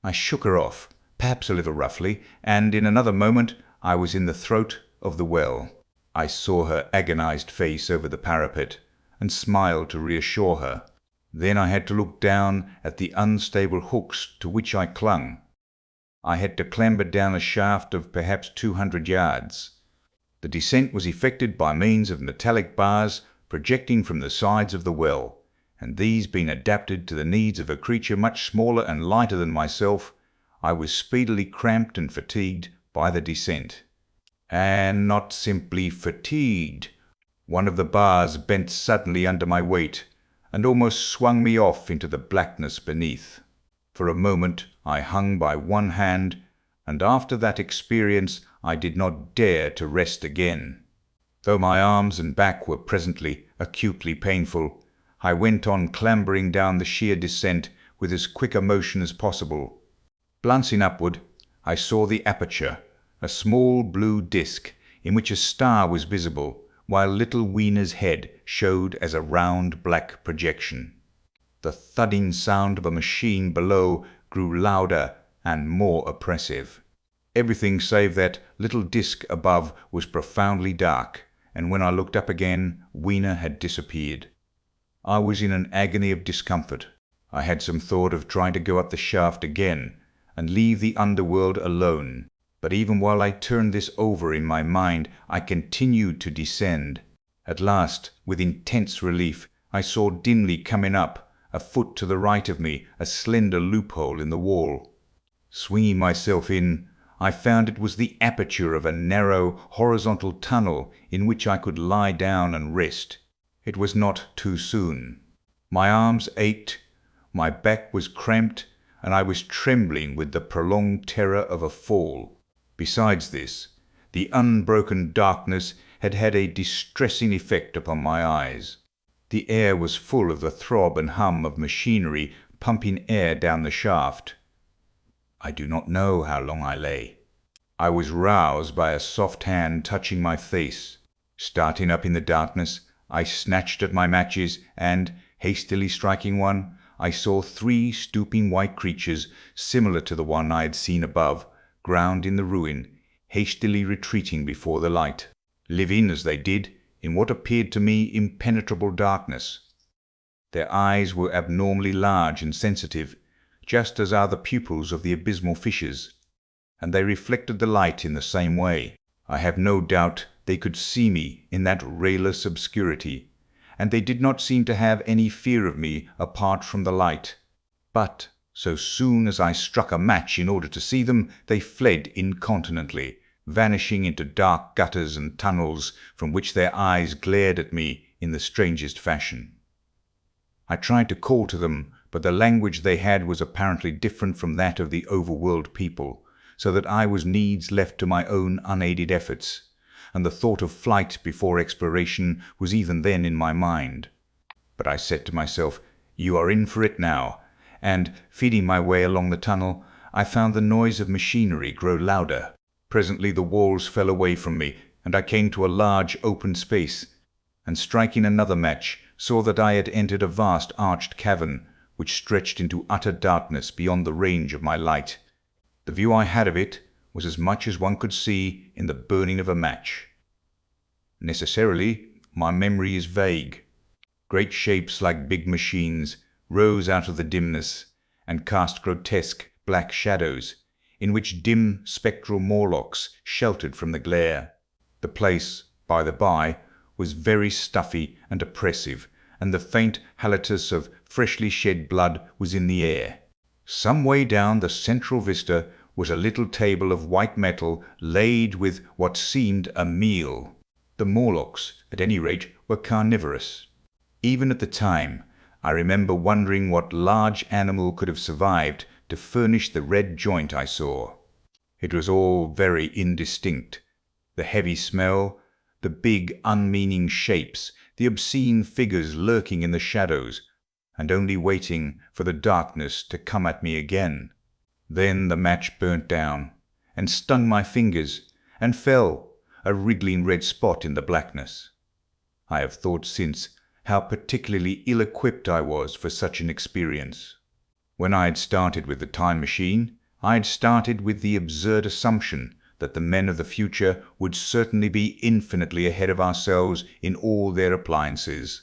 I shook her off, perhaps a little roughly, and in another moment I was in the throat of the well. I saw her agonized face over the parapet, and smiled to reassure her. Then I had to look down at the unstable hooks to which I clung. I had to clamber down a shaft of perhaps 200 yards. The descent was effected by means of metallic bars projecting from the sides of the well, and these being adapted to the needs of a creature much smaller and lighter than myself, I was speedily cramped and fatigued by the descent. And not simply fatigued. One of the bars bent suddenly under my weight, and almost swung me off into the blackness beneath. For a moment I hung by one hand, and after that experience I did not dare to rest again. Though my arms and back were presently acutely painful, I went on clambering down the sheer descent with as quick a motion as possible. Glancing upward, I saw the aperture, a small blue disc in which a star was visible, while little Wiener's head showed as a round black projection. The thudding sound of a machine below grew louder and more oppressive. Everything save that little disc above was profoundly dark, and when I looked up again, Wiener had disappeared. I was in an agony of discomfort. I had some thought of trying to go up the shaft again and leave the underworld alone, but even while I turned this over in my mind, I continued to descend. At last, with intense relief, I saw dimly coming up, a foot to the right of me, a slender loophole in the wall. Swinging myself in, I found it was the aperture of a narrow, horizontal tunnel in which I could lie down and rest. It was not too soon. My arms ached, my back was cramped, and I was trembling with the prolonged terror of a fall. Besides this, the unbroken darkness had had a distressing effect upon my eyes. The air was full of the throb and hum of machinery pumping air down the shaft. I do not know how long I lay. I was roused by a soft hand touching my face. Starting up in the darkness, I snatched at my matches, and, hastily striking one, I saw 3 stooping white creatures, similar to the one I had seen above, ground in the ruin, hastily retreating before the light, living as they did in what appeared to me impenetrable darkness. Their eyes were abnormally large and sensitive, just as are the pupils of the abysmal fishes, and they reflected the light in the same way. I have no doubt they could see me in that rayless obscurity, and they did not seem to have any fear of me apart from the light. But so soon as I struck a match in order to see them, they fled incontinently, vanishing into dark gutters and tunnels from which their eyes glared at me in the strangest fashion. I tried to call to them, but the language they had was apparently different from that of the overworld people, so that I was needs left to my own unaided efforts, and the thought of flight before exploration was even then in my mind. But I said to myself, "You are in for it now," and, feeding my way along the tunnel, I found the noise of machinery grow louder. Presently the walls fell away from me, and I came to a large open space, and striking another match, saw that I had entered a vast arched cavern, which stretched into utter darkness beyond the range of my light. The view I had of it was as much as one could see in the burning of a match. Necessarily, my memory is vague. Great shapes like big machines rose out of the dimness, and cast grotesque black shadows, in which dim spectral Morlocks sheltered from the glare. The place, by the by, was very stuffy and oppressive, and the faint halitus of freshly shed blood was in the air. Some way down the central vista was a little table of white metal laid with what seemed a meal. The Morlocks, at any rate, were carnivorous. Even at the time, I remember wondering what large animal could have survived to furnish the red joint I saw. It was all very indistinct. The heavy smell, the big unmeaning shapes, the obscene figures lurking in the shadows, and only waiting for the darkness to come at me again. Then the match burnt down, and stung my fingers, and fell, a wriggling red spot in the blackness. I have thought since how particularly ill-equipped I was for such an experience. When I had started with the time machine, I had started with the absurd assumption that the men of the future would certainly be infinitely ahead of ourselves in all their appliances.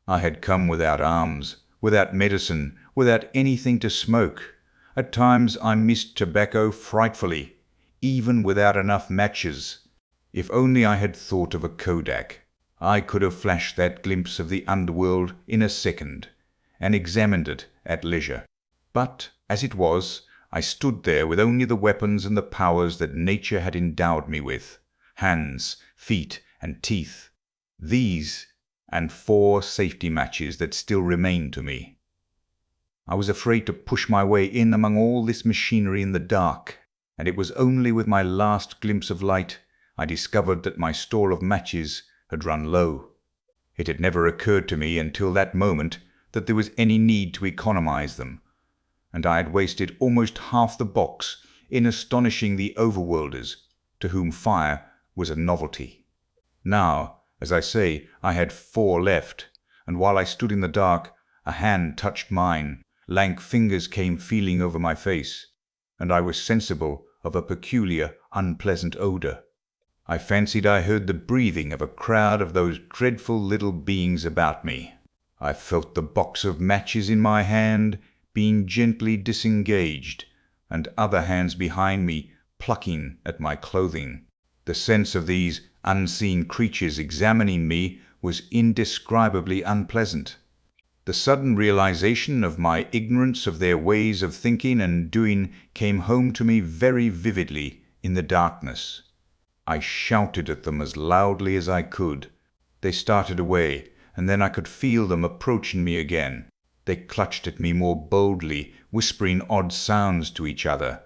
I had come without arms, without medicine, without anything to smoke. At times I missed tobacco frightfully, even without enough matches. If only I had thought of a kodak, I could have flashed that glimpse of the underworld in a second, and examined it at leisure. But, as it was, I stood there with only the weapons and the powers that nature had endowed me with, hands, feet, and teeth. These, and 4 safety matches that still remained to me. I was afraid to push my way in among all this machinery in the dark, and it was only with my last glimpse of light I discovered that my store of matches had run low. It had never occurred to me until that moment that there was any need to economize them, and I had wasted almost half the box in astonishing the overworlders, to whom fire was a novelty. Now, as I say, I had 4 left, and while I stood in the dark, a hand touched mine, lank fingers came feeling over my face, and I was sensible of a peculiar, unpleasant odor. I fancied I heard the breathing of a crowd of those dreadful little beings about me. I felt the box of matches in my hand being gently disengaged, and other hands behind me plucking at my clothing. The sense of these unseen creatures examining me was indescribably unpleasant. The sudden realization of my ignorance of their ways of thinking and doing came home to me very vividly in the darkness. I shouted at them as loudly as I could. They started away, and then I could feel them approaching me again. They clutched at me more boldly, whispering odd sounds to each other.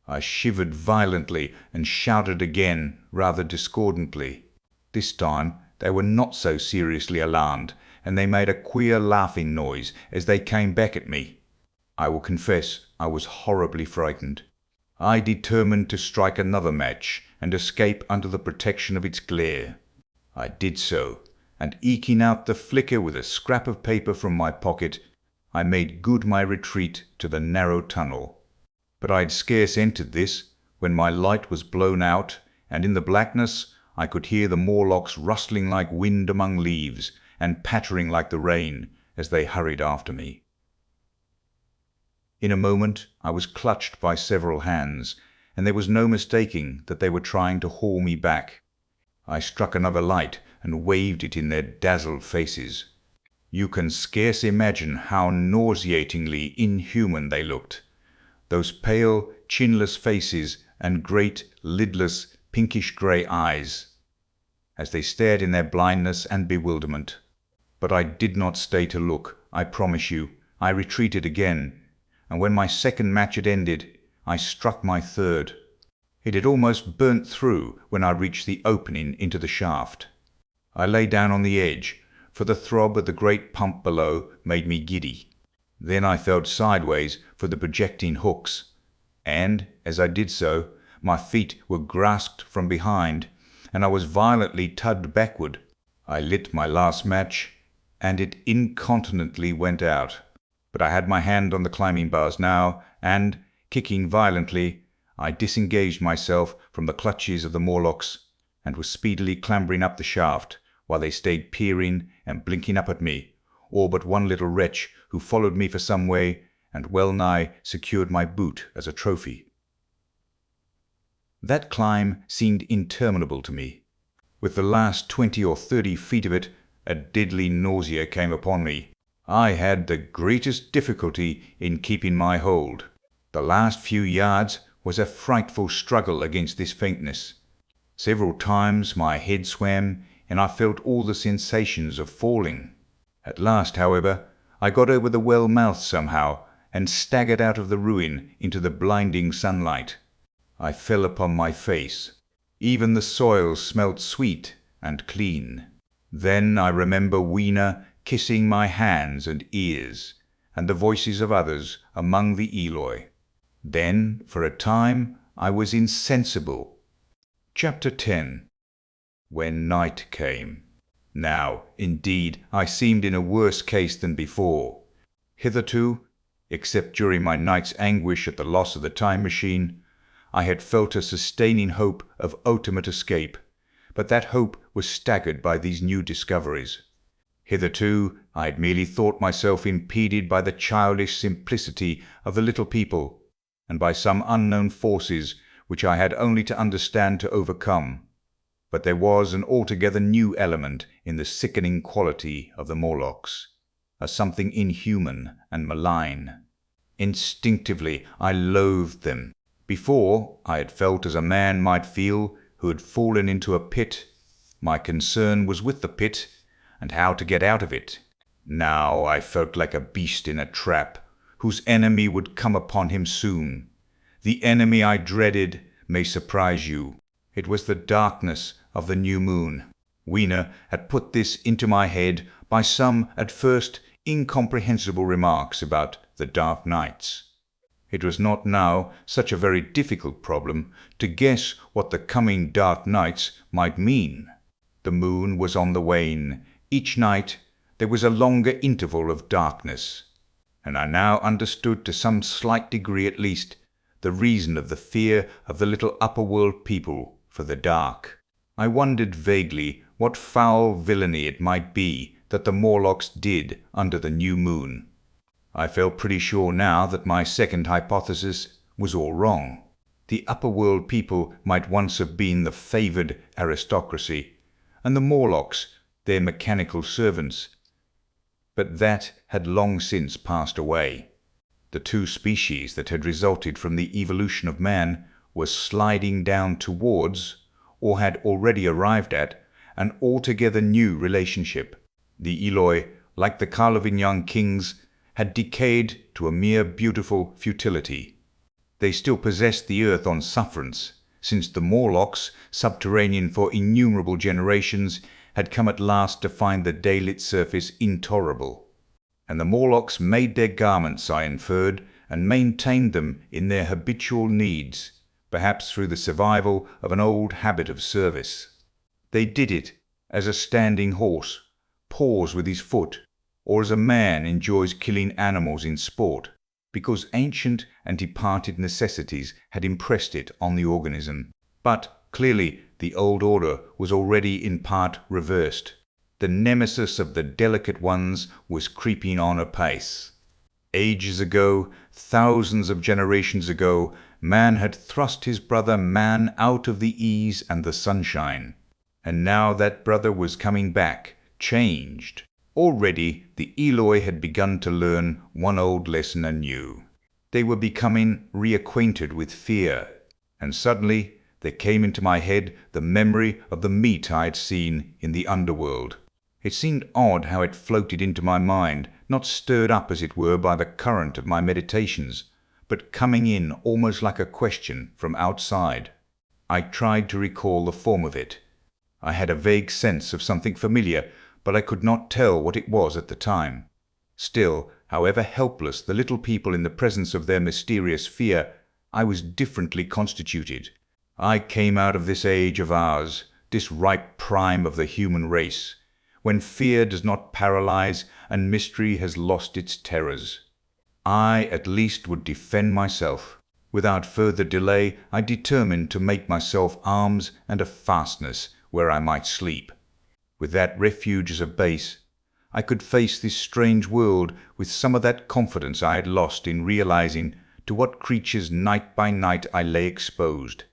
I shivered violently and shouted again, rather discordantly. This time they were not so seriously alarmed, and they made a queer laughing noise as they came back at me. I will confess I was horribly frightened. I determined to strike another match and escape under the protection of its glare. I did so, and eking out the flicker with a scrap of paper from my pocket, I made good my retreat to the narrow tunnel. But I had scarce entered this when my light was blown out, and in the blackness I could hear the Morlocks rustling like wind among leaves, and pattering like the rain as they hurried after me. In a moment I was clutched by several hands, and there was no mistaking that they were trying to haul me back. I struck another light and waved it in their dazzled faces. You can scarce imagine how nauseatingly inhuman they looked. Those pale, chinless faces and great, lidless, pinkish-grey eyes, as they stared in their blindness and bewilderment. But I did not stay to look, I promise you. I retreated again, and when my second match had ended, I struck my third. It had almost burnt through when I reached the opening into the shaft. I lay down on the edge, for the throb of the great pump below made me giddy. Then I felt sideways for the projecting hooks, and, as I did so, my feet were grasped from behind, and I was violently tugged backward. I lit my last match, and it incontinently went out. But I had my hand on the climbing bars now, and, kicking violently, I disengaged myself from the clutches of the Morlocks, and was speedily clambering up the shaft, while they stayed peering and blinking up at me, all but one little wretch who followed me for some way, and well nigh secured my boot as a trophy. That climb seemed interminable to me. With the last 20 or 30 feet of it, a deadly nausea came upon me. I had the greatest difficulty in keeping my hold. The last few yards was a frightful struggle against this faintness. Several times my head swam, and I felt all the sensations of falling. At last, however, I got over the well mouth somehow, and staggered out of the ruin into the blinding sunlight. I fell upon my face. Even the soil smelt sweet and clean. Then I remember Weena kissing my hands and ears, and the voices of others among the Eloi. Then, for a time, I was insensible. Chapter 10. When night came. Now, indeed, I seemed in a worse case than before. Hitherto, except during my night's anguish at the loss of the time machine, I had felt a sustaining hope of ultimate escape, but that hope was staggered by these new discoveries. Hitherto, I had merely thought myself impeded by the childish simplicity of the little people, and by some unknown forces which I had only to understand to overcome. But there was an altogether new element in the sickening quality of the Morlocks, a something inhuman and malign. Instinctively I loathed them. Before, I had felt as a man might feel who had fallen into a pit. My concern was with the pit, and how to get out of it. Now I felt like a beast in a trap, whose enemy would come upon him soon. The enemy I dreaded may surprise you. It was the darkness of the new moon. Weena had put this into my head by some, at first, incomprehensible remarks about the dark nights. It was not now such a very difficult problem to guess what the coming dark nights might mean. The moon was on the wane. Each night there was a longer interval of darkness, and I now understood to some slight degree at least the reason of the fear of the little upper world people for the dark. I wondered vaguely what foul villainy it might be that the Morlocks did under the new moon. I felt pretty sure now that my second hypothesis was all wrong. The upper world people might once have been the favoured aristocracy, and the Morlocks their mechanical servants. But that had long since passed away. The two species that had resulted from the evolution of man were sliding down towards, or had already arrived at, an altogether new relationship. The Eloi, like the Carlovingian kings, had decayed to a mere beautiful futility. They still possessed the earth on sufferance, since the Morlocks, subterranean for innumerable generations, had come at last to find the daylit surface intolerable. And the Morlocks made their garments, I inferred, and maintained them in their habitual needs, perhaps through the survival of an old habit of service. They did it as a standing horse paws with his foot, or as a man enjoys killing animals in sport, because ancient and departed necessities had impressed it on the organism. But clearly the old order was already in part reversed. The nemesis of the delicate ones was creeping on apace. Ages ago, thousands of generations ago, man had thrust his brother man out of the ease and the sunshine. And now that brother was coming back, changed. Already the Eloi had begun to learn one old lesson anew. They were becoming reacquainted with fear, and suddenly there came into my head the memory of the meat I had seen in the underworld. It seemed odd how it floated into my mind, not stirred up as it were by the current of my meditations, but coming in almost like a question from outside. I tried to recall the form of it. I had a vague sense of something familiar, but I could not tell what it was at the time. Still, however helpless the little people in the presence of their mysterious fear, I was differently constituted. I came out of this age of ours, this ripe prime of the human race, when fear does not paralyze and mystery has lost its terrors. I at least would defend myself. Without further delay, I determined to make myself arms and a fastness where I might sleep. With that refuge as a base, I could face this strange world with some of that confidence I had lost in realizing to what creatures night by night I lay exposed.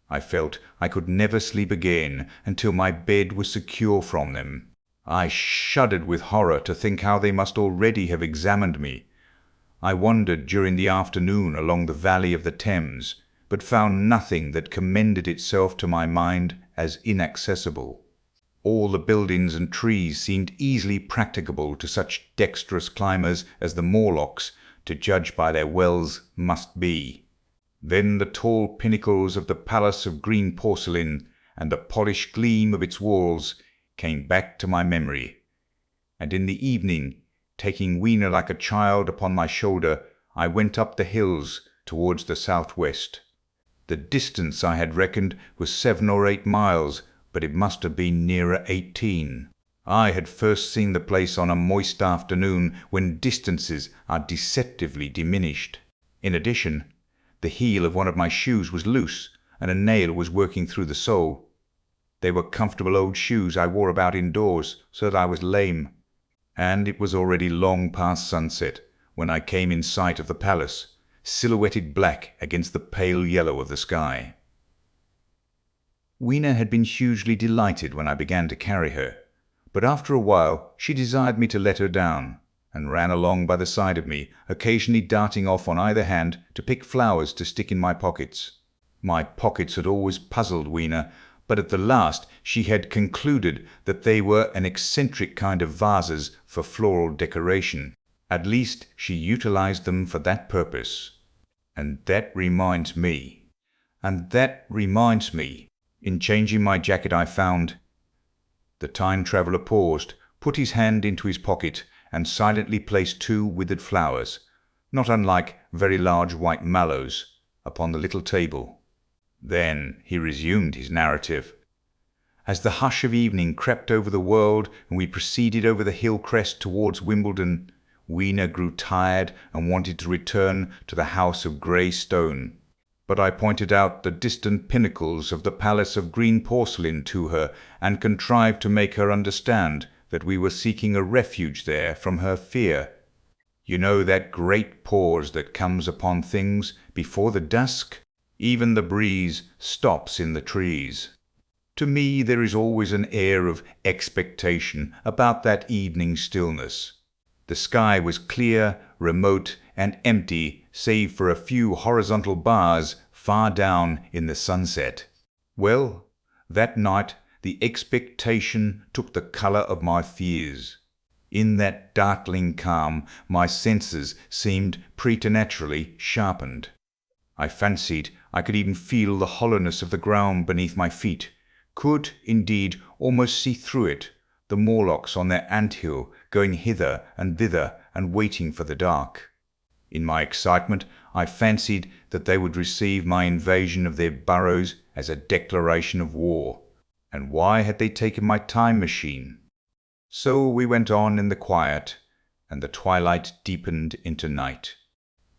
I felt I could never sleep again until my bed was secure from them. I shuddered with horror to think how they must already have examined me. I wandered during the afternoon along the valley of the Thames, but found nothing that commended itself to my mind as inaccessible. All the buildings and trees seemed easily practicable to such dexterous climbers as the Morlocks, to judge by their wells, must be. Then the tall pinnacles of the palace of green porcelain and the polished gleam of its walls came back to my memory. And in the evening, taking Weena like a child upon my shoulder, I went up the hills towards the southwest. The distance I had reckoned was 7 or 8 miles, but it must have been nearer 18. I had first seen the place on a moist afternoon when distances are deceptively diminished. In addition, the heel of one of my shoes was loose, and a nail was working through the sole. They were comfortable old shoes I wore about indoors, so that I was lame. And it was already long past sunset when I came in sight of the palace, silhouetted black against the pale yellow of the sky. Weena had been hugely delighted when I began to carry her, but after a while she desired me to let her down, and ran along by the side of me, occasionally darting off on either hand to pick flowers to stick in my pockets. My pockets had always puzzled Weena, but at the last she had concluded that they were an eccentric kind of vases for floral decoration. At least she utilized them for that purpose. And that reminds me, in changing my jacket I found. The time traveller paused, put his hand into his pocket, and silently placed 2 withered flowers, not unlike very large white mallows, upon the little table. Then he resumed his narrative. As the hush of evening crept over the world, and we proceeded over the hill crest towards Wimbledon, Weena grew tired and wanted to return to the house of grey stone. But I pointed out the distant pinnacles of the palace of green porcelain to her, and contrived to make her understand that we were seeking a refuge there from her fear. You know that great pause that comes upon things before the dusk? Even the breeze stops in the trees. To me there is always an air of expectation about that evening stillness. The sky was clear, remote, and empty, save for a few horizontal bars far down in the sunset. Well, that night the expectation took the colour of my fears. In that darkling calm my senses seemed preternaturally sharpened. I fancied I could even feel the hollowness of the ground beneath my feet, could, indeed, almost see through it, the Morlocks on their ant-hill going hither and thither and waiting for the dark. In my excitement I fancied that they would receive my invasion of their burrows as a declaration of war. And why had they taken my time machine? So we went on in the quiet, and the twilight deepened into night.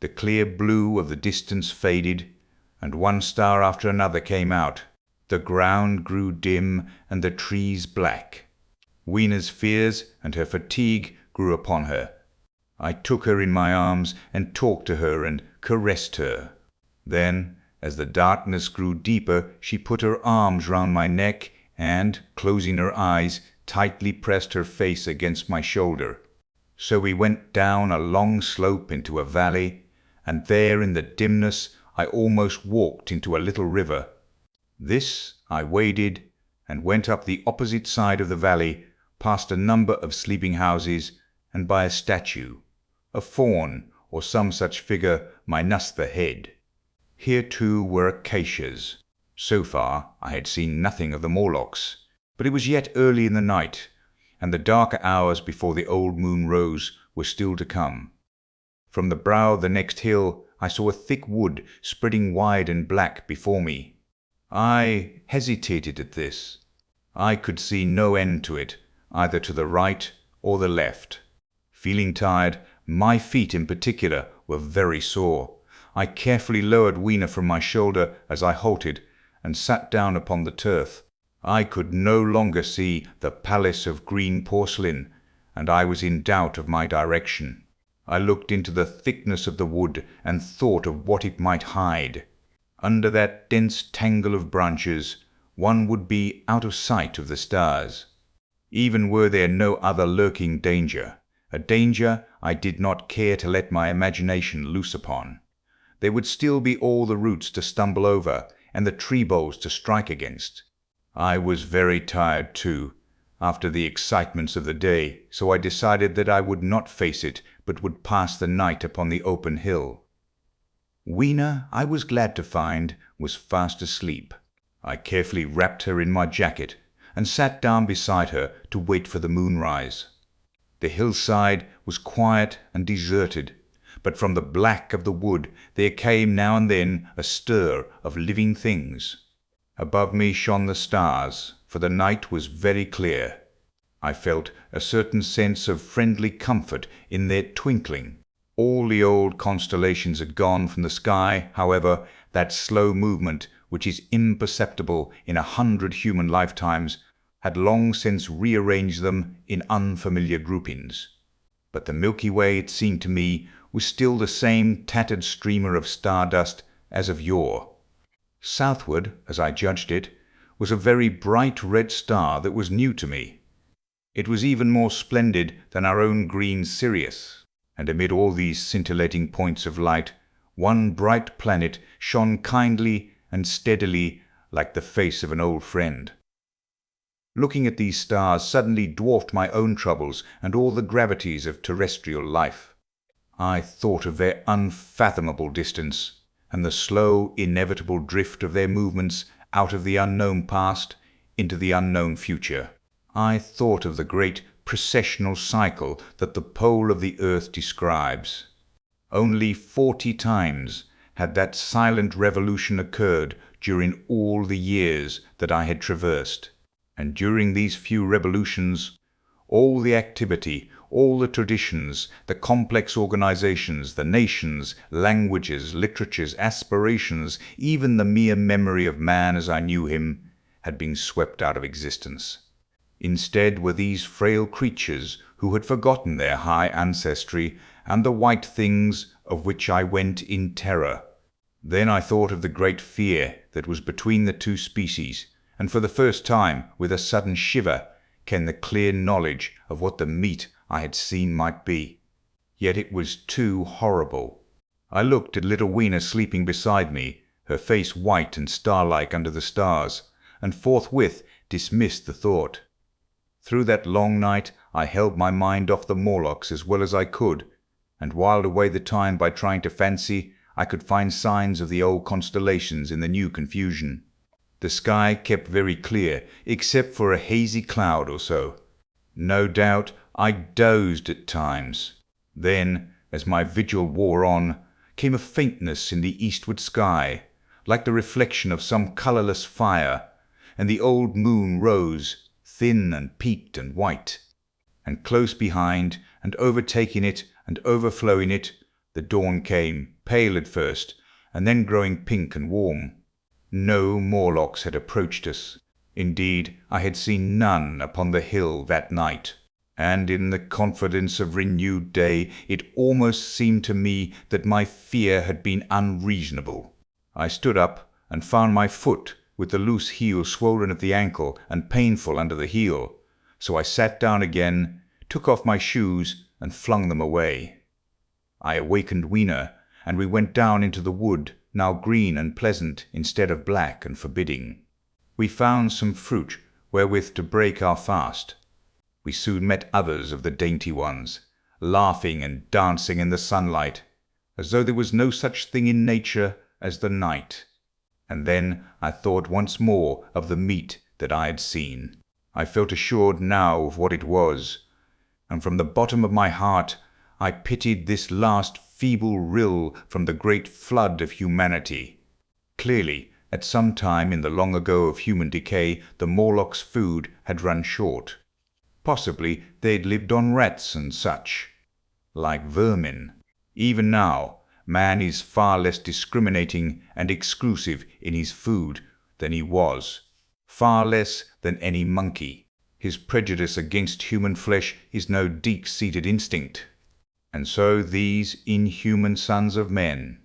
The clear blue of the distance faded, and one star after another came out. The ground grew dim, and the trees black. Weena's fears and her fatigue grew upon her. I took her in my arms, and talked to her and caressed her. Then, as the darkness grew deeper, she put her arms round my neck, and, closing her eyes, tightly pressed her face against my shoulder. So we went down a long slope into a valley, and there in the dimness I almost walked into a little river. This I waded, and went up the opposite side of the valley, past a number of sleeping houses, and by a statue, a faun or some such figure minus the head. Here too were acacias. So far I had seen nothing of the Morlocks, but it was yet early in the night, and the darker hours before the old moon rose were still to come. From the brow of the next hill I saw a thick wood spreading wide and black before me. I hesitated at this. I could see no end to it, either to the right or the left. Feeling tired, my feet in particular were very sore. I carefully lowered Weena from my shoulder as I halted, and sat down upon the turf. I could no longer see the palace of green porcelain, and I was in doubt of my direction. I looked into the thickness of the wood, and thought of what it might hide. Under that dense tangle of branches, one would be out of sight of the stars. Even were there no other lurking danger, a danger I did not care to let my imagination loose upon, there would still be all the roots to stumble over, and the tree boles to strike against. I was very tired too, after the excitements of the day, so I decided that I would not face it, but would pass the night upon the open hill. Weena, I was glad to find, was fast asleep. I carefully wrapped her in my jacket and sat down beside her to wait for the moonrise. The hillside was quiet and deserted, but from the black of the wood there came now and then a stir of living things. Above me shone the stars, for the night was very clear. I felt a certain sense of friendly comfort in their twinkling. All the old constellations had gone from the sky, however. That slow movement, which is imperceptible in 100 human lifetimes, had long since rearranged them in unfamiliar groupings. But the Milky Way, it seemed to me, was still the same tattered streamer of stardust as of yore. Southward, as I judged it, was a very bright red star that was new to me. It was even more splendid than our own green Sirius, and amid all these scintillating points of light, one bright planet shone kindly and steadily like the face of an old friend. Looking at these stars suddenly dwarfed my own troubles and all the gravities of terrestrial life. I thought of their unfathomable distance, and the slow, inevitable drift of their movements out of the unknown past into the unknown future. I thought of the great precessional cycle that the pole of the earth describes. Only 40 times had that silent revolution occurred during all the years that I had traversed, and during these few revolutions, all the activity, all the traditions, the complex organizations, the nations, languages, literatures, aspirations, even the mere memory of man as I knew him, had been swept out of existence. Instead were these frail creatures who had forgotten their high ancestry and the white things of which I went in terror. Then I thought of the great fear that was between the two species, and for the first time, with a sudden shiver, came the clear knowledge of what the meat I had seen might be. Yet it was too horrible. I looked at little Weena sleeping beside me, her face white and star-like under the stars, and forthwith dismissed the thought. Through that long night I held my mind off the Morlocks as well as I could, and whiled away the time by trying to fancy I could find signs of the old constellations in the new confusion. The sky kept very clear, except for a hazy cloud or so. No doubt I dozed at times. Then, as my vigil wore on, came a faintness in the eastward sky, like the reflection of some colourless fire, and the old moon rose, thin and peaked and white, and close behind, and overtaking it and overflowing it, the dawn came, pale at first, and then growing pink and warm. No Morlocks had approached us. Indeed, I had seen none upon the hill that night, and in the confidence of renewed day it almost seemed to me that my fear had been unreasonable. I stood up and found my foot with the loose heel swollen at the ankle and painful under the heel, so I sat down again, took off my shoes, and flung them away. I awakened Weena, and we went down into the wood, now green and pleasant instead of black and forbidding. We found some fruit wherewith to break our fast. We soon met others of the dainty ones, laughing and dancing in the sunlight, as though there was no such thing in nature as the night. And then I thought once more of the meat that I had seen. I felt assured now of what it was, and from the bottom of my heart I pitied this last feeble rill from the great flood of humanity. Clearly, at some time in the long ago of human decay, the Morlocks' food had run short. Possibly they'd lived on rats and such, like vermin. Even now, man is far less discriminating and exclusive in his food than he was, far less than any monkey. His prejudice against human flesh is no deep-seated instinct. And so these inhuman sons of men.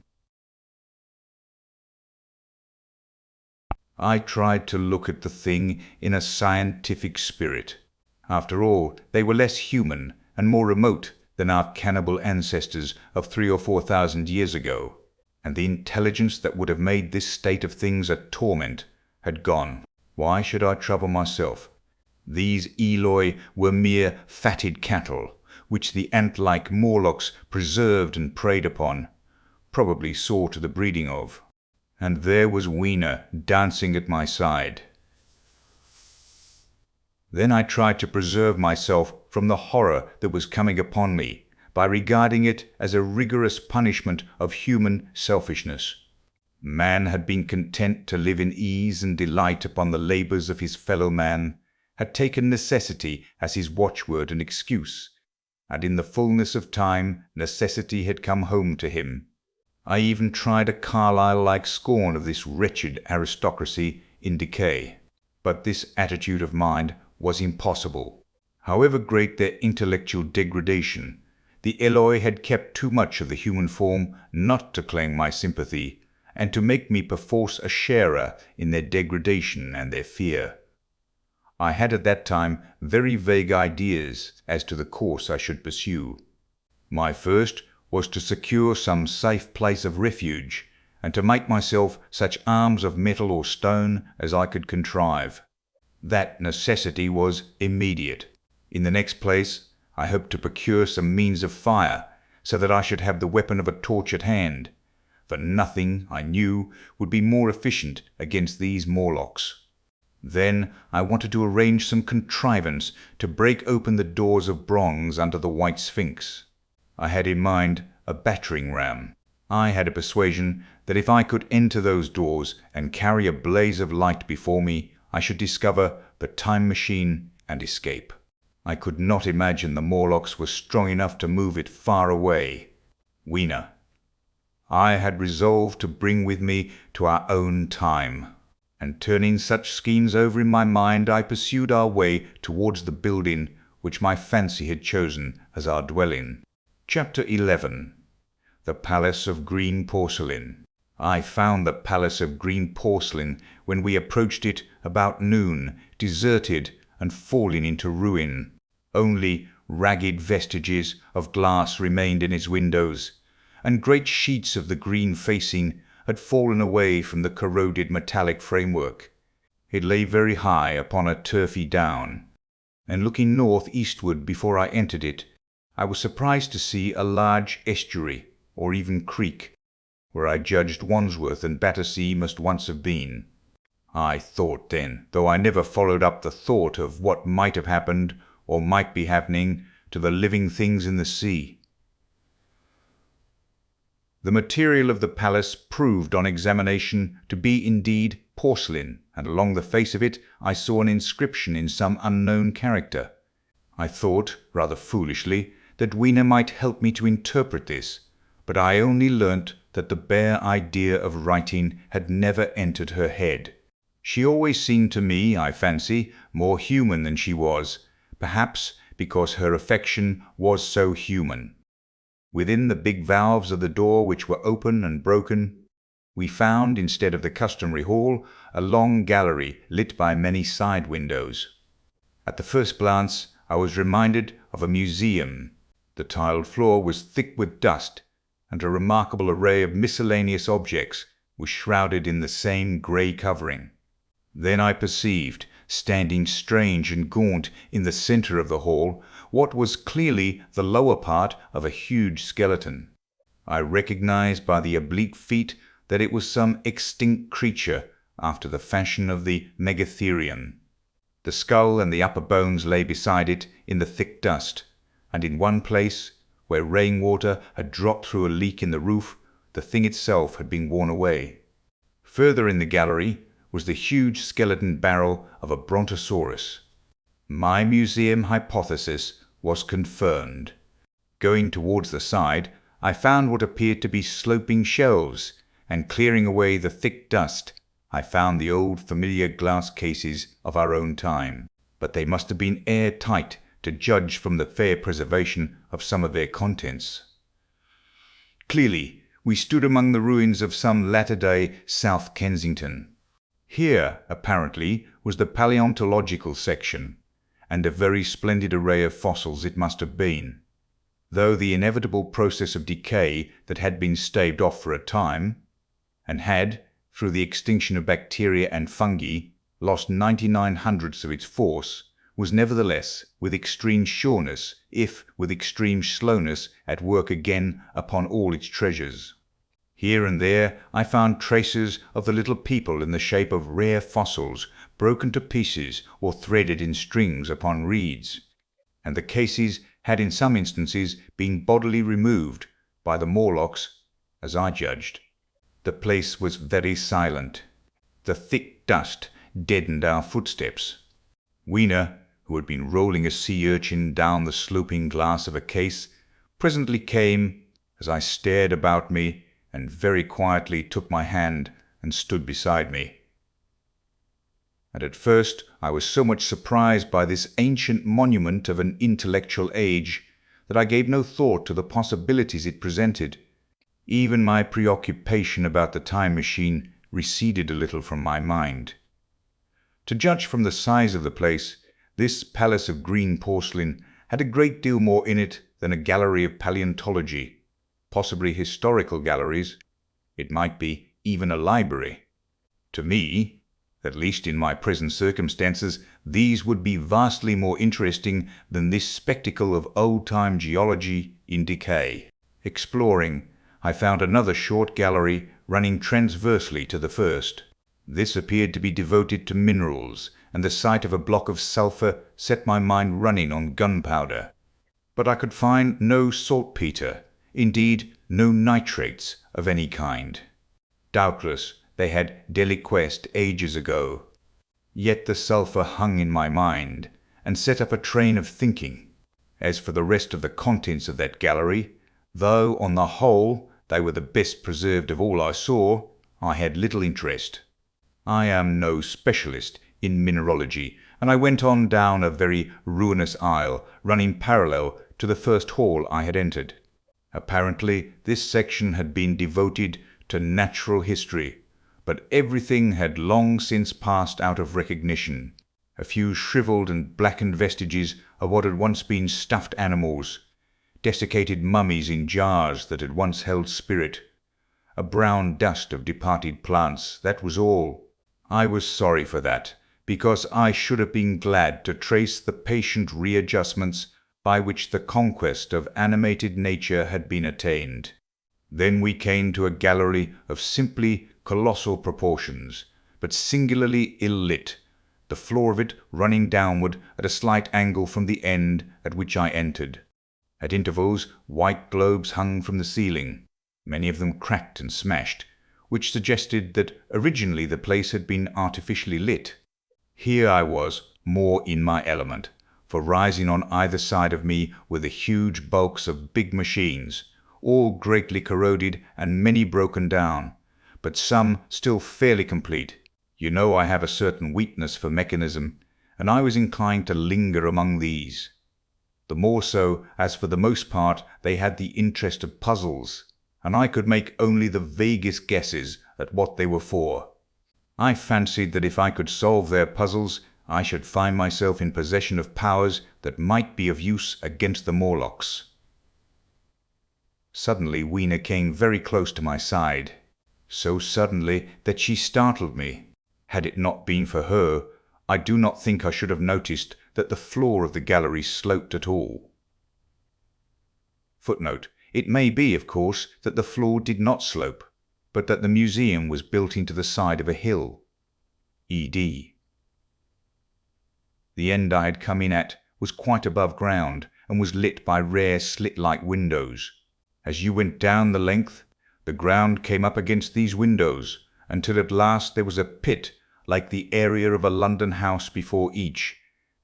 I tried to look at the thing in a scientific spirit. After all, they were less human and more remote than our cannibal ancestors of 3,000 or 4,000 years ago, and the intelligence that would have made this state of things a torment had gone. Why should I trouble myself? These Eloi were mere fatted cattle, which the ant-like Morlocks preserved and preyed upon. probably saw to the breeding of. And there was Weena dancing at my side. Then I tried to preserve myself from the horror that was coming upon me by regarding it as a rigorous punishment of human selfishness. Man had been content to live in ease and delight upon the labors of his fellow man, had taken necessity as his watchword and excuse, and in the fullness of time necessity had come home to him. I even tried a Carlyle-like scorn of this wretched aristocracy in decay. But this attitude of mind was impossible. However great their intellectual degradation, the Eloi had kept too much of the human form not to claim my sympathy, and to make me perforce a sharer in their degradation and their fear. I had at that time very vague ideas as to the course I should pursue. My first was to secure some safe place of refuge, and to make myself such arms of metal or stone as I could contrive. That necessity was immediate. In the next place, I hoped to procure some means of fire, so that I should have the weapon of a torch at hand, for nothing, I knew, would be more efficient against these Morlocks. Then I wanted to arrange some contrivance to break open the doors of bronze under the white Sphinx. I had in mind a battering ram. I had a persuasion that if I could enter those doors and carry a blaze of light before me, I should discover the time machine and escape. I could not imagine the Morlocks were strong enough to move it far away. Weena, I had resolved to bring with me to our own time, and turning such schemes over in my mind, I pursued our way towards the building which my fancy had chosen as our dwelling. Chapter 11. The Palace of Green Porcelain. I found the Palace of Green Porcelain when we approached it about noon, deserted and falling into ruin. Only ragged vestiges of glass remained in its windows, and great sheets of the green facing had fallen away from the corroded metallic framework. It lay very high upon a turfy down, and looking north-eastward before I entered it, I was surprised to see a large estuary, or even creek, where I judged Wandsworth and Battersea must once have been. I thought then, though I never followed up the thought of what might have happened or might be happening to the living things in the sea. The material of the palace proved on examination to be indeed porcelain, and along the face of it I saw an inscription in some unknown character. I thought, rather foolishly, that Weena might help me to interpret this, but I only learnt that the bare idea of writing had never entered her head. She always seemed to me, I fancy, more human than she was, perhaps because her affection was so human. Within the big valves of the door, which were open and broken, we found, instead of the customary hall, a long gallery lit by many side windows. At the first glance I was reminded of a museum. The tiled floor was thick with dust, and a remarkable array of miscellaneous objects was shrouded in the same grey covering. Then I perceived, standing strange and gaunt in the centre of the hall, what was clearly the lower part of a huge skeleton. I recognized by the oblique feet that it was some extinct creature after the fashion of the Megatherium. The skull and the upper bones lay beside it in the thick dust, and in one place, where rainwater had dropped through a leak in the roof, the thing itself had been worn away. Further in the gallery was the huge skeleton barrel of a brontosaurus. My museum hypothesis was confirmed. Going towards the side, I found what appeared to be sloping shelves, and clearing away the thick dust, I found the old familiar glass cases of our own time, but they must have been air-tight to judge from the fair preservation of some of their contents. Clearly, we stood among the ruins of some latter-day South Kensington. Here, apparently, was the paleontological section, and a very splendid array of fossils it must have been, though the inevitable process of decay that had been staved off for a time, and had, through the extinction of bacteria and fungi, lost 99/100ths of its force, was nevertheless with extreme sureness, if with extreme slowness, at work again upon all its treasures. Here and there I found traces of the little people in the shape of rare fossils broken to pieces or threaded in strings upon reeds, and the cases had in some instances been bodily removed by the Morlocks, as I judged. The place was very silent. The thick dust deadened our footsteps. Weena, who had been rolling a sea urchin down the sloping glass of a case, presently came, as I stared about me, and very quietly took my hand and stood beside me. And at first I was so much surprised by this ancient monument of an intellectual age that I gave no thought to the possibilities it presented. Even my preoccupation about the time machine receded a little from my mind. To judge from the size of the place, this palace of green porcelain had a great deal more in it than a gallery of paleontology, possibly historical galleries. It might be even a library. To me, at least in my present circumstances, these would be vastly more interesting than this spectacle of old-time geology in decay. Exploring, I found another short gallery running transversely to the first. This appeared to be devoted to minerals, and the sight of a block of sulphur set my mind running on gunpowder. But I could find no saltpeter, indeed no nitrates of any kind. Doubtless they had deliquesced ages ago. Yet the sulphur hung in my mind, and set up a train of thinking. As for the rest of the contents of that gallery, though on the whole they were the best preserved of all I saw, I had little interest. I am no specialist in mineralogy, and I went on down a very ruinous aisle running parallel to the first hall I had entered. Apparently this section had been devoted to natural history, but everything had long since passed out of recognition. A few shriveled and blackened vestiges of what had once been stuffed animals, desiccated mummies in jars that had once held spirit, a brown dust of departed plants, that was all. I was sorry for that, because I should have been glad to trace the patient readjustments by which the conquest of animated nature had been attained. Then we came to a gallery of simply colossal proportions, but singularly ill-lit, the floor of it running downward at a slight angle from the end at which I entered. At intervals white globes hung from the ceiling, many of them cracked and smashed, which suggested that originally the place had been artificially lit. Here I was more in my element, for rising on either side of me were the huge bulks of big machines, all greatly corroded and many broken down, but some still fairly complete. You know I have a certain weakness for mechanism, and I was inclined to linger among these. The more so as for the most part they had the interest of puzzles, and I could make only the vaguest guesses at what they were for. I fancied that if I could solve their puzzles, I should find myself in possession of powers that might be of use against the Morlocks. Suddenly Weena came very close to my side, so suddenly that she startled me. Had it not been for her, I do not think I should have noticed that the floor of the gallery sloped at all. Footnote: it may be, of course, that the floor did not slope, but that the museum was built into the side of a hill. E.D. The end I had come in at was quite above ground, and was lit by rare slit-like windows. As you went down the length, the ground came up against these windows, until at last there was a pit like the area of a London house before each,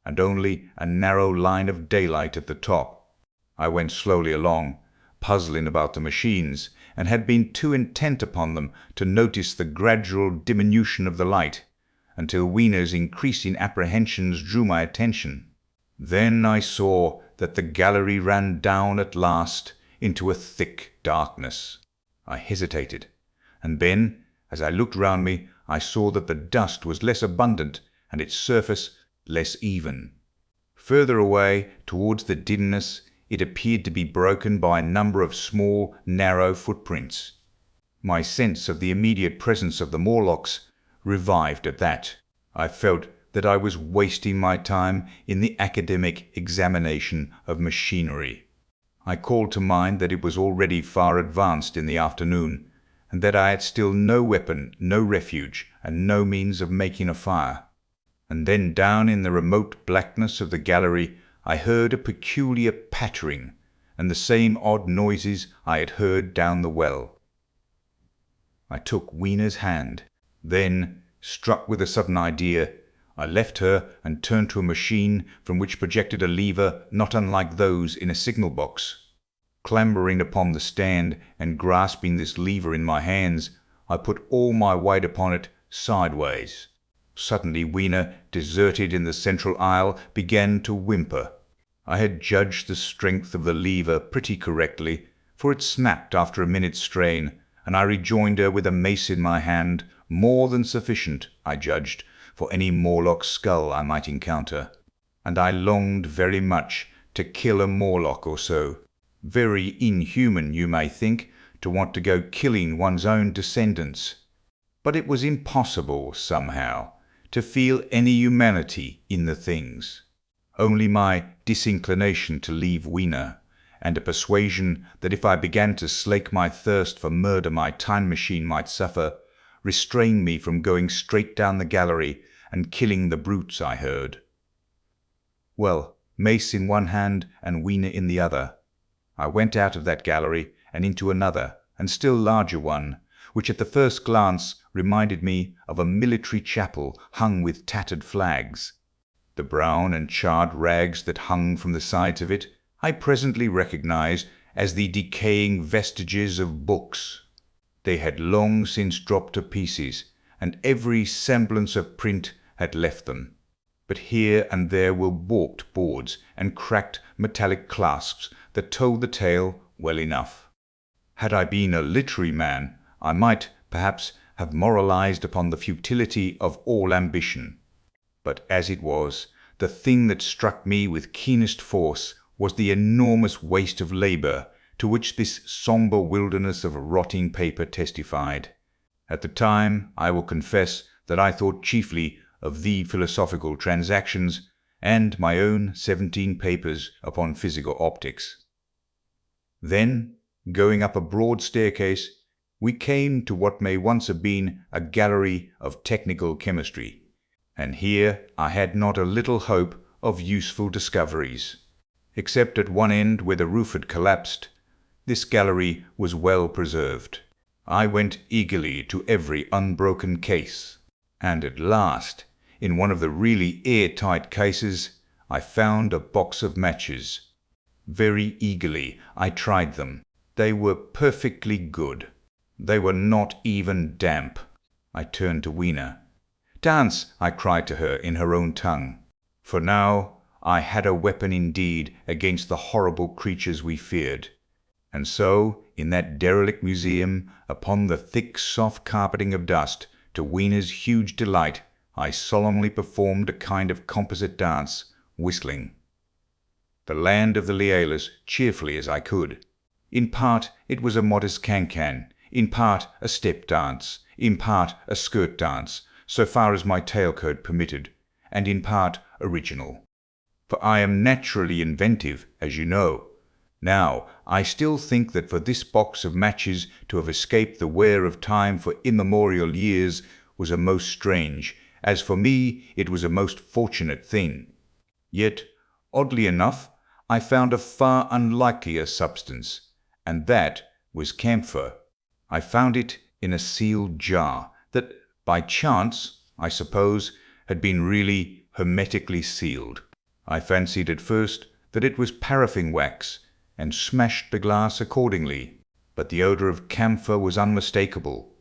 and only a narrow line of daylight at the top. I went slowly along, puzzling about the machines, and had been too intent upon them to notice the gradual diminution of the light, until Weena's increasing apprehensions drew my attention. Then I saw that the gallery ran down at last into a thick darkness. I hesitated, and then, as I looked round me, I saw that the dust was less abundant and its surface less even. Further away, towards the dimness, it appeared to be broken by a number of small, narrow footprints. My sense of the immediate presence of the Morlocks revived at that. I felt that I was wasting my time in the academic examination of machinery. I called to mind that it was already far advanced in the afternoon, and that I had still no weapon, no refuge, and no means of making a fire. And then down in the remote blackness of the gallery I heard a peculiar pattering, and the same odd noises I had heard down the well. I took Wiener's hand. Then, struck with a sudden idea, I left her and turned to a machine from which projected a lever not unlike those in a signal box. Clambering upon the stand and grasping this lever in my hands, I put all my weight upon it sideways. Suddenly Wiener, deserted in the central aisle, began to whimper. I had judged the strength of the lever pretty correctly, for it snapped after a minute's strain, and I rejoined her with a mace in my hand, more than sufficient, I judged, for any Morlock skull I might encounter. And I longed very much to kill a Morlock or so. Very inhuman, you may think, to want to go killing one's own descendants. But it was impossible, somehow, to feel any humanity in the things. Only my disinclination to leave Wiener, and a persuasion that if I began to slake my thirst for murder my time machine might suffer, restrained me from going straight down the gallery and killing the brutes I heard. Well, mace in one hand and Wiener in the other, I went out of that gallery and into another and still larger one, which at the first glance reminded me of a military chapel hung with tattered flags. The brown and charred rags that hung from the sides of it I presently recognized as the decaying vestiges of books. They had long since dropped to pieces, and every semblance of print had left them. But here and there were warped boards and cracked metallic clasps that told the tale well enough. Had I been a literary man, I might, perhaps, have moralized upon the futility of all ambition. But as it was, the thing that struck me with keenest force was the enormous waste of labor to which this sombre wilderness of rotting paper testified. At the time, I will confess that I thought chiefly of the Philosophical Transactions and my own 17 papers upon physical optics. Then, going up a broad staircase, we came to what may once have been a gallery of technical chemistry, and here I had not a little hope of useful discoveries. Except at one end where the roof had collapsed, this gallery was well preserved. I went eagerly to every unbroken case, and at last, in one of the really airtight cases, I found a box of matches. Very eagerly I tried them. They were perfectly good. They were not even damp. I turned to Wiener. "Dance!" I cried to her in her own tongue. For now I had a weapon indeed against the horrible creatures we feared. And so, in that derelict museum, upon the thick soft carpeting of dust, to Wiener's huge delight, I solemnly performed a kind of composite dance, whistling "The Land of the Lialas" cheerfully as I could. In part it was a modest can-can, in part a step dance, in part a skirt dance, so far as my tailcoat permitted, and in part original. For I am naturally inventive, as you know. Now, I still think that for this box of matches to have escaped the wear of time for immemorial years was a most strange, as for me it was a most fortunate thing. Yet, oddly enough, I found a far unlikelier substance, and that was camphor. I found it in a sealed jar that, by chance, I suppose, had been really hermetically sealed. I fancied at first that it was paraffin wax, and smashed the glass accordingly, but the odor of camphor was unmistakable.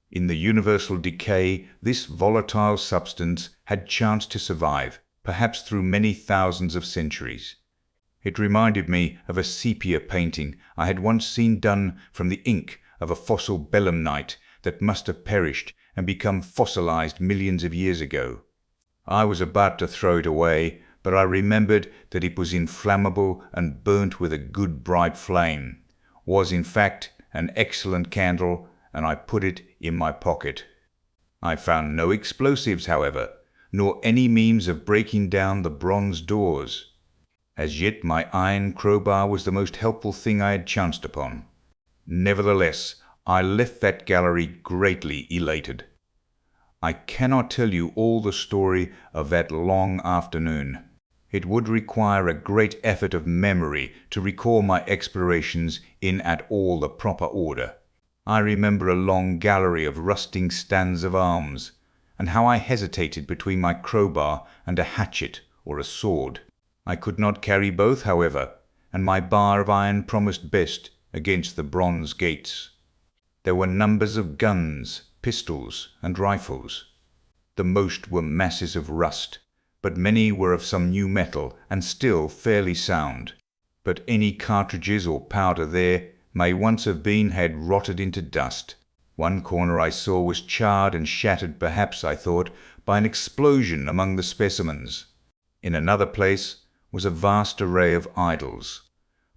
In the universal decay this volatile substance had chanced to survive, perhaps through many thousands of centuries. It reminded me of a sepia painting I had once seen done from the ink of a fossil belemnite that must have perished and become fossilized millions of years ago. I was about to throw it away, but I remembered that it was inflammable and burnt with a good bright flame, was in fact an excellent candle, and I put it in my pocket. I found no explosives, however, nor any means of breaking down the bronze doors. As yet my iron crowbar was the most helpful thing I had chanced upon. Nevertheless, I left that gallery greatly elated. I cannot tell you all the story of that long afternoon. It would require a great effort of memory to recall my explorations in at all the proper order. I remember a long gallery of rusting stands of arms, and how I hesitated between my crowbar and a hatchet or a sword. I could not carry both, however, and my bar of iron promised best against the bronze gates. There were numbers of guns, pistols, and rifles. The most were masses of rust, but many were of some new metal and still fairly sound. But any cartridges or powder there may once have been had rotted into dust. One corner I saw was charred and shattered, perhaps, I thought, by an explosion among the specimens. In another place was a vast array of idols.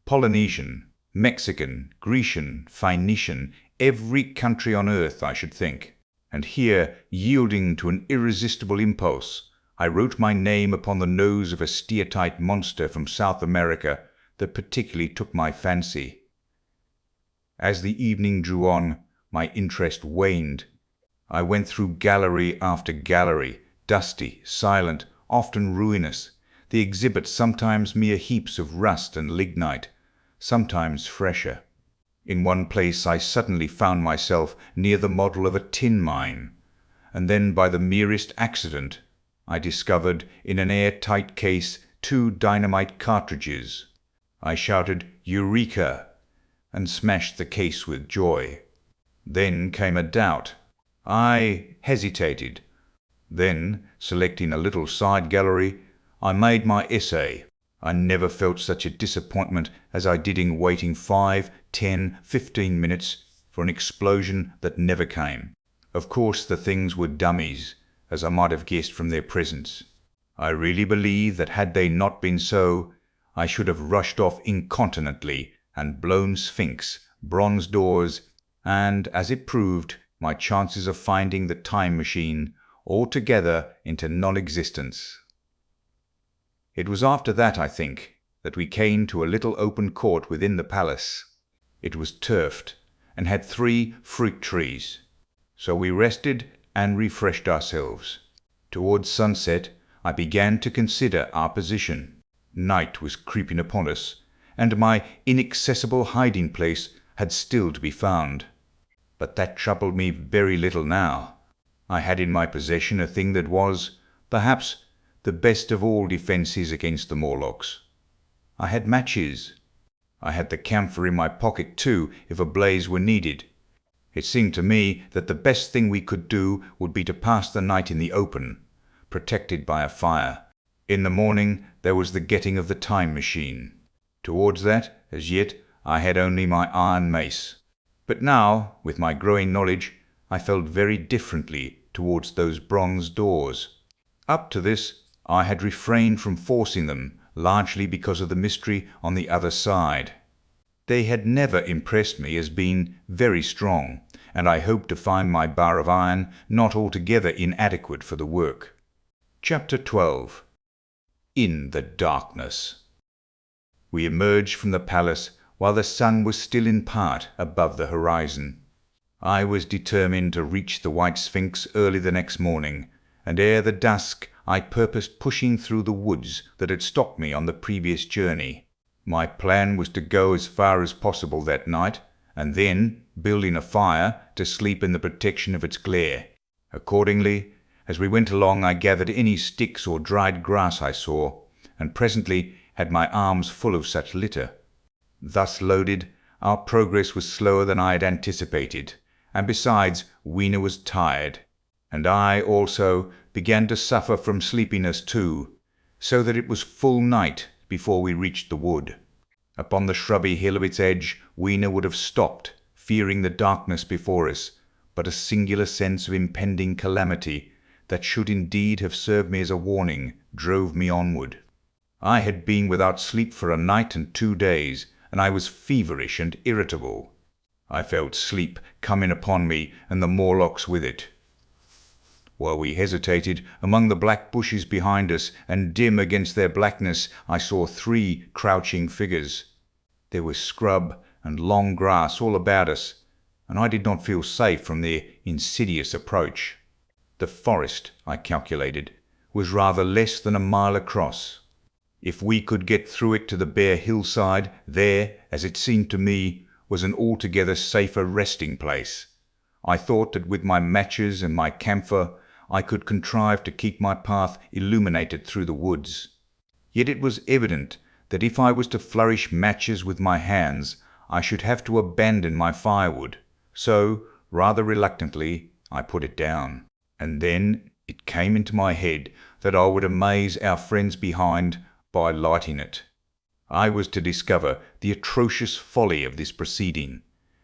Polynesian, Mexican, Grecian, Phoenician, every country on earth, I should think. And here, yielding to an irresistible impulse, I wrote my name upon the nose of a steatite monster from South America that particularly took my fancy. As the evening drew on, my interest waned. I went through gallery after gallery, dusty, silent, often ruinous, the exhibits sometimes mere heaps of rust and lignite, sometimes fresher. In one place I suddenly found myself near the model of a tin mine, and then by the merest accident I discovered in an air-tight case 2 dynamite cartridges. I shouted "Eureka!" and smashed the case with joy. Then came a doubt. I hesitated. Then, selecting a little side gallery, I made my essay. I never felt such a disappointment as I did in waiting 5, 10, 15 minutes for an explosion that never came. Of course the things were dummies, as I might have guessed from their presence. I really believe that had they not been so, I should have rushed off incontinently and blown Sphinx, bronze doors, and, as it proved, my chances of finding the time machine altogether into non-existence. It was after that, I think, that we came to a little open court within the palace. It was turfed, and had 3 fruit trees. So we rested and refreshed ourselves. Towards sunset, I began to consider our position. Night was creeping upon us, and my inaccessible hiding place had still to be found. But that troubled me very little now. I had in my possession a thing that was, perhaps, the best of all defences against the Morlocks. I had matches. I had the camphor in my pocket too, if a blaze were needed. It seemed to me that the best thing we could do would be to pass the night in the open, protected by a fire. In the morning there was the getting of the time machine. Towards that, as yet, I had only my iron mace. But now, with my growing knowledge, I felt very differently towards those bronze doors. Up to this, I had refrained from forcing them, largely because of the mystery on the other side. They had never impressed me as being very strong, and I hoped to find my bar of iron not altogether inadequate for the work. Chapter 12. In the darkness. We emerged from the palace while the sun was still in part above the horizon. I was determined to reach the White Sphinx early the next morning, and ere the dusk I purposed pushing through the woods that had stopped me on the previous journey. My plan was to go as far as possible that night, and then, building a fire, to sleep in the protection of its glare. Accordingly, as we went along I gathered any sticks or dried grass I saw, and presently had my arms full of such litter. Thus loaded, our progress was slower than I had anticipated, and besides, Weena was tired, and I also began to suffer from sleepiness too, so that it was full night before we reached the wood. Upon the shrubby hill of its edge Weena would have stopped, fearing the darkness before us, but a singular sense of impending calamity, that should indeed have served me as a warning, drove me onward. I had been without sleep for a night and 2 days, and I was feverish and irritable. I felt sleep coming upon me, and the Morlocks with it. While we hesitated, among the black bushes behind us, and dim against their blackness, I saw 3 crouching figures. There was scrub and long grass all about us, and I did not feel safe from their insidious approach. The forest, I calculated, was rather less than a mile across. If we could get through it to the bare hillside, there, as it seemed to me, was an altogether safer resting place. I thought that with my matches and my camphor I could contrive to keep my path illuminated through the woods. Yet it was evident that if I was to flourish matches with my hands, I should have to abandon my firewood. So, rather reluctantly, I put it down. And then it came into my head that I would amaze our friends behind by lighting it. I was to discover the atrocious folly of this proceeding,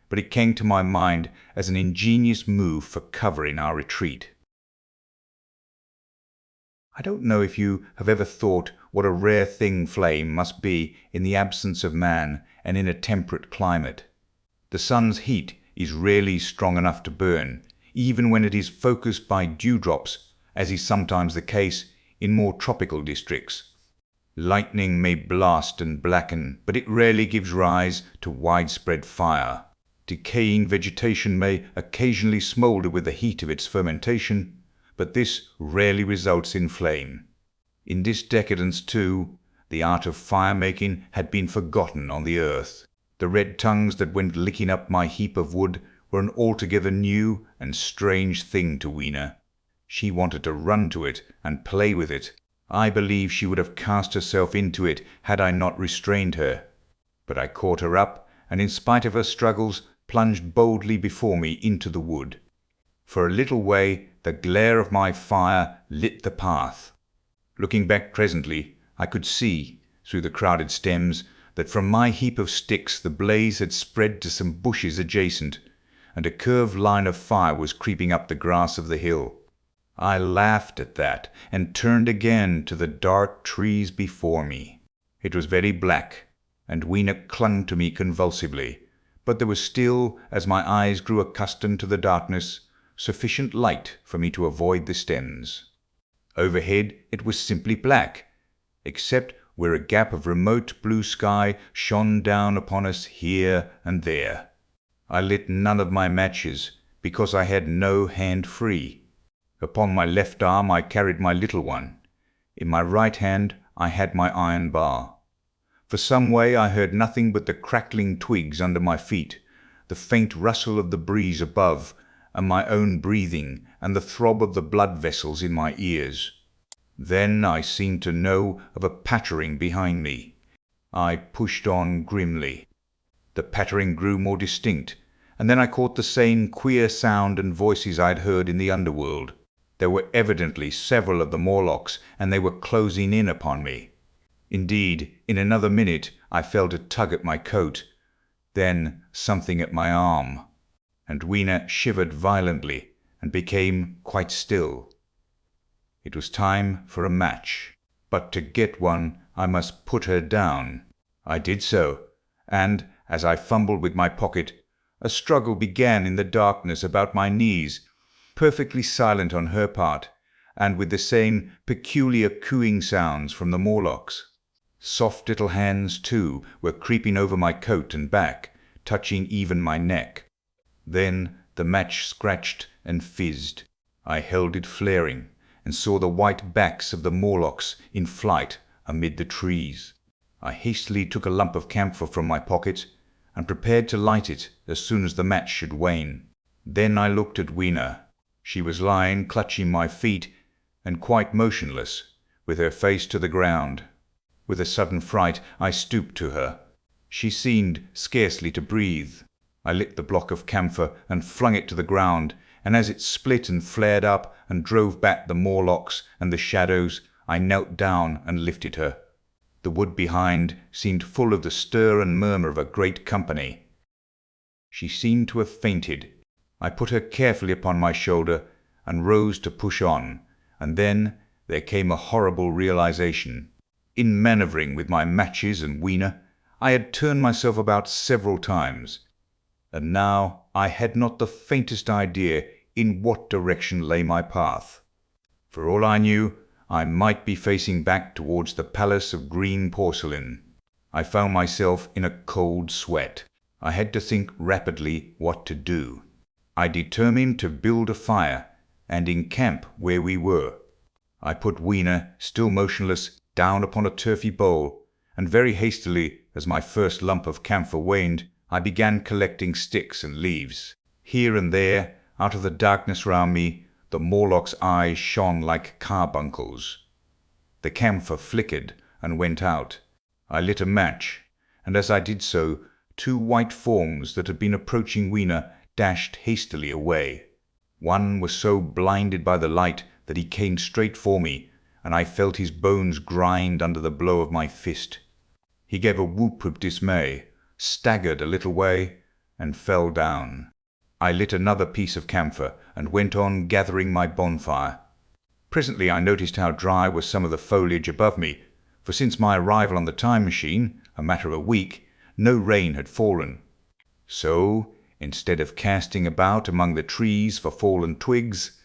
but it came to my mind as an ingenious move for covering our retreat. I don't know if you have ever thought what a rare thing flame must be in the absence of man and in a temperate climate. The sun's heat is rarely strong enough to burn, even when it is focused by dewdrops, as is sometimes the case in more tropical districts. Lightning may blast and blacken, but it rarely gives rise to widespread fire. Decaying vegetation may occasionally smoulder with the heat of its fermentation, but this rarely results in flame. In this decadence, too, the art of fire-making had been forgotten on the earth. The red tongues that went licking up my heap of wood were an altogether new and strange thing to Weena. She wanted to run to it and play with it. I believe she would have cast herself into it had I not restrained her. But I caught her up, and in spite of her struggles, plunged boldly before me into the wood. For a little way the glare of my fire lit the path. Looking back presently, I could see, through the crowded stems, that from my heap of sticks the blaze had spread to some bushes adjacent, and a curved line of fire was creeping up the grass of the hill. I laughed at that, and turned again to the dark trees before me. It was very black, and Weena clung to me convulsively, but there was still, as my eyes grew accustomed to the darkness, sufficient light for me to avoid the stems. Overhead it was simply black, except where a gap of remote blue sky shone down upon us here and there. I lit none of my matches, because I had no hand free. Upon my left arm I carried my little one. In my right hand I had my iron bar. For some way I heard nothing but the crackling twigs under my feet, the faint rustle of the breeze above, and my own breathing, and the throb of the blood vessels in my ears. Then I seemed to know of a pattering behind me. I pushed on grimly. The pattering grew more distinct, and then I caught the same queer sound and voices I had heard in the underworld. There were evidently several of the Morlocks, and they were closing in upon me. Indeed, in another minute I felt a tug at my coat, then something at my arm, and Weena shivered violently and became quite still. It was time for a match, but to get one I must put her down. I did so, and, as I fumbled with my pocket, a struggle began in the darkness about my knees, perfectly silent on her part, and with the same peculiar cooing sounds from the Morlocks. Soft little hands, too, were creeping over my coat and back, touching even my neck. Then the match scratched and fizzed. I held it flaring, and saw the white backs of the Morlocks in flight amid the trees. I hastily took a lump of camphor from my pocket, and prepared to light it as soon as the match should wane. Then I looked at Weena. She was lying clutching my feet, and quite motionless, with her face to the ground. With a sudden fright I stooped to her. She seemed scarcely to breathe. I lit the block of camphor and flung it to the ground, and as it split and flared up and drove back the Morlocks and the shadows, I knelt down and lifted her. The wood behind seemed full of the stir and murmur of a great company. She seemed to have fainted. I put her carefully upon my shoulder and rose to push on, and then there came a horrible realization. In manoeuvring with my matches and Weena, I had turned myself about several times, and now I had not the faintest idea in what direction lay my path. For all I knew, I might be facing back towards the palace of green porcelain. I found myself in a cold sweat. I had to think rapidly what to do. I determined to build a fire and encamp where we were. I put Weena, still motionless, down upon a turfy bowl, and very hastily, as my first lump of camphor waned, I began collecting sticks and leaves. Here and there, out of the darkness round me, the Morlock's eyes shone like carbuncles. The camphor flickered and went out. I lit a match, and as I did so, two white forms that had been approaching Weena dashed hastily away. One was so blinded by the light that he came straight for me, and I felt his bones grind under the blow of my fist. He gave a whoop of dismay, staggered a little way, and fell down. I lit another piece of camphor and went on gathering my bonfire. Presently I noticed how dry was some of the foliage above me, for since my arrival on the time machine, a matter of a week, no rain had fallen. So, instead of casting about among the trees for fallen twigs,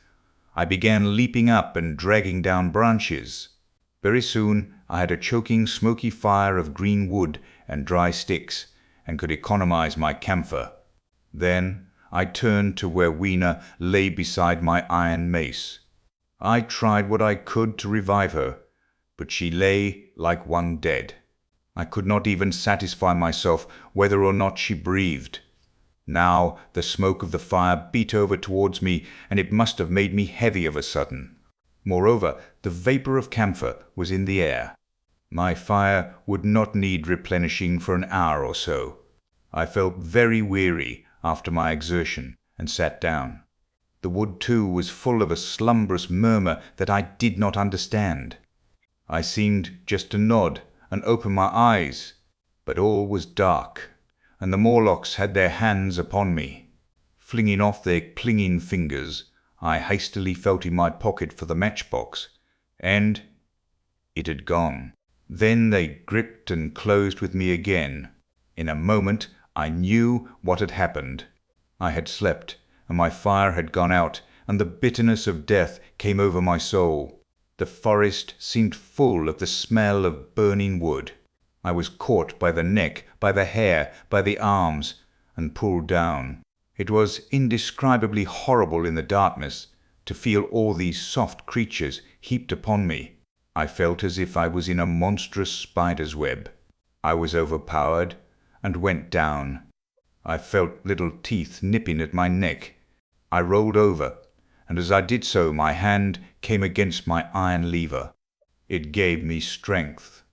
I began leaping up and dragging down branches. Very soon I had a choking, smoky fire of green wood and dry sticks, and could economize my camphor. Then I turned to where Weena lay beside my iron mace. I tried what I could to revive her, but she lay like one dead. I could not even satisfy myself whether or not she breathed. Now the smoke of the fire beat over towards me, and it must have made me heavy of a sudden. Moreover, the vapour of camphor was in the air. My fire would not need replenishing for an hour or so. I felt very weary after my exertion, and sat down. The wood, too, was full of a slumberous murmur that I did not understand. I seemed just to nod and open my eyes, but all was dark, and the Morlocks had their hands upon me. Flinging off their clinging fingers, I hastily felt in my pocket for the matchbox, and it had gone. Then they gripped and closed with me again. In a moment I knew what had happened. I had slept, and my fire had gone out, and the bitterness of death came over my soul. The forest seemed full of the smell of burning wood. I was caught by the neck, by the hair, by the arms, and pulled down. It was indescribably horrible in the darkness to feel all these soft creatures heaped upon me. I felt as if I was in a monstrous spider's web. I was overpowered, and went down. I felt little teeth nipping at my neck. I rolled over, and as I did so my hand came against my iron lever. It gave me strength.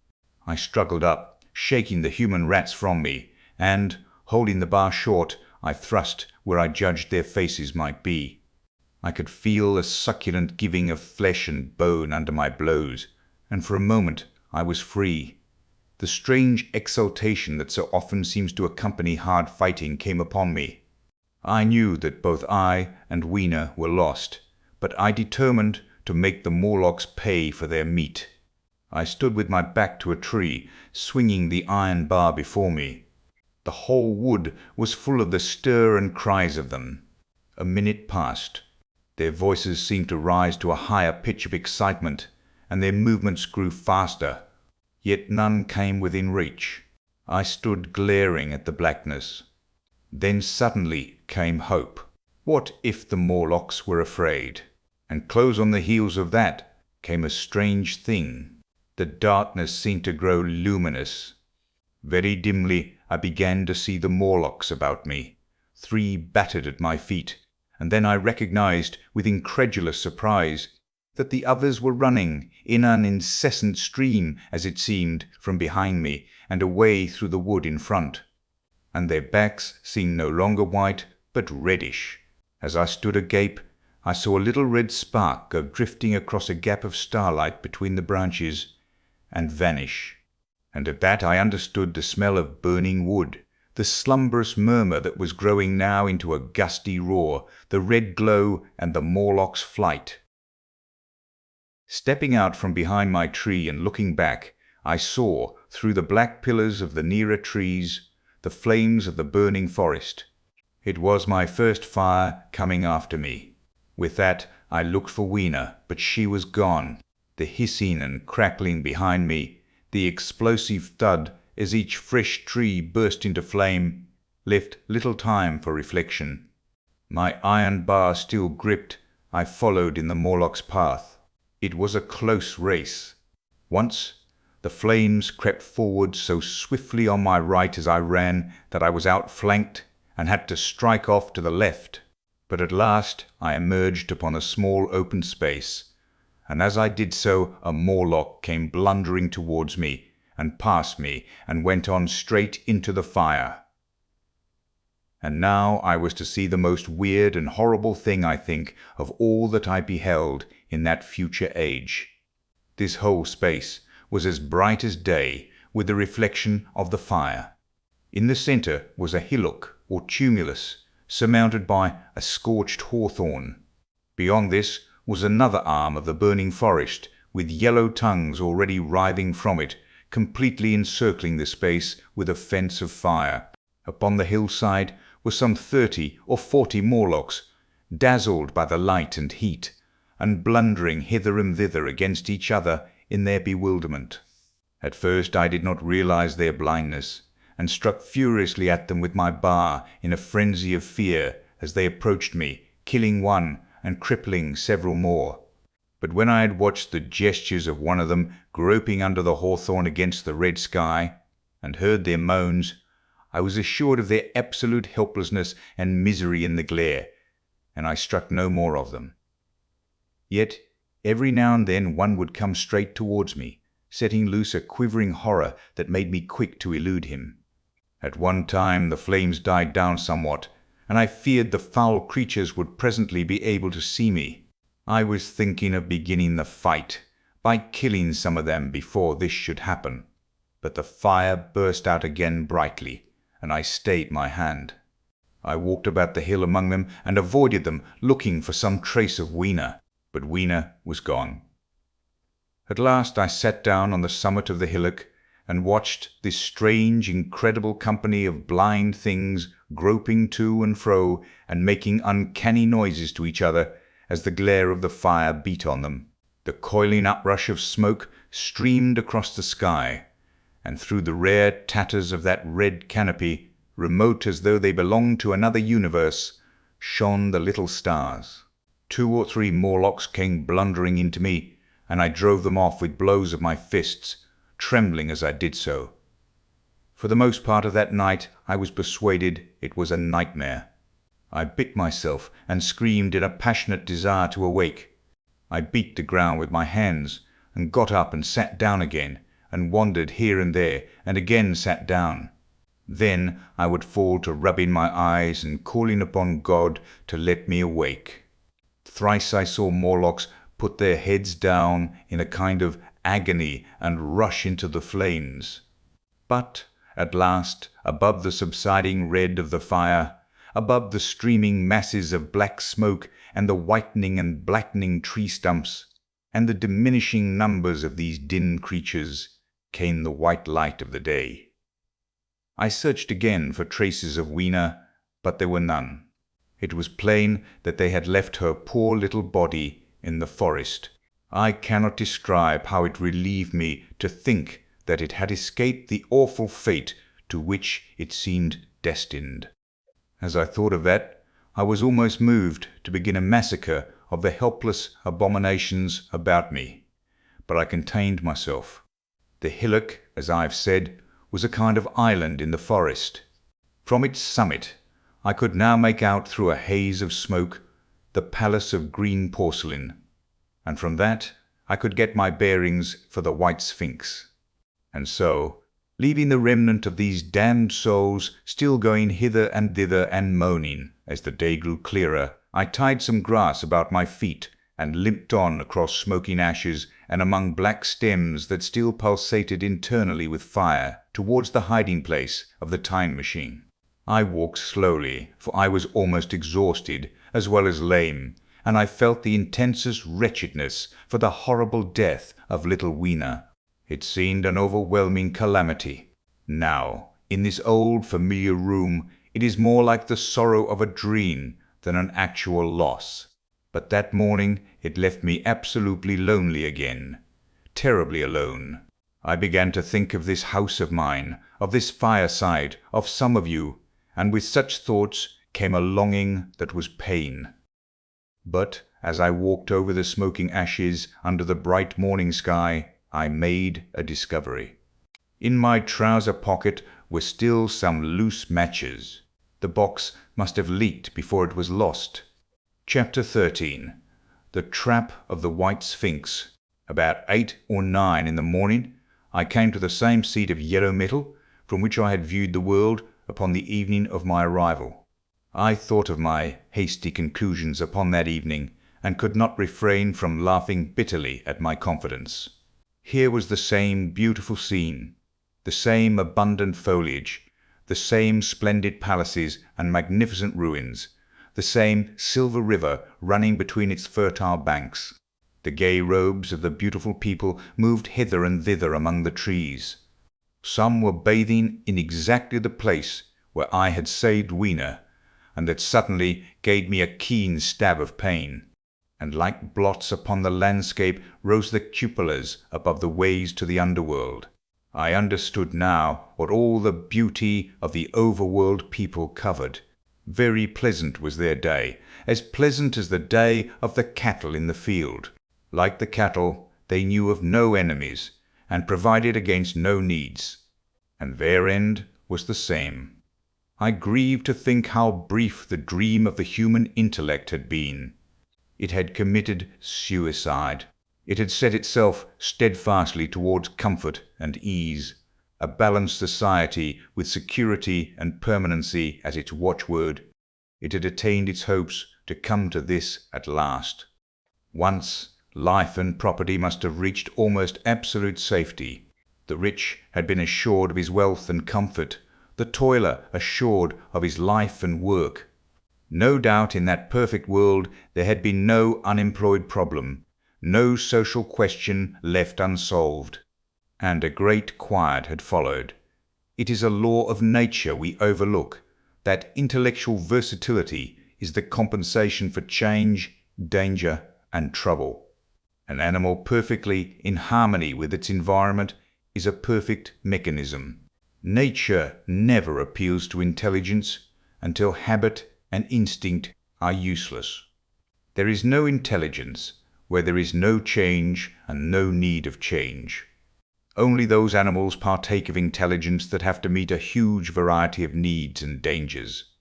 I struggled up, shaking the human rats from me, and, holding the bar short, I thrust where I judged their faces might be. I could feel a succulent giving of flesh and bone under my blows, and for a moment I was free. The strange exultation that so often seems to accompany hard fighting came upon me. I knew that both I and Weena were lost, but I determined to make the Morlocks pay for their meat. I stood with my back to a tree, swinging the iron bar before me. The whole wood was full of the stir and cries of them. A minute passed. Their voices seemed to rise to a higher pitch of excitement, and their movements grew faster. Yet none came within reach. I stood glaring at the blackness. Then suddenly came hope. What if the Morlocks were afraid? And close on the heels of that came a strange thing. The darkness seemed to grow luminous. Very dimly I began to see the Morlocks about me. 3 battered at my feet, and then I recognized with incredulous surprise that the others were running in an incessant stream, as it seemed, from behind me and away through the wood in front. And their backs seemed no longer white, but reddish. As I stood agape, I saw a little red spark go drifting across a gap of starlight between the branches, and vanish. And at that I understood the smell of burning wood, the slumberous murmur that was growing now into a gusty roar, the red glow, and the Morlock's flight. Stepping out from behind my tree and looking back, I saw, through the black pillars of the nearer trees, the flames of the burning forest. It was my first fire coming after me. With that I looked for Weena, but she was gone. The hissing and crackling behind me, the explosive thud as each fresh tree burst into flame, left little time for reflection. My iron bar still gripped, I followed in the Morlocks' path. It was a close race. Once, the flames crept forward so swiftly on my right as I ran that I was outflanked and had to strike off to the left. But at last I emerged upon a small open space, and as I did so a Morlock came blundering towards me and past me and went on straight into the fire. And now I was to see the most weird and horrible thing, I think, of all that I beheld in that future age. This whole space was as bright as day with the reflection of the fire. In the centre was a hillock or tumulus, surmounted by a scorched hawthorn. Beyond this was another arm of the burning forest, with yellow tongues already writhing from it, completely encircling the space with a fence of fire. Upon the hillside were some 30 or 40 Morlocks, dazzled by the light and heat, and blundering hither and thither against each other in their bewilderment. At first I did not realize their blindness, and struck furiously at them with my bar in a frenzy of fear as they approached me, killing one and crippling several more. But when I had watched the gestures of one of them groping under the hawthorn against the red sky, and heard their moans, I was assured of their absolute helplessness and misery in the glare, and I struck no more of them. Yet every now and then one would come straight towards me, setting loose a quivering horror that made me quick to elude him. At one time the flames died down somewhat, and I feared the foul creatures would presently be able to see me. I was thinking of beginning the fight by killing some of them before this should happen, but the fire burst out again brightly, and I stayed my hand. I walked about the hill among them and avoided them, looking for some trace of Weena, but Weena was gone. At last I sat down on the summit of the hillock and watched this strange, incredible company of blind things groping to and fro and making uncanny noises to each other as the glare of the fire beat on them. The coiling uprush of smoke streamed across the sky, and through the rare tatters of that red canopy, remote as though they belonged to another universe, shone the little stars. 2 or 3 Morlocks came blundering into me, and I drove them off with blows of my fists, trembling as I did so. For the most part of that night I was persuaded it was a nightmare. I bit myself and screamed in a passionate desire to awake. I beat the ground with my hands, and got up and sat down again, and wandered here and there, and again sat down. Then I would fall to rubbing my eyes and calling upon God to let me awake. Thrice I saw Morlocks put their heads down in a kind of agony and rush into the flames. But at last, above the subsiding red of the fire, above the streaming masses of black smoke and the whitening and blackening tree stumps, and the diminishing numbers of these dim creatures, came the white light of the day. I searched again for traces of Weena, but there were none. It was plain that they had left her poor little body in the forest. I cannot describe how it relieved me to think that it had escaped the awful fate to which it seemed destined. As I thought of that, I was almost moved to begin a massacre of the helpless abominations about me, but I contained myself. The hillock, as I have said, was a kind of island in the forest. From its summit I could now make out through a haze of smoke the palace of green porcelain, and from that I could get my bearings for the white Sphinx. And so, leaving the remnant of these damned souls still going hither and thither and moaning, as the day grew clearer, I tied some grass about my feet and limped on across smoking ashes and among black stems that still pulsated internally with fire towards the hiding place of the time machine. I walked slowly, for I was almost exhausted as well as lame, and I felt the intensest wretchedness for the horrible death of little Weena. It seemed an overwhelming calamity. Now, in this old familiar room, it is more like the sorrow of a dream than an actual loss. But that morning it left me absolutely lonely again, terribly alone. I began to think of this house of mine, of this fireside, of some of you, and with such thoughts came a longing that was pain. But as I walked over the smoking ashes under the bright morning sky, I made a discovery. In my trouser pocket were still some loose matches. The box must have leaked before it was lost. Chapter 13. The Trap of the White Sphinx. About 8 or 9 in the morning, I came to the same seat of yellow metal from which I had viewed the world upon the evening of my arrival. I thought of my hasty conclusions upon that evening, and could not refrain from laughing bitterly at my confidence. Here was the same beautiful scene, the same abundant foliage, the same splendid palaces and magnificent ruins, the same silver river running between its fertile banks. The gay robes of the beautiful people moved hither and thither among the trees. Some were bathing in exactly the place where I had saved Weena, and that suddenly gave me a keen stab of pain. And like blots upon the landscape rose the cupolas above the ways to the underworld. I understood now what all the beauty of the overworld people covered. Very pleasant was their day, as pleasant as the day of the cattle in the field. Like the cattle, they knew of no enemies, and provided against no needs. And their end was the same. I grieved to think how brief the dream of the human intellect had been. It had committed suicide. It had set itself steadfastly towards comfort and ease, a balanced society with security and permanency as its watchword. It had attained its hopes to come to this at last. Once, life and property must have reached almost absolute safety. The rich had been assured of his wealth and comfort, the toiler assured of his life and work. No doubt in that perfect world there had been no unemployed problem, no social question left unsolved, and a great quiet had followed. It is a law of nature we overlook, that intellectual versatility is the compensation for change, danger, and trouble. An animal perfectly in harmony with its environment is a perfect mechanism. Nature never appeals to intelligence until habit and instinct are useless. There is no intelligence where there is no change and no need of change. Only those animals partake of intelligence that have to meet a huge variety of needs and dangers.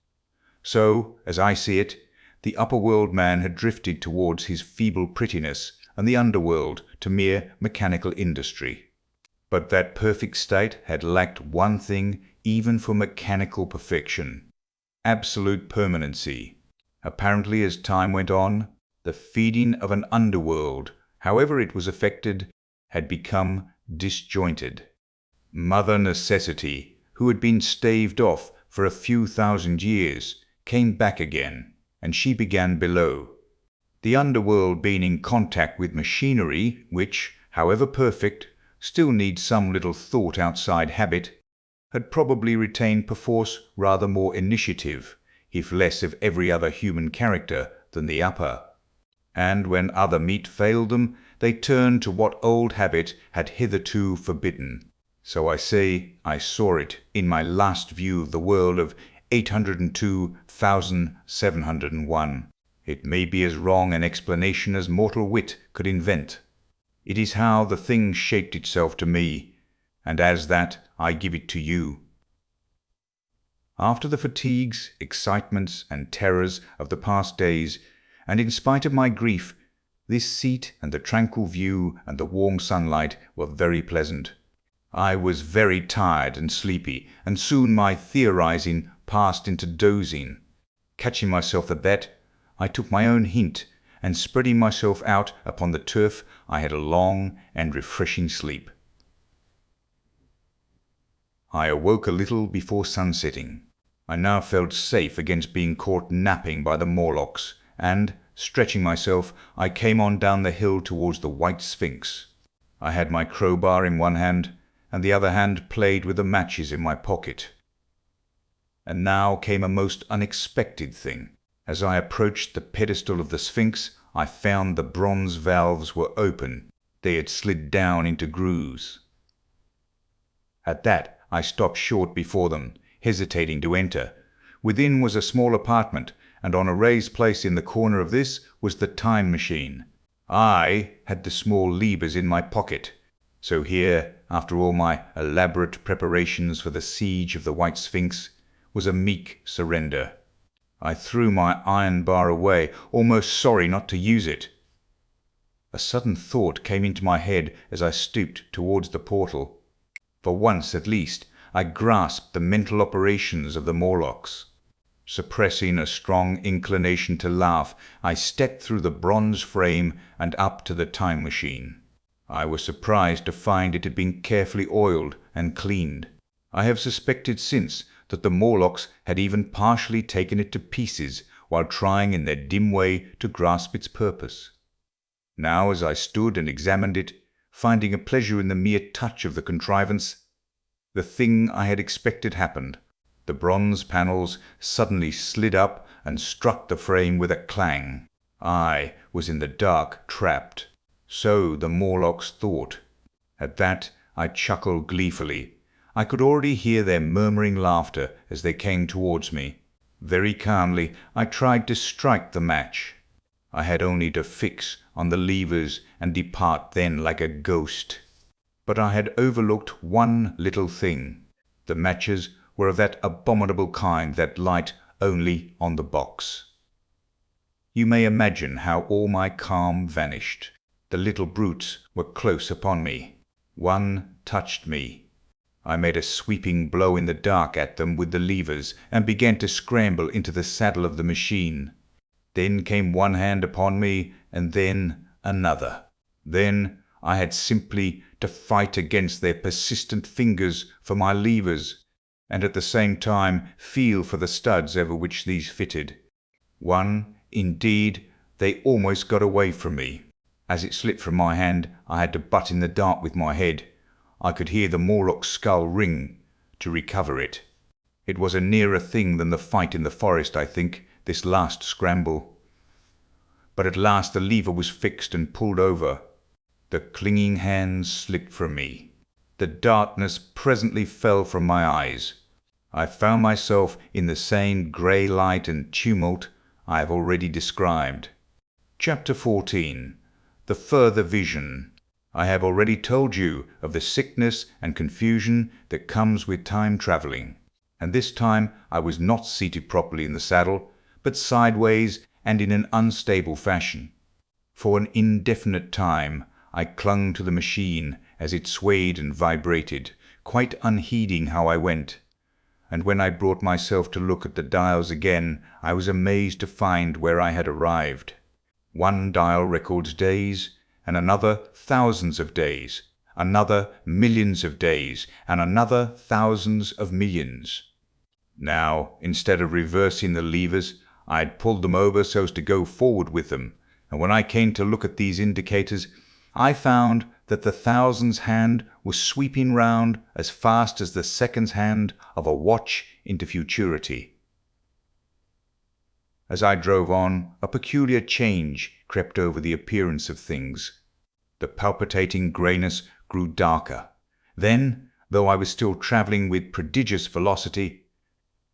So, as I see it, the upper-world man had drifted towards his feeble prettiness, and the underworld to mere mechanical industry. But that perfect state had lacked one thing even for mechanical perfection: absolute permanency. Apparently, as time went on, the feeding of an underworld, however it was effected, had become disjointed. Mother Necessity, who had been staved off for a few thousand years, came back again, and she began below. The underworld being in contact with machinery, which, however perfect, still needs some little thought outside habit, had probably retained perforce rather more initiative, if less of every other human character than the upper. And when other meat failed them, they turned to what old habit had hitherto forbidden. So I say I saw it in my last view of the world of 802,701. It may be as wrong an explanation as mortal wit could invent. It is how the thing shaped itself to me, and as that I give it to you. After the fatigues, excitements, and terrors of the past days, and in spite of my grief, this seat and the tranquil view and the warm sunlight were very pleasant. I was very tired and sleepy, and soon my theorizing passed into dozing. Catching myself at that, I took my own hint, and spreading myself out upon the turf, I had a long and refreshing sleep. I awoke a little before sunsetting. I now felt safe against being caught napping by the Morlocks, and, stretching myself, I came on down the hill towards the White Sphinx. I had my crowbar in one hand, and the other hand played with the matches in my pocket. And now came a most unexpected thing. As I approached the pedestal of the Sphinx, I found the bronze valves were open. They had slid down into grooves. At that I stopped short before them, hesitating to enter, Within was a small apartment, and on a raised place in the corner of this was the time machine. I had the small levers in my pocket. So here, after all my elaborate preparations for the siege of the White Sphinx, was a meek surrender. I threw my iron bar away, almost sorry not to use it. A sudden thought came into my head as I stooped towards the portal. For once, at least, I grasped the mental operations of the Morlocks. Suppressing a strong inclination to laugh, I stepped through the bronze frame and up to the time machine. I was surprised to find it had been carefully oiled and cleaned. I have suspected since that the Morlocks had even partially taken it to pieces while trying in their dim way to grasp its purpose. Now, as I stood and examined it, finding a pleasure in the mere touch of the contrivance, the thing I had expected happened. The bronze panels suddenly slid up and struck the frame with a clang. I was in the dark trapped. So the Morlocks thought. At that I chuckled gleefully. I could already hear their murmuring laughter as they came towards me. Very calmly I tried to strike the match. I had only to fix on the levers and depart then like a ghost. But I had overlooked one little thing. The matches were of that abominable kind that light only on the box. You may imagine how all my calm vanished. The little brutes were close upon me. One touched me. I made a sweeping blow in the dark at them with the levers, and began to scramble into the saddle of the machine. Then came one hand upon me, and then another. Then I had simply to fight against their persistent fingers for my levers, and at the same time feel for the studs over which these fitted. Indeed, they almost got away from me. As it slipped from my hand, I had to butt in the dark with my head. I could hear the Morlock's skull ring to recover it. It was a nearer thing than the fight in the forest, I think, this last scramble. But at last the lever was fixed and pulled over. The clinging hands slipped from me. The darkness presently fell from my eyes. I found myself in the same grey light and tumult I have already described. Chapter 14. The Further Vision. I have already told you of the sickness and confusion that comes with time travelling, and this time I was not seated properly in the saddle, but sideways and in an unstable fashion. For an indefinite time I clung to the machine as it swayed and vibrated, quite unheeding how I went. And when I brought myself to look at the dials again, I was amazed to find where I had arrived. One dial records days, and another thousands of days, another millions of days, and another thousands of millions. Now, instead of reversing the levers, I had pulled them over so as to go forward with them, and when I came to look at these indicators, I found that the thousands hand was sweeping round as fast as the seconds hand of a watch into futurity. As I drove on, a peculiar change crept over the appearance of things. The palpitating greyness grew darker. Then, though I was still travelling with prodigious velocity,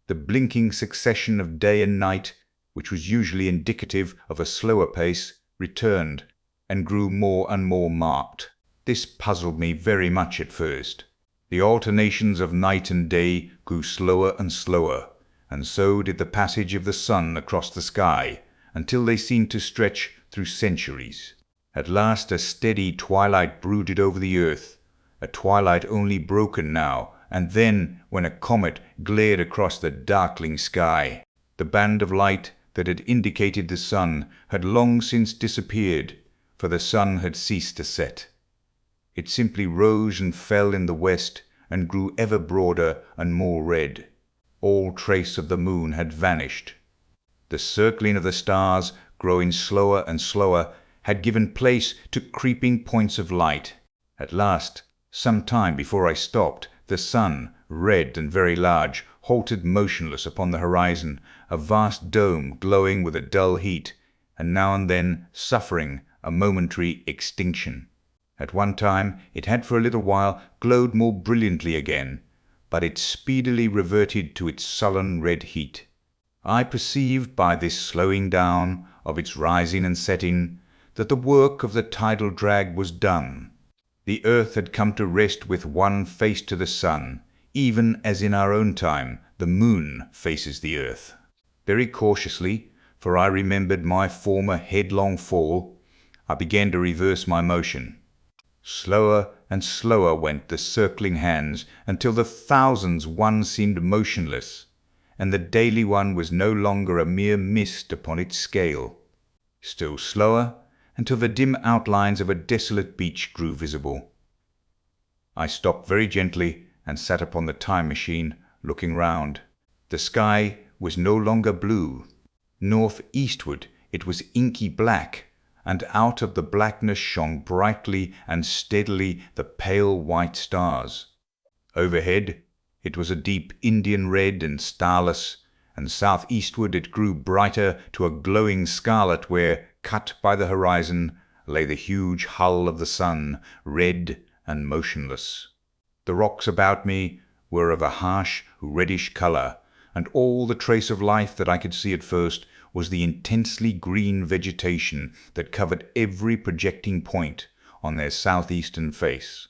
the blinking succession of day and night, which was usually indicative of a slower pace, returned, and grew more and more marked. This puzzled me very much at first. The alternations of night and day grew slower and slower, and so did the passage of the sun across the sky, until they seemed to stretch through centuries. At last a steady twilight brooded over the earth, a twilight only broken now and then when a comet glared across the darkling sky. The band of light that had indicated the sun had long since disappeared, for the sun had ceased to set. It simply rose and fell in the west, and grew ever broader and more red. All trace of the moon had vanished. The circling of the stars, growing slower and slower, had given place to creeping points of light. At last, some time before I stopped, the sun, red and very large, halted motionless upon the horizon, a vast dome glowing with a dull heat, and now and then suffering a momentary extinction. At one time it had for a little while glowed more brilliantly again, but it speedily reverted to its sullen red heat. I perceived by this slowing down of its rising and setting that the work of the tidal drag was done. The earth had come to rest with one face to the sun, even as in our own time the moon faces the earth. Very cautiously, for I remembered my former headlong fall, I began to reverse my motion. Slower and slower went the circling hands, until the thousands one seemed motionless, and the daily one was no longer a mere mist upon its scale. Still slower, until the dim outlines of a desolate beach grew visible. I stopped very gently and sat upon the time machine, looking round. The sky was no longer blue. North-eastward it was inky black, and out of the blackness shone brightly and steadily the pale white stars. Overhead it was a deep Indian red and starless, and south-eastward it grew brighter to a glowing scarlet where, cut by the horizon, lay the huge hull of the sun, red and motionless. The rocks about me were of a harsh reddish color, and all the trace of life that I could see at first was the intensely green vegetation that covered every projecting point on their southeastern face.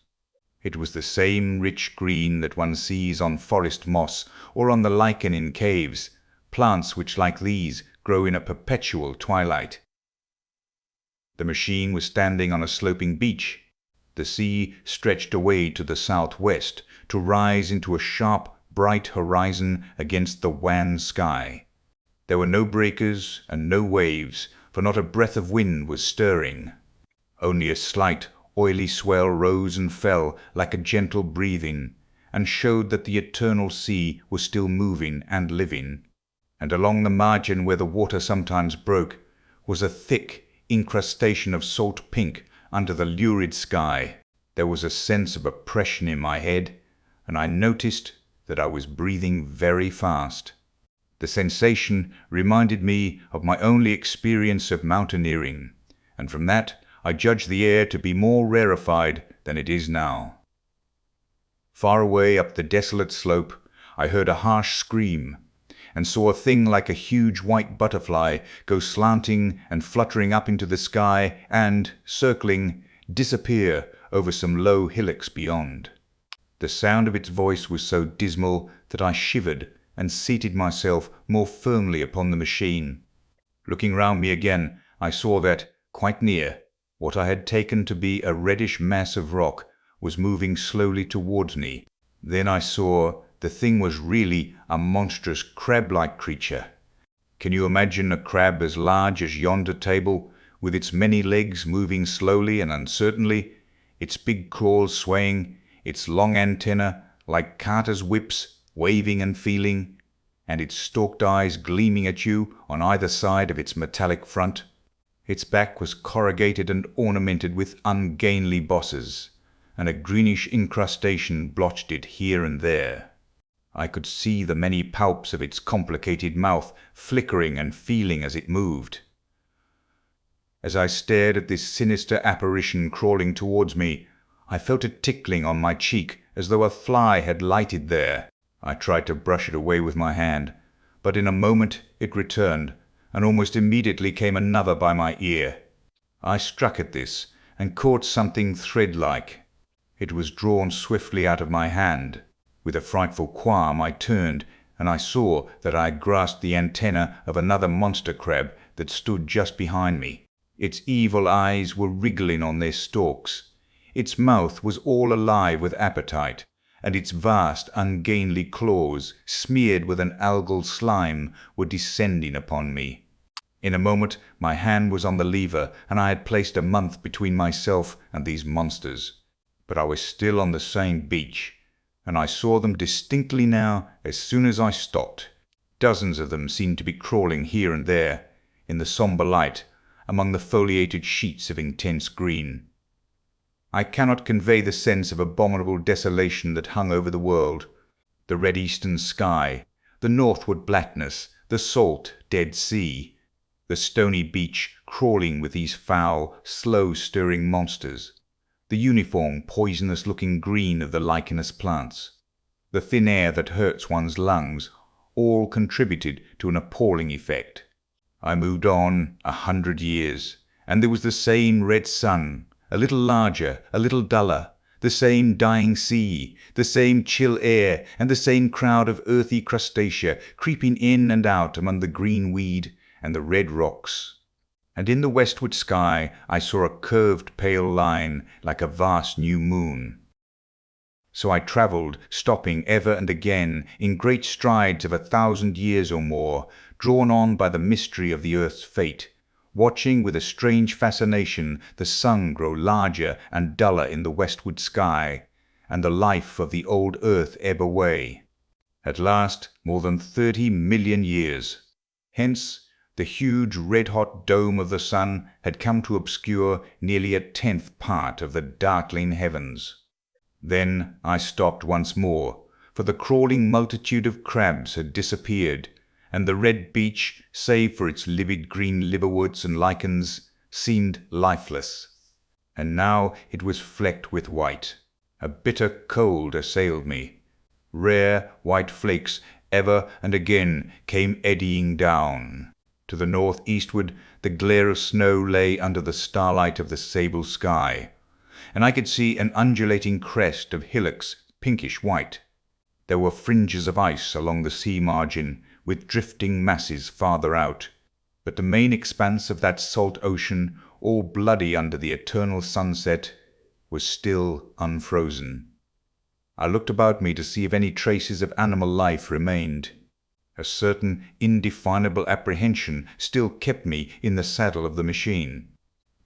It was the same rich green that one sees on forest moss or on the lichen in caves, plants which like these grow in a perpetual twilight. The machine was standing on a sloping beach. The sea stretched away to the southwest, to rise into a sharp, bright horizon against the wan sky. There were no breakers and no waves, for not a breath of wind was stirring. Only a slight, oily swell rose and fell like a gentle breathing, and showed that the eternal sea was still moving and living. And along the margin where the water sometimes broke was a thick incrustation of salt pink under the lurid sky. There was a sense of oppression in my head, and I noticed that I was breathing very fast. The sensation reminded me of my only experience of mountaineering, and from that I judged the air to be more rarefied than it is now. Far away up the desolate slope I heard a harsh scream, and saw a thing like a huge white butterfly go slanting and fluttering up into the sky and, circling, disappear over some low hillocks beyond. The sound of its voice was so dismal that I shivered and seated myself more firmly upon the machine. Looking round me again, I saw that, quite near, what I had taken to be a reddish mass of rock was moving slowly towards me. Then I saw the thing was really a monstrous crab-like creature. Can you imagine a crab as large as yonder table, with its many legs moving slowly and uncertainly, its big claws swaying, its long antennae, like carters' whips, waving and feeling, and its stalked eyes gleaming at you on either side of its metallic front? Its back was corrugated and ornamented with ungainly bosses, and a greenish incrustation blotched it here and there. I could see the many palps of its complicated mouth flickering and feeling as it moved. As I stared at this sinister apparition crawling towards me, I felt a tickling on my cheek as though a fly had lighted there. I tried to brush it away with my hand, but in a moment it returned, and almost immediately came another by my ear. I struck at this, and caught something thread-like. It was drawn swiftly out of my hand. With a frightful qualm I turned, and I saw that I had grasped the antenna of another monster crab that stood just behind me. Its evil eyes were wriggling on their stalks. Its mouth was all alive with appetite, and its vast ungainly claws, smeared with an algal slime, were descending upon me. In a moment my hand was on the lever, and I had placed a month between myself and these monsters. But I was still on the same beach, and I saw them distinctly now as soon as I stopped. Dozens of them seemed to be crawling here and there, in the sombre light, among the foliated sheets of intense green. I cannot convey the sense of abominable desolation that hung over the world. The red eastern sky, the northward blackness, the salt, dead sea, the stony beach crawling with these foul, slow-stirring monsters, the uniform, poisonous-looking green of the lichenous plants, the thin air that hurts one's lungs, all contributed to an appalling effect. I moved on 100 years, and there was the same red sun, a little larger, a little duller, the same dying sea, the same chill air, and the same crowd of earthy crustacea creeping in and out among the green weed and the red rocks. And in the westward sky I saw a curved pale line like a vast new moon. So I travelled, stopping ever and again in great strides of 1,000 years or more, drawn on by the mystery of the earth's fate, watching with a strange fascination the sun grow larger and duller in the westward sky, and the life of the old earth ebb away. At last, more than 30 million years. Hence, the huge red-hot dome of the sun had come to obscure nearly 1/10 part of the darkling heavens. Then I stopped once more, for the crawling multitude of crabs had disappeared, and the red beach, save for its livid green liverworts and lichens, seemed lifeless. And now it was flecked with white. A bitter cold assailed me. Rare white flakes ever and again came eddying down. To the north-eastward the glare of snow lay under the starlight of the sable sky, and I could see an undulating crest of hillocks, pinkish white. There were fringes of ice along the sea margin, with drifting masses farther out, but the main expanse of that salt ocean, all bloody under the eternal sunset, was still unfrozen. I looked about me to see if any traces of animal life remained. A certain indefinable apprehension still kept me in the saddle of the machine,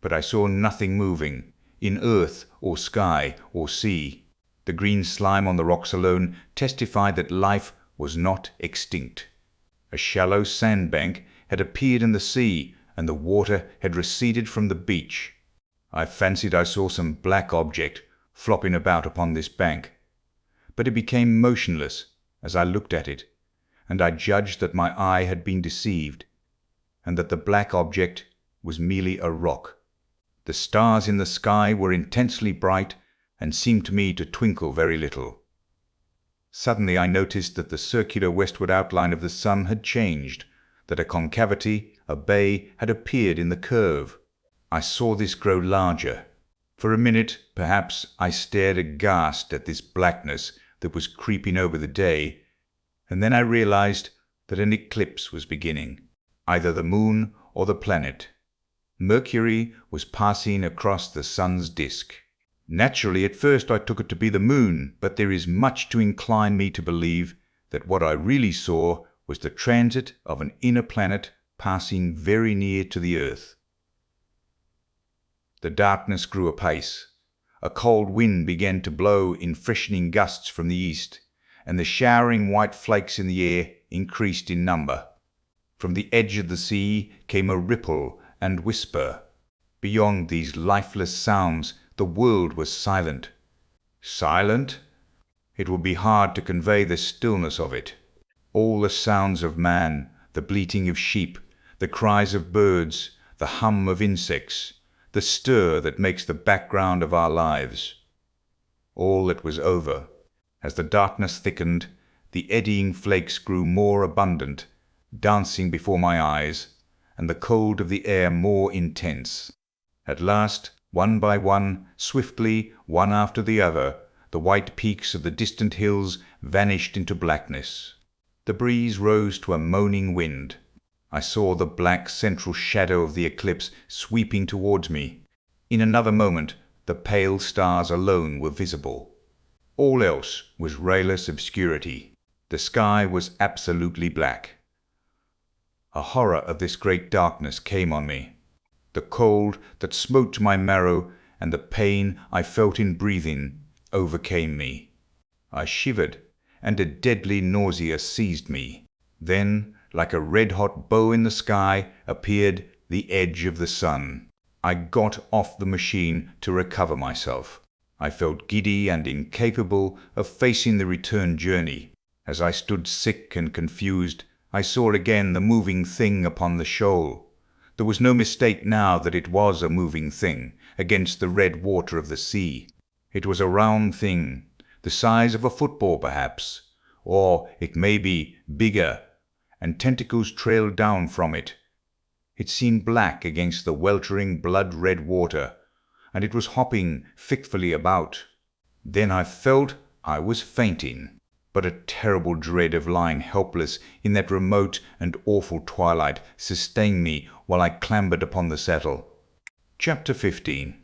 but I saw nothing moving, in earth or sky or sea. The green slime on the rocks alone testified that life was not extinct. A shallow sandbank had appeared in the sea, and the water had receded from the beach. I fancied I saw some black object flopping about upon this bank, but it became motionless as I looked at it, and I judged that my eye had been deceived, and that the black object was merely a rock. The stars in the sky were intensely bright, and seemed to me to twinkle very little. Suddenly I noticed that the circular westward outline of the sun had changed, that a concavity, a bay, had appeared in the curve. I saw this grow larger. For a minute, perhaps, I stared aghast at this blackness that was creeping over the day, and then I realized that an eclipse was beginning, either the moon or the planet. Mercury was passing across the sun's disk. Naturally, at first I took it to be the moon, but there is much to incline me to believe that what I really saw was the transit of an inner planet passing very near to the earth. The darkness grew apace. A cold wind began to blow in freshening gusts from the east, and the showering white flakes in the air increased in number. From the edge of the sea came a ripple and whisper. Beyond these lifeless sounds, the world was silent. Silent? It would be hard to convey the stillness of it. All the sounds of man, the bleating of sheep, the cries of birds, the hum of insects, the stir that makes the background of our lives. All that was over. As the darkness thickened, the eddying flakes grew more abundant, dancing before my eyes, and the cold of the air more intense. At last, one by one, swiftly, one after the other, the white peaks of the distant hills vanished into blackness. The breeze rose to a moaning wind. I saw the black central shadow of the eclipse sweeping towards me. In another moment, the pale stars alone were visible. All else was rayless obscurity. The sky was absolutely black. A horror of this great darkness came on me. The cold that smote my marrow and the pain I felt in breathing overcame me. I shivered, and a deadly nausea seized me. Then, like a red-hot bow in the sky, appeared the edge of the sun. I got off the machine to recover myself. I felt giddy and incapable of facing the return journey. As I stood sick and confused, I saw again the moving thing upon the shoal. There was no mistake now that it was a moving thing against the red water of the sea. It was a round thing, the size of a football perhaps, or it may be bigger, and tentacles trailed down from it. It seemed black against the weltering blood-red water, and it was hopping fitfully about. Then I felt I was fainting, but a terrible dread of lying helpless in that remote and awful twilight sustained me while I clambered upon the settle. Chapter 15.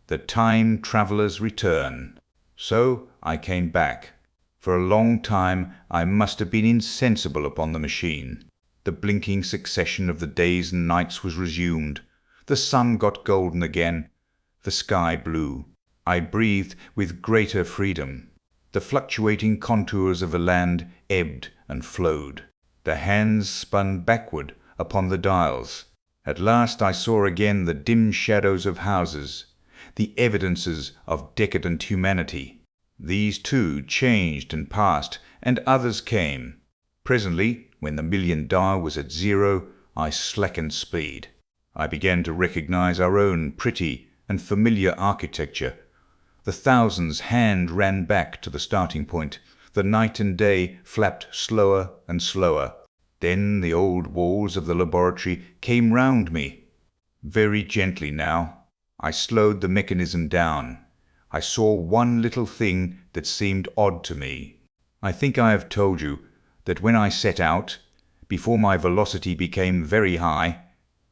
The Time Traveller's Return. So I came back. For a long time I must have been insensible upon the machine. The blinking succession of the days and nights was resumed. The sun got golden again. The sky blue. I breathed with greater freedom. The fluctuating contours of the land ebbed and flowed. The hands spun backward upon the dials. At last I saw again the dim shadows of houses, the evidences of decadent humanity. These too changed and passed, and others came. Presently, when the million dial was at 0, I slackened speed. I began to recognize our own pretty and familiar architecture. The thousands' hand ran back to the starting point. The night and day flapped slower and slower. Then the old walls of the laboratory came round me. Very gently now. I slowed the mechanism down. I saw one little thing that seemed odd to me. I think I have told you that when I set out, before my velocity became very high,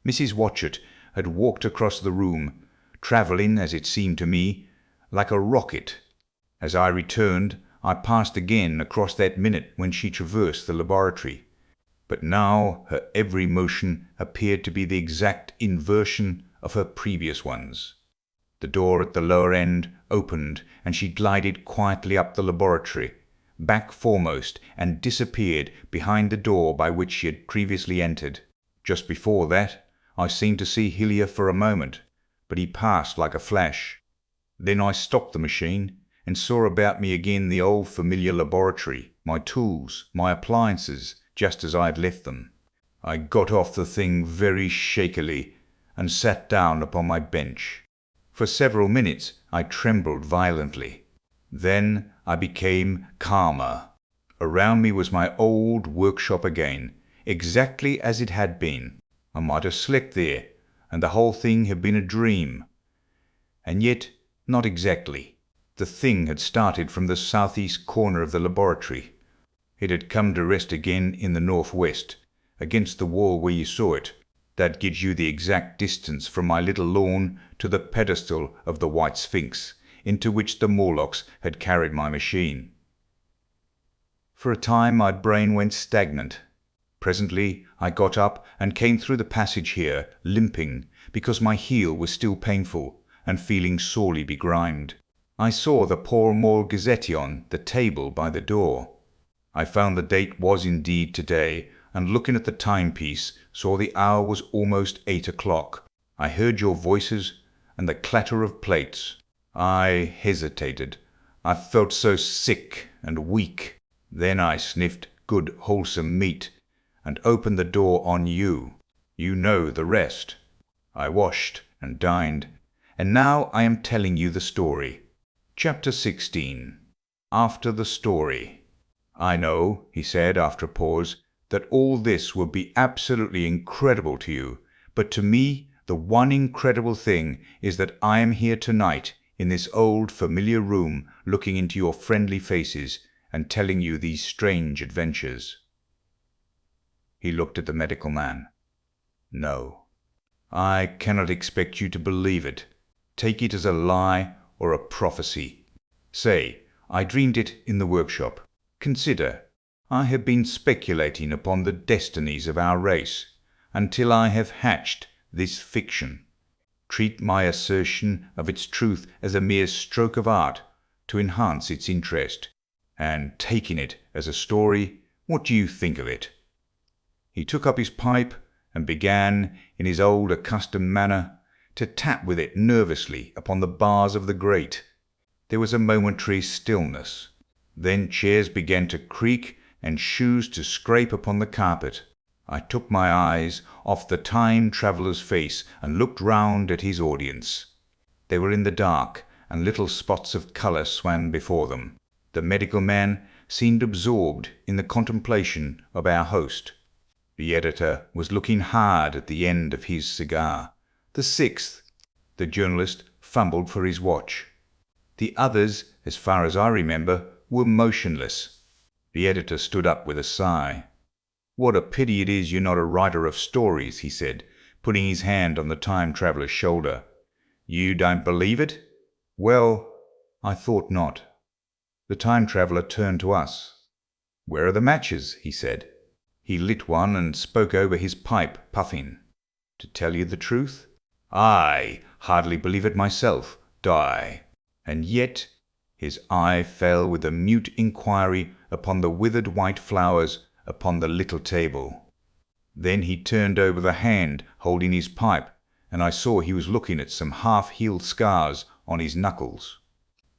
Mrs. Watchett had walked across the room, travelling, as it seemed to me, like a rocket. As I returned, I passed again across that minute when she traversed the laboratory. But now her every motion appeared to be the exact inversion of her previous ones. The door at the lower end opened, and she glided quietly up the laboratory, back foremost, and disappeared behind the door by which she had previously entered. Just before that, I seemed to see Hillier for a moment, but he passed like a flash. Then I stopped the machine, and saw about me again the old familiar laboratory, my tools, my appliances, just as I had left them. I got off the thing very shakily, and sat down upon my bench. For several minutes I trembled violently. Then I became calmer. Around me was my old workshop again, exactly as it had been. I might have slept there, and the whole thing had been a dream. And yet not exactly. The thing had started from the southeast corner of the laboratory. It had come to rest again in the northwest, against the wall where you saw it. That gives you the exact distance from my little lawn to the pedestal of the white Sphinx, into which the Morlocks had carried my machine. For a time my brain went stagnant. Presently I got up and came through the passage here, limping, because my heel was still painful, and feeling sorely begrimed. I saw the Pall Mall Gazette on the table by the door. I found the date was indeed today, and looking at the timepiece, saw the hour was almost 8 o'clock. I heard your voices and the clatter of plates. I hesitated. I felt so sick and weak. Then I sniffed good wholesome meat, and opened the door on you. You know the rest. I washed and dined, and now I am telling you the story. Chapter 16. After the story. I know, he said after a pause, that all this will be absolutely incredible to you, but to me the one incredible thing is that I am here tonight in this old familiar room, looking into your friendly faces and telling you these strange adventures. He looked at the medical man. No, I cannot expect you to believe it. Take it as a lie or a prophecy. Say, I dreamed it in the workshop. Consider, I have been speculating upon the destinies of our race until I have hatched this fiction. Treat my assertion of its truth as a mere stroke of art to enhance its interest, and taking it as a story, what do you think of it? He took up his pipe and began, in his old accustomed manner, to tap with it nervously upon the bars of the grate. There was a momentary stillness. Then chairs began to creak and shoes to scrape upon the carpet. I took my eyes off the time traveller's face and looked round at his audience. They were in the dark, and little spots of colour swam before them. The medical man seemed absorbed in the contemplation of our host. The editor was looking hard at the end of his cigar. The sixth, the journalist fumbled for his watch. The others, as far as I remember, were motionless. The editor stood up with a sigh. "What a pity it is you're not a writer of stories," he said, putting his hand on the time traveller's shoulder. "You don't believe it? Well, I thought not." The time traveller turned to us. "Where are the matches?" he said. He lit one and spoke over his pipe, puffing. "To tell you the truth, I hardly believe it myself, die. And yet," his eye fell with a mute inquiry upon the withered white flowers upon the little table. Then he turned over the hand holding his pipe, and I saw he was looking at some half-healed scars on his knuckles.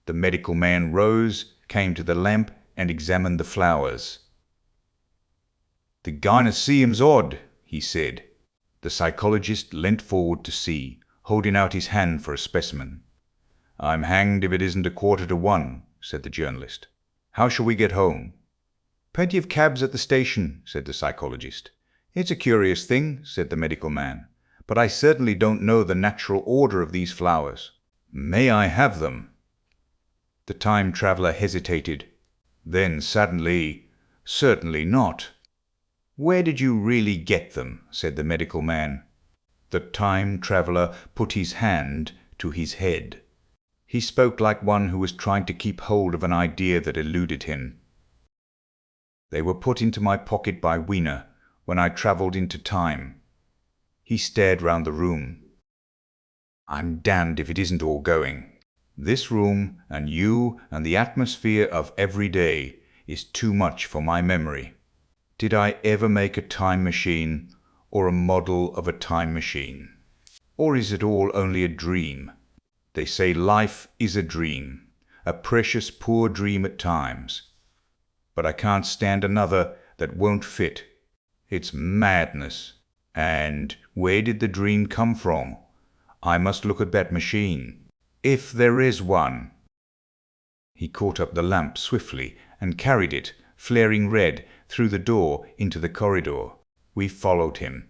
The medical man rose, came to the lamp, and examined the flowers. "The gynoecium's odd," he said. The psychologist leant forward to see, holding out his hand for a specimen. "I'm hanged if it isn't 1:15," said the journalist. "How shall we get home?" "Plenty of cabs at the station," said the psychologist. "It's a curious thing," said the medical man, "but I certainly don't know the natural order of these flowers." "May I have them?" The time traveller hesitated. Then suddenly, "Certainly not." "Where did you really get them?" said the medical man. The time traveller put his hand to his head. He spoke like one who was trying to keep hold of an idea that eluded him. "They were put into my pocket by Wiener when I travelled into time." He stared round the room. "I'm damned if it isn't all going. This room, and you, and the atmosphere of every day is too much for my memory. Did I ever make a time machine, or a model of a time machine? Or is it all only a dream? They say life is a dream, a precious poor dream at times. But I can't stand another that won't fit. It's madness. And where did the dream come from? I must look at that machine. If there is one." He caught up the lamp swiftly and carried it, flaring red, through the door into the corridor. We followed him.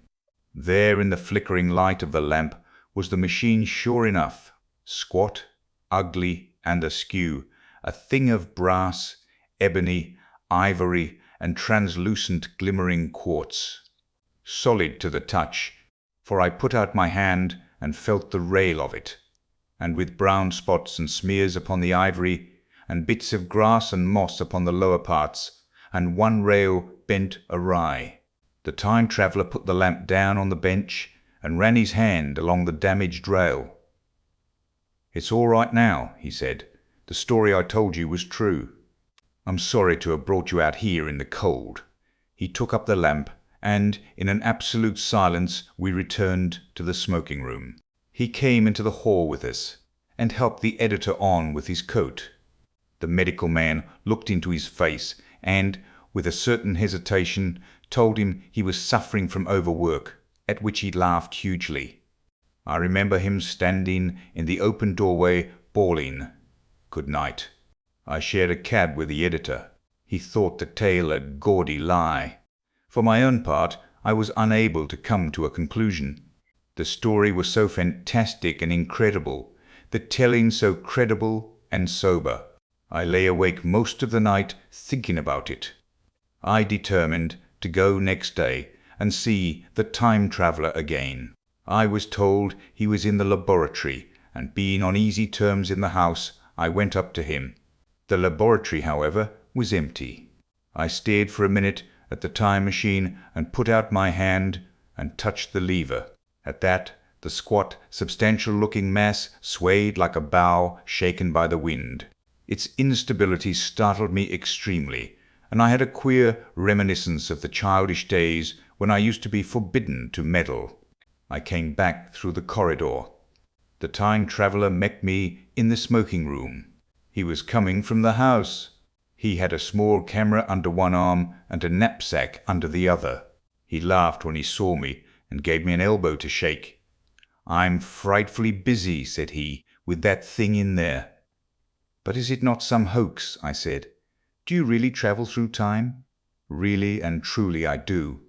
There in the flickering light of the lamp was the machine sure enough, squat, ugly, and askew, a thing of brass, ebony, ivory, and translucent glimmering quartz. Solid to the touch, for I put out my hand and felt the rail of it, and with brown spots and smears upon the ivory, and bits of grass and moss upon the lower parts, and one rail bent awry. The time traveller put the lamp down on the bench and ran his hand along the damaged rail. "It's all right now," he said. "The story I told you was true. I'm sorry to have brought you out here in the cold." He took up the lamp, and in an absolute silence we returned to the smoking room. He came into the hall with us, and helped the editor on with his coat. The medical man looked into his face, and, with a certain hesitation, told him he was suffering from overwork, at which he laughed hugely. I remember him standing in the open doorway, bawling, "Good night." I shared a cab with the editor. He thought the tale a gaudy lie. For my own part, I was unable to come to a conclusion. The story was so fantastic and incredible, the telling so credible and sober. I lay awake most of the night thinking about it. I determined to go next day and see the time traveller again. I was told he was in the laboratory, and being on easy terms in the house, I went up to him. The laboratory, however, was empty. I stared for a minute at the time machine and put out my hand and touched the lever. At that, the squat, substantial-looking mass swayed like a bough shaken by the wind. Its instability startled me extremely, and I had a queer reminiscence of the childish days when I used to be forbidden to meddle. I came back through the corridor. The time traveller met me in the smoking room. He was coming from the house. He had a small camera under one arm and a knapsack under the other. He laughed when he saw me and gave me an elbow to shake. "I'm frightfully busy," said he, "with that thing in there." "But is it not some hoax?" I said. Do you really travel through time? Really and truly I do.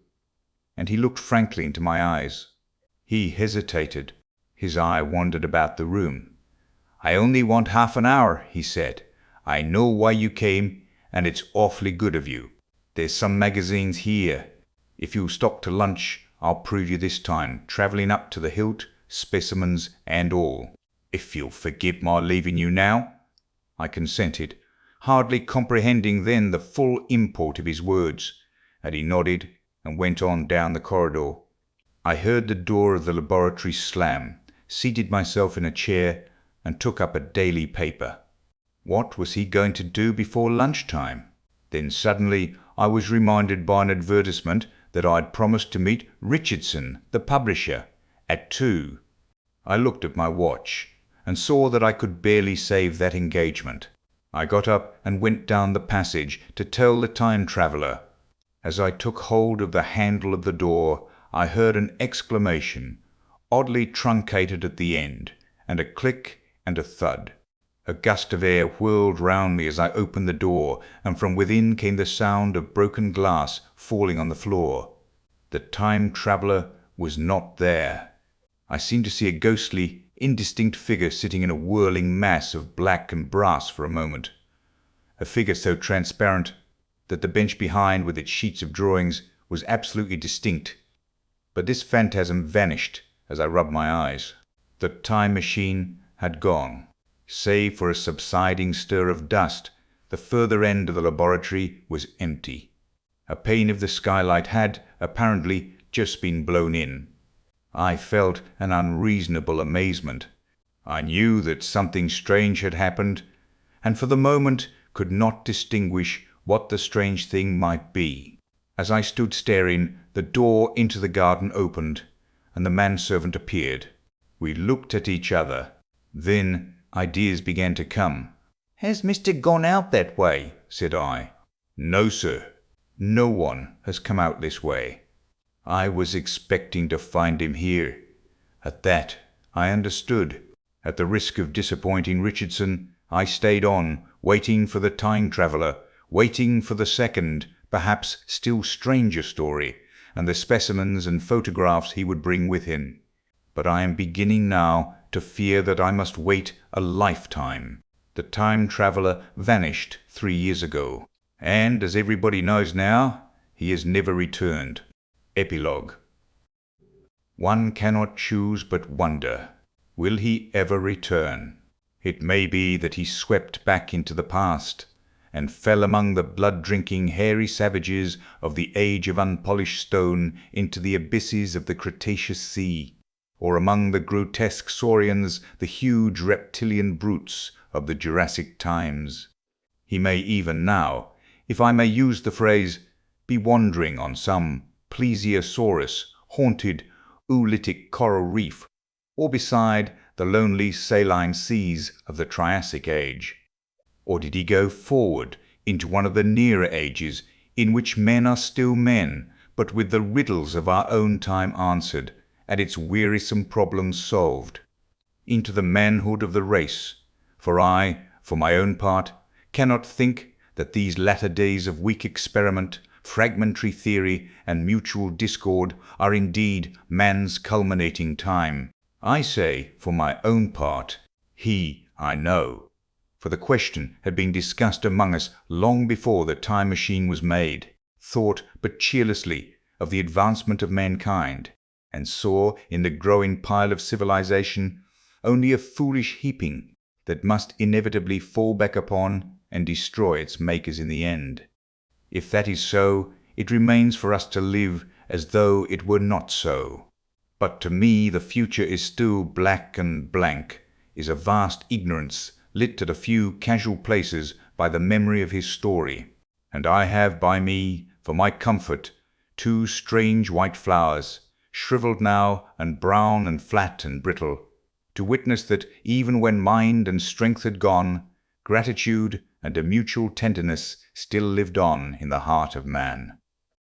And he looked frankly into my eyes. He hesitated. His eye wandered about the room. I only want half an hour, he said. I know why you came, and it's awfully good of you. There's some magazines here. If you'll stop to lunch, I'll prove you this time, travelling up to the hilt, specimens and all. If you'll forgive my leaving you now. I consented, hardly comprehending then the full import of his words, and he nodded and went on down the corridor. I heard the door of the laboratory slam, seated myself in a chair, and took up a daily paper. What was he going to do before lunchtime? Then suddenly I was reminded by an advertisement that I had promised to meet Richardson, the publisher, at 2. I looked at my watch, and saw that I could barely save that engagement. I got up and went down the passage to tell the time traveller. As I took hold of the handle of the door, I heard an exclamation, oddly truncated at the end, and a click and a thud. A gust of air whirled round me as I opened the door, and from within came the sound of broken glass falling on the floor. The time traveller was not there. I seemed to see a ghostly, indistinct figure sitting in a whirling mass of black and brass for a moment. A figure so transparent that the bench behind, with its sheets of drawings, was absolutely distinct. But this phantasm vanished as I rubbed my eyes. The time machine had gone. Save for a subsiding stir of dust, the further end of the laboratory was empty. A pane of the skylight had, apparently, just been blown in. I felt an unreasonable amazement. I knew that something strange had happened, and for the moment could not distinguish what the strange thing might be. As I stood staring, the door into the garden opened, and the manservant appeared. We looked at each other. Then ideas began to come. "Has Mr. gone out that way?" said I. "No, sir. No one has come out this way. I was expecting to find him here." At that I understood. At the risk of disappointing Richardson, I stayed on, waiting for the time traveller, waiting for the second, perhaps still stranger story, and the specimens and photographs he would bring with him. But I am beginning now to fear that I must wait a lifetime. The time traveller vanished 3 years ago, and as everybody knows now, he has never returned. Epilogue. One cannot choose but wonder, will he ever return? It may be that he swept back into the past, and fell among the blood-drinking, hairy savages of the age of unpolished stone into the abysses of the Cretaceous Sea, or among the grotesque saurians, the huge reptilian brutes of the Jurassic times. He may even now, if I may use the phrase, be wandering on some plesiosaurus-haunted oolitic coral reef, or beside the lonely saline seas of the Triassic age. Or did he go forward into one of the nearer ages in which men are still men, but with the riddles of our own time answered, and its wearisome problems solved? Into the manhood of the race, for I, for my own part, cannot think that these latter days of weak experiment, fragmentary theory, and mutual discord are indeed man's culminating time. I say, for my own part, he, I know, for the question had been discussed among us long before the time machine was made, thought but cheerlessly of the advancement of mankind, and saw in the growing pile of civilization only a foolish heaping that must inevitably fall back upon and destroy its makers in the end. If that is so, it remains for us to live as though it were not so. But to me the future is still black and blank, is a vast ignorance lit at a few casual places by the memory of his story. And I have by me, for my comfort, 2 strange white flowers, shriveled now, and brown and flat and brittle, to witness that even when mind and strength had gone, gratitude and a mutual tenderness still lived on in the heart of man.